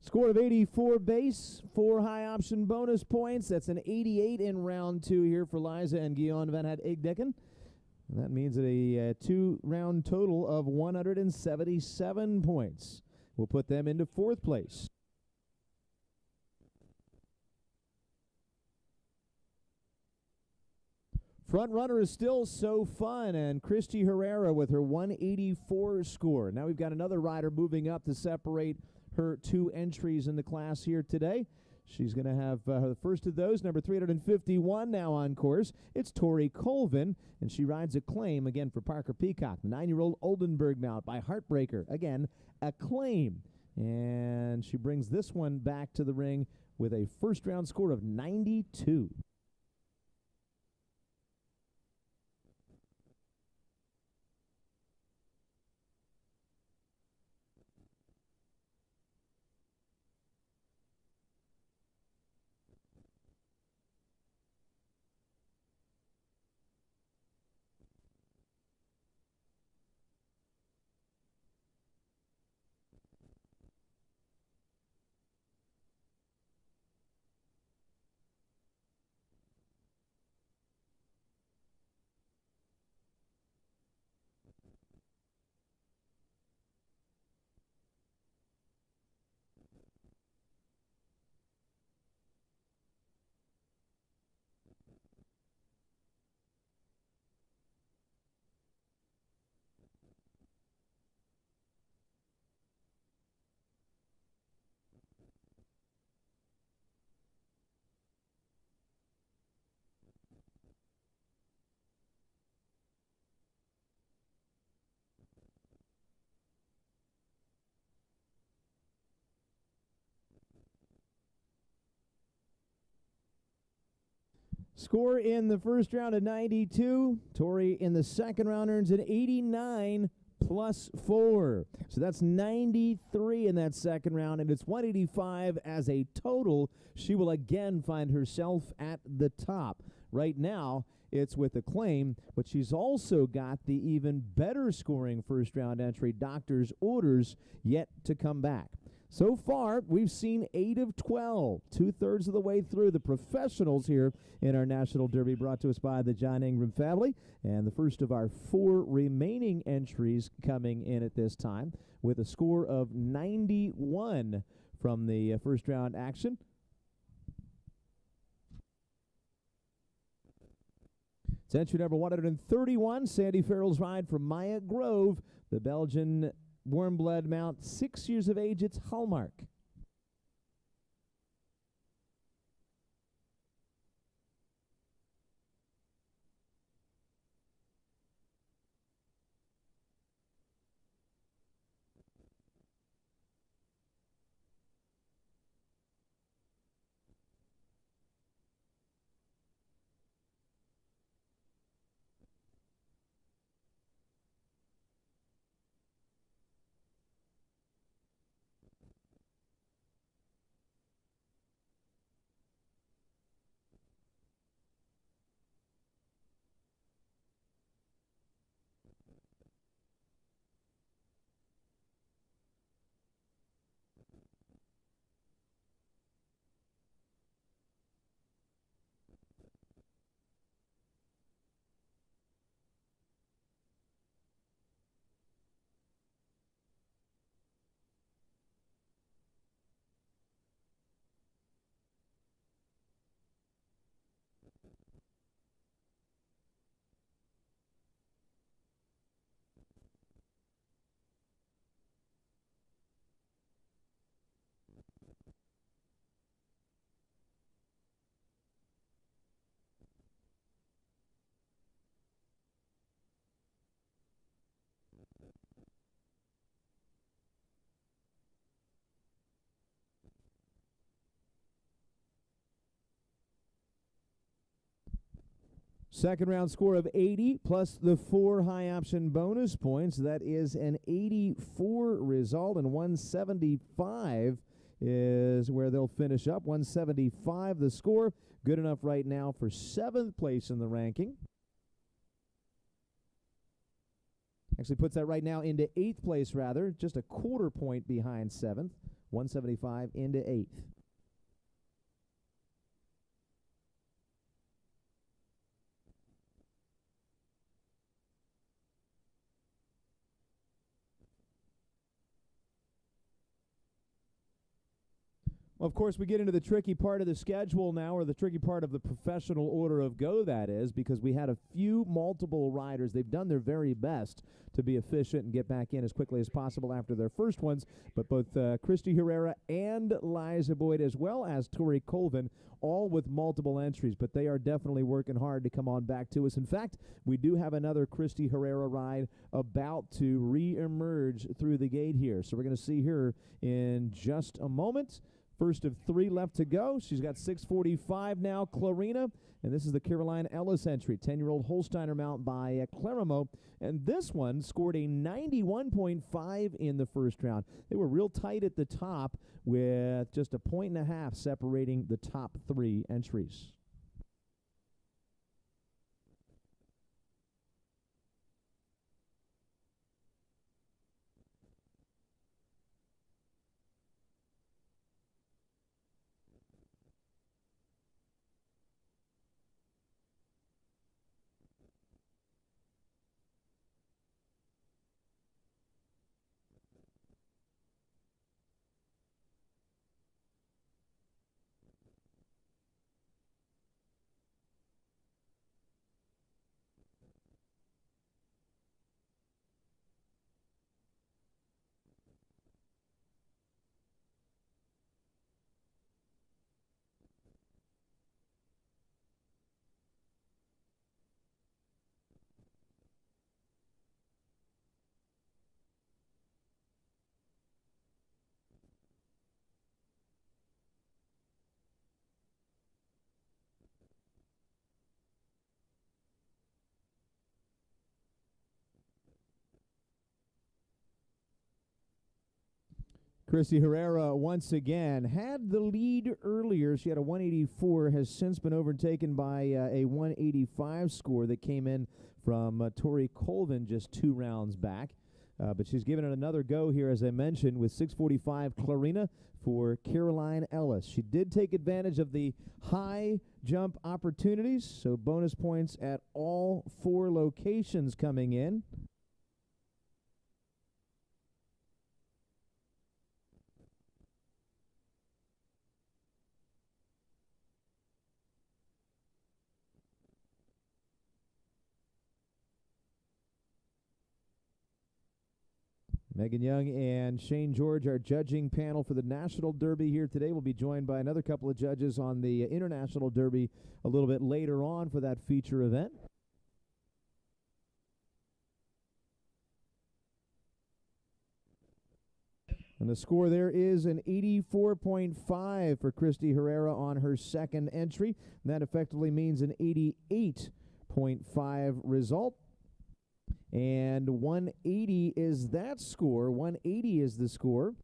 Score of 84 base, 4 high option bonus points. That's an 88 in round 2 here for Liza and Guyon van het Igdekken. And that means a 2-round total of 177 points. We'll put them into 4th place. Front runner is still So Fun, and Christy Herrera with her 184 score. Now we've got another rider moving up to separate her 2 entries in the class here today. She's going to have the first of those, number 351 now on course. It's Tori Colvin, and she rides Acclaim, again, for Parker Peacock. The 9-year-old Oldenburg mount by Heartbreaker. Again, Acclaim. And she brings this one back to the ring with a first-round score of 92. Score in the first round of 92. Tori in the second round earns an 89 plus 4. So that's 93 in that second round, and it's 185 as a total. She will again find herself at the top. Right now, it's with Acclaim, but she's also got the even better scoring first round entry, Doctor's Orders, yet to come back. So far, we've seen 8 of 12, 2/3 of the way through the professionals here in our National Derby, brought to us by the John Ingram family. And the first of our 4 remaining entries coming in at this time with a score of 91 from the first round action. It's entry number 131, Sandy Farrell's ride from Maya Grove, the Belgian warm blood mount, 6 years of age. It's Hallmark. Second round score of 80 plus the 4 high option bonus points. That is an 84 result, and 175 is where they'll finish up. 175 the score. Good enough right now for 7th place in the ranking. Actually puts that right now into 8th place, rather, just a quarter point behind 7th. 175 into 8th. Of course, we get into the tricky part of the schedule now, or the tricky part of the professional order of go, that is, because we had a few multiple riders. They've done their very best to be efficient and get back in as quickly as possible after their first ones, but both Christy Herrera and Liza Boyd, as well as Tori Colvin, all with multiple entries, but they are definitely working hard to come on back to us. In fact, we do have another Christy Herrera ride about to re-emerge through the gate here, so we're going to see her in just a moment. First of 3 left to go. She's got 6:45 now, Clarina, and this is the Caroline Ellis entry, 10-year-old Holsteiner mount by Clarimo, and this one scored a 91.5 in the first round. They were real tight at the top with just a 1.5 separating the top 3 entries. Christy Herrera once again had the lead earlier. She had a 184, has since been overtaken by a 185 score that came in from Tori Colvin just 2 rounds back. But she's given it another go here, as I mentioned, with 6:45 Clarina for Caroline Ellis. She did take advantage of the high jump opportunities, so bonus points at all 4 locations coming in. Megan Young and Shane George, our judging panel for the National Derby here today. We'll be joined by another couple of judges on the International Derby a little bit later on for that feature event. And the score there is an 84.5 for Christy Herrera on her second entry. And that effectively means an 88.5 result. And 180 is that score. 180 is the score.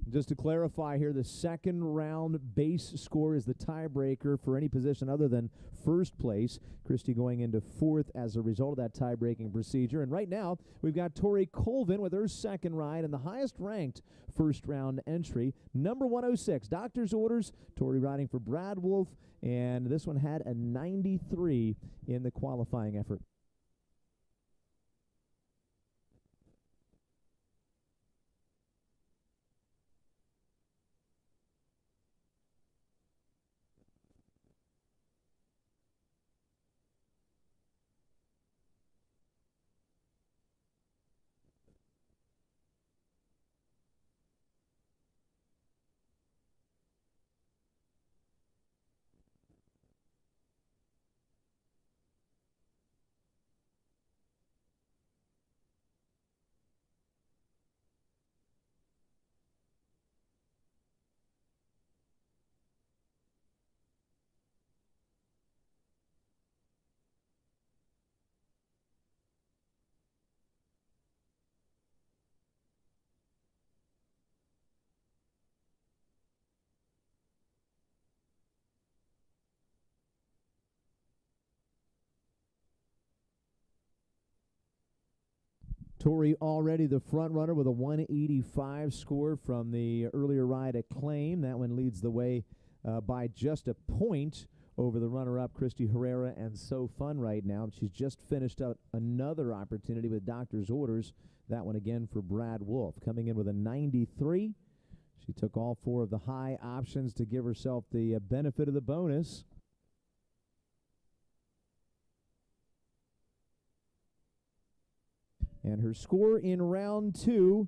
Just to clarify here, the second round base score is the tiebreaker for any position other than first place. Christy going into 4th as a result of that tie-breaking procedure. And right now, we've got Tori Colvin with her second ride and the highest ranked first round entry, number 106. Doctor's orders, Tori riding for Brad Wolf, and this one had a 93 in the qualifying effort. Tori already the front runner with a 185 score from the earlier ride Acclaim. That one leads the way by just a point over the runner-up Christy Herrera and So Fun right now. She's just finished up another opportunity with Doctor's Orders. That one again for Brad Wolf. Coming in with a 93. She took all 4 of the high options to give herself the benefit of the bonus. And her score in round 2,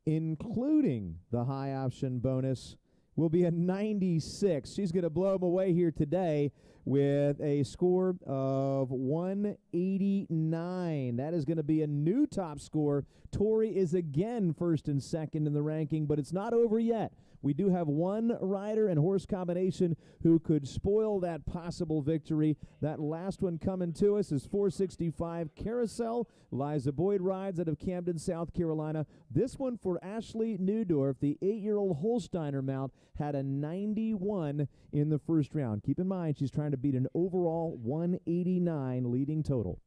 including the high option bonus, will be a 96. She's going to blow them away here today with a score of 189. That is going to be a new top score. Tori is again first and second in the ranking, but it's not over yet. We do have one rider and horse combination who could spoil that possible victory. That last one coming to us is 465 Carousel. Liza Boyd rides out of Camden, South Carolina. This one for Ashley Newdorf, the 8-year-old Holsteiner mount, had a 91 in the first round. Keep in mind, she's trying to beat an overall 189 leading total.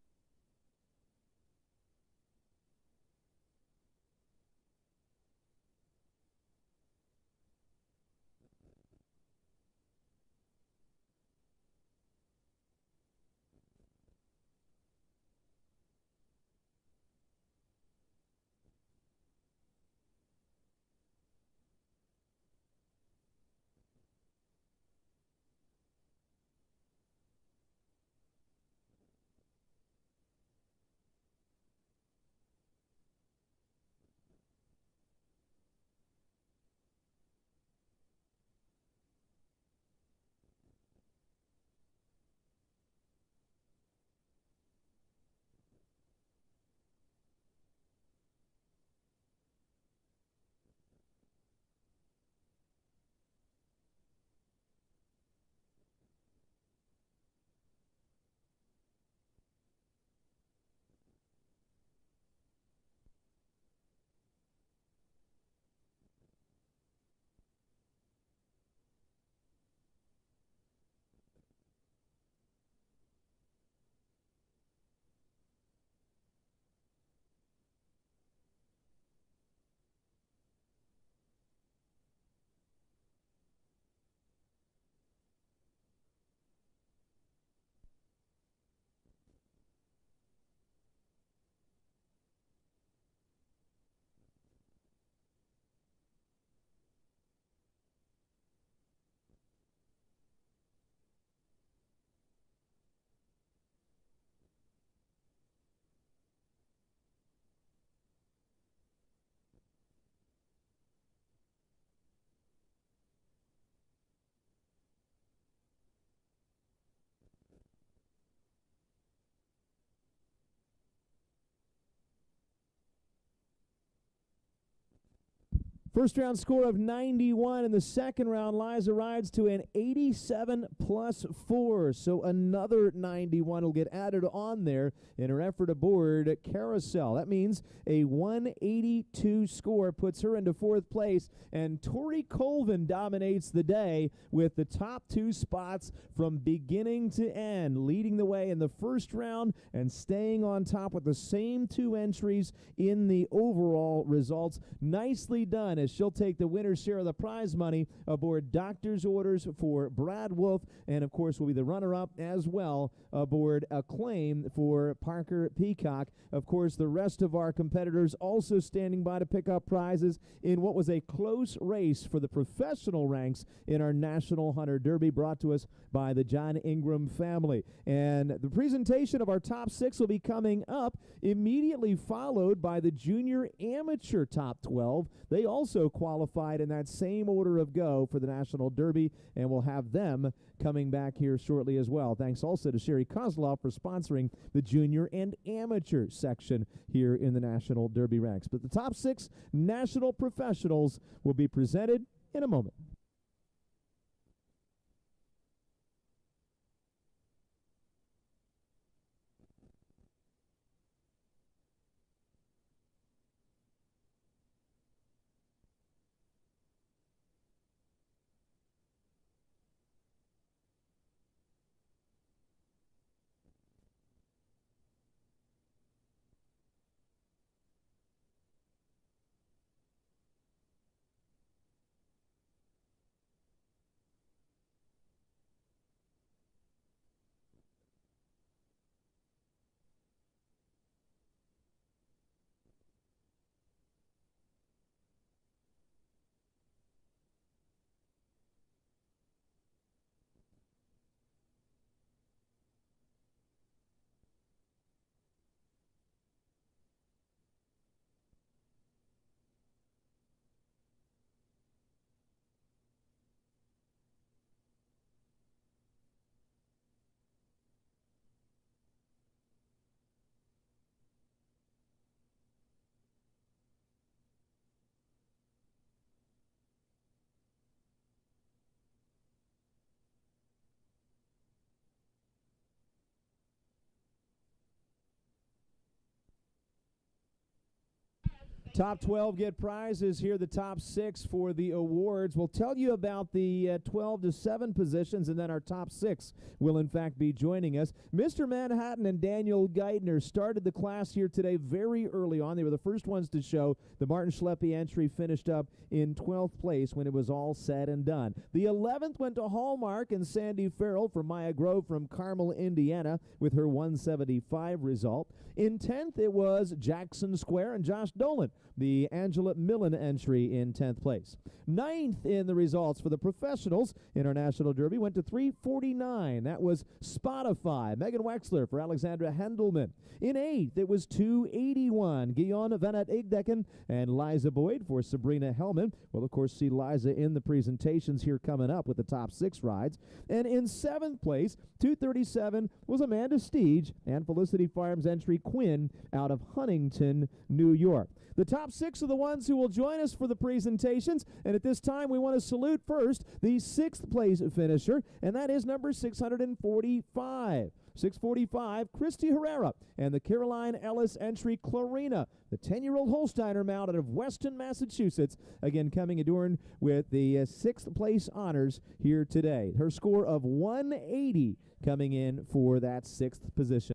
First round score of 91. In the second round, Liza rides to an 87 plus 4. So another 91 will get added on there in her effort aboard Carousel. That means a 182 score puts her into 4th place. And Tori Colvin dominates the day with the top 2 spots from beginning to end, leading the way in the first round and staying on top with the same 2 entries in the overall results. Nicely done, as she'll take the winner's share of the prize money aboard Doctor's Orders for Brad Wolf, and of course will be the runner-up as well aboard Acclaim for Parker Peacock. Of course, the rest of our competitors also standing by to pick up prizes in what was a close race for the professional ranks in our National Hunter Derby, brought to us by the John Ingram family. And the presentation of our top 6 will be coming up, immediately followed by the Junior Amateur Top 12. They also qualified in that same order of go for the National Derby, and we'll have them coming back here shortly as well. Thanks also to Sherry Kozloff for sponsoring the junior and amateur section here in the National Derby ranks. But the top 6 national professionals will be presented in a moment. Top 12 get prizes. Here the top 6 for the awards. We'll tell you about the 12 to 7 positions, and then our top 6 will in fact be joining us. Mr. Manhattan and Daniel Geithner started the class here today very early on. They were the first ones to show. The Martin Schleppe entry finished up in 12th place when it was all said and done. The 11th went to Hallmark and Sandy Farrell from Maya Grove from Carmel, Indiana, with her 175 result. In 10th, it was Jackson Square and Josh Dolan, the Angela Millen entry in 10th place. 9th in the results for the professionals. International Derby went to 349. That was Spotify. Megan Wexler for Alexandra Hendelman. In 8th, it was 281. Guillaume Van Egdecken and Liza Boyd for Sabrina Hellman. We'll, of course, see Liza in the presentations here coming up with the top 6 rides. And in 7th place, 237, was Amanda Steege and Felicity Farms entry Quinn out of Huntington, New York. The top 6 are the ones who will join us for the presentations, and at this time we want to salute first the 6th place finisher, and that is number 645. 645, Christy Herrera and the Caroline Ellis entry Clarina, the 10-year-old Holsteiner mount out of Weston, Massachusetts, again coming adorned with the 6th place honors here today. Her score of 180 coming in for that 6th position.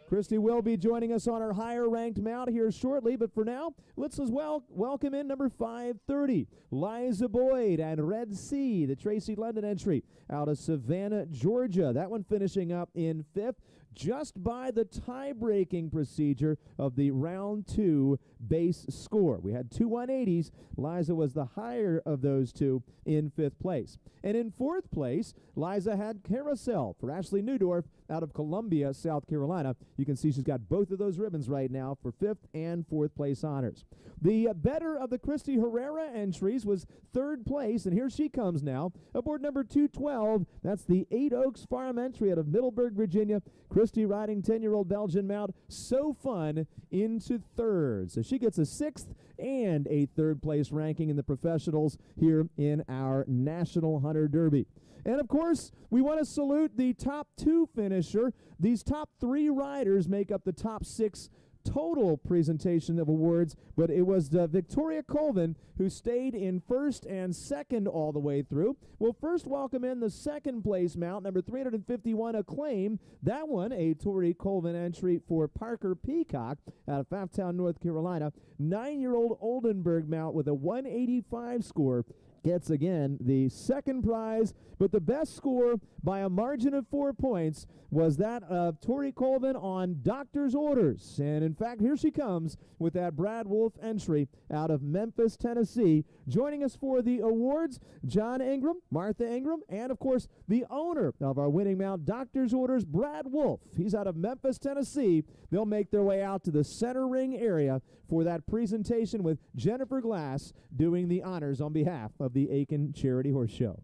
Christy will be joining us on our higher-ranked mount here shortly, but for now, let's as well welcome in number 530, Liza Boyd and Red Sea, the Tracy London entry out of Savannah, Georgia. That one finishing up in 5th, just by the tie-breaking procedure of the round 2 base score. We had 2 180s. Liza was the higher of those two in 5th place. And in 4th place, Liza had Carousel for Ashley Newdorf out of Columbia, South Carolina. You can see she's got both of those ribbons right now for 5th and 4th place honors. The better of the Christy Herrera entries was 3rd place, and here she comes now, aboard number 212. That's the 8 Oaks Farm entry out of Middleburg, Virginia. Christy riding 10-year-old Belgian mount, So Fun, into 3rd. So she gets a 6th and a 3rd place ranking in the professionals here in our National Hunter Derby. And, of course, we want to salute the top 2 finisher. These top 3 riders make up the top 6 total presentation of awards, but it was Victoria Colvin who stayed in 1st and 2nd all the way through. We'll first welcome in the 2nd place mount, number 351, Acclaim. That one, a Tori Colvin entry for Parker Peacock out of Pfafftown, North Carolina. 9-year-old Oldenburg mount with a 185 score gets, again, the 2nd prize, but the best score by a margin of 4 points was that of Tori Colvin on doctor's orders. And, in fact, here she comes with that Brad Wolf entry out of Memphis, Tennessee. Joining us for the awards, John Ingram, Martha Ingram, and, of course, the owner of our winning mount, doctor's orders, Brad Wolf. He's out of Memphis, Tennessee. They'll make their way out to the center ring area for that presentation with Jennifer Glass doing the honors on behalf of the Aiken Charity Horse Show.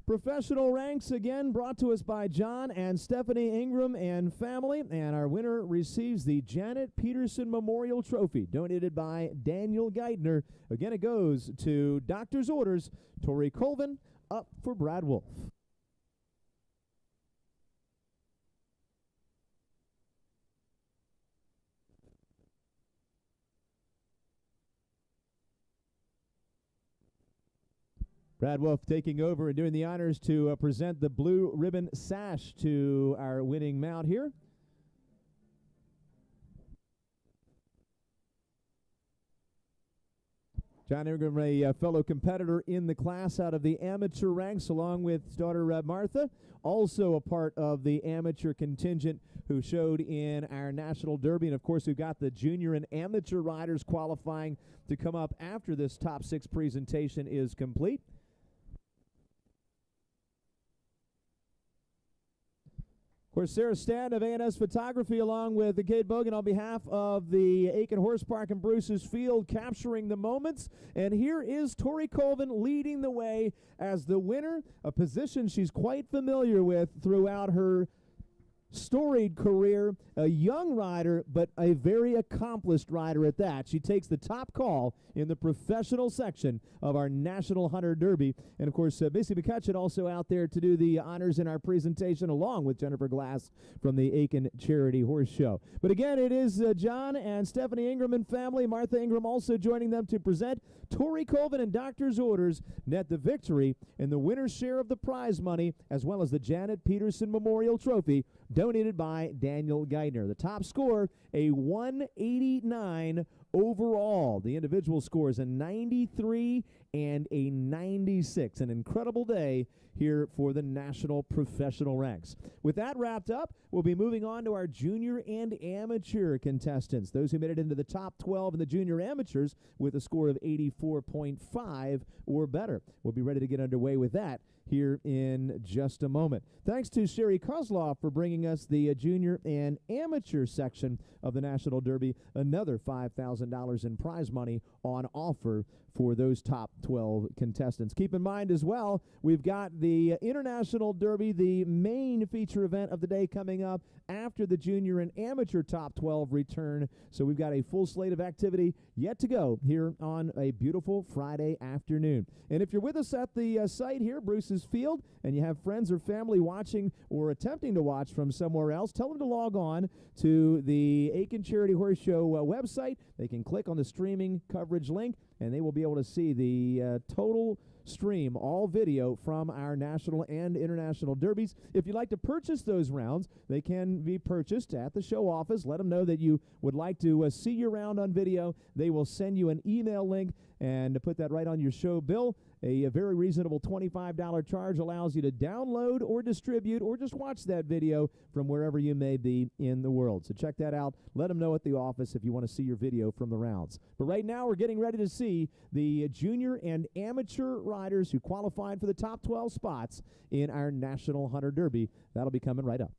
Professional ranks again brought to us by John and Stephanie Ingram and family, and our winner receives the Janet Peterson Memorial Trophy donated by Daniel Geithner. Again, it goes to doctor's orders, Tori Colvin, up for Brad Wolf. Brad Wolf taking over and doing the honors to present the blue ribbon sash to our winning mount here. John Ingram, a fellow competitor in the class out of the amateur ranks, along with his daughter Martha, also a part of the amateur contingent who showed in our National Derby. And, of course, we've got the junior and amateur riders qualifying to come up after this top 6 presentation is complete. Of course, Sarah Stanton of A&S Photography along with Kate Bogan on behalf of the Aiken Horse Park and Bruce's Field capturing the moments. And here is Tori Colvin leading the way as the winner, a position she's quite familiar with throughout her storied career, a young rider, but a very accomplished rider at that. She takes the top call in the professional section of our National Hunter Derby. And, of course, Missy McCutcheon also out there to do the honors in our presentation, along with Jennifer Glass from the Aiken Charity Horse Show. But, again, it is John and Stephanie Ingram and family. Martha Ingram also joining them to present. Tori Colvin and Doctor's Orders net the victory in the winner's share of the prize money, as well as the Janet Peterson Memorial Trophy, donated by Daniel Geithner. The top score, a 189 overall. The individual scores a 93 and a 96. An incredible day here for the national professional ranks. With that wrapped up, we'll be moving on to our junior and amateur contestants, those who made it into the top 12 in the junior amateurs with a score of 84.5 or better. We'll be ready to get underway with that here in just a moment. Thanks to Sherry Kozloff for bringing us the junior and amateur section of the National Derby. Another $5,000 in prize money on offer for those top 12 contestants. Keep in mind as well, we've got the International Derby, the main feature event of the day, coming up after the junior and amateur top 12 return. So we've got a full slate of activity yet to go here on a beautiful Friday afternoon. And if you're with us at the site here, Bruce's Field, and you have friends or family watching or attempting to watch from somewhere else, tell them to log on to the Aiken Charity Horse Show website. They can click on the streaming coverage link, and they will be able to see the total stream, all video from our national and international derbies. If you'd like to purchase those rounds, they can be purchased at the show office. Let them know that you would like to see your round on video. They will send you an email link and put that right on your show bill. A very reasonable $25 charge allows you to download or distribute or just watch that video from wherever you may be in the world. So check that out. Let them know at the office if you want to see your video from the rounds. But right now we're getting ready to see the junior and amateur riders who qualified for the top 12 spots in our National Hunter Derby. That'll be coming right up.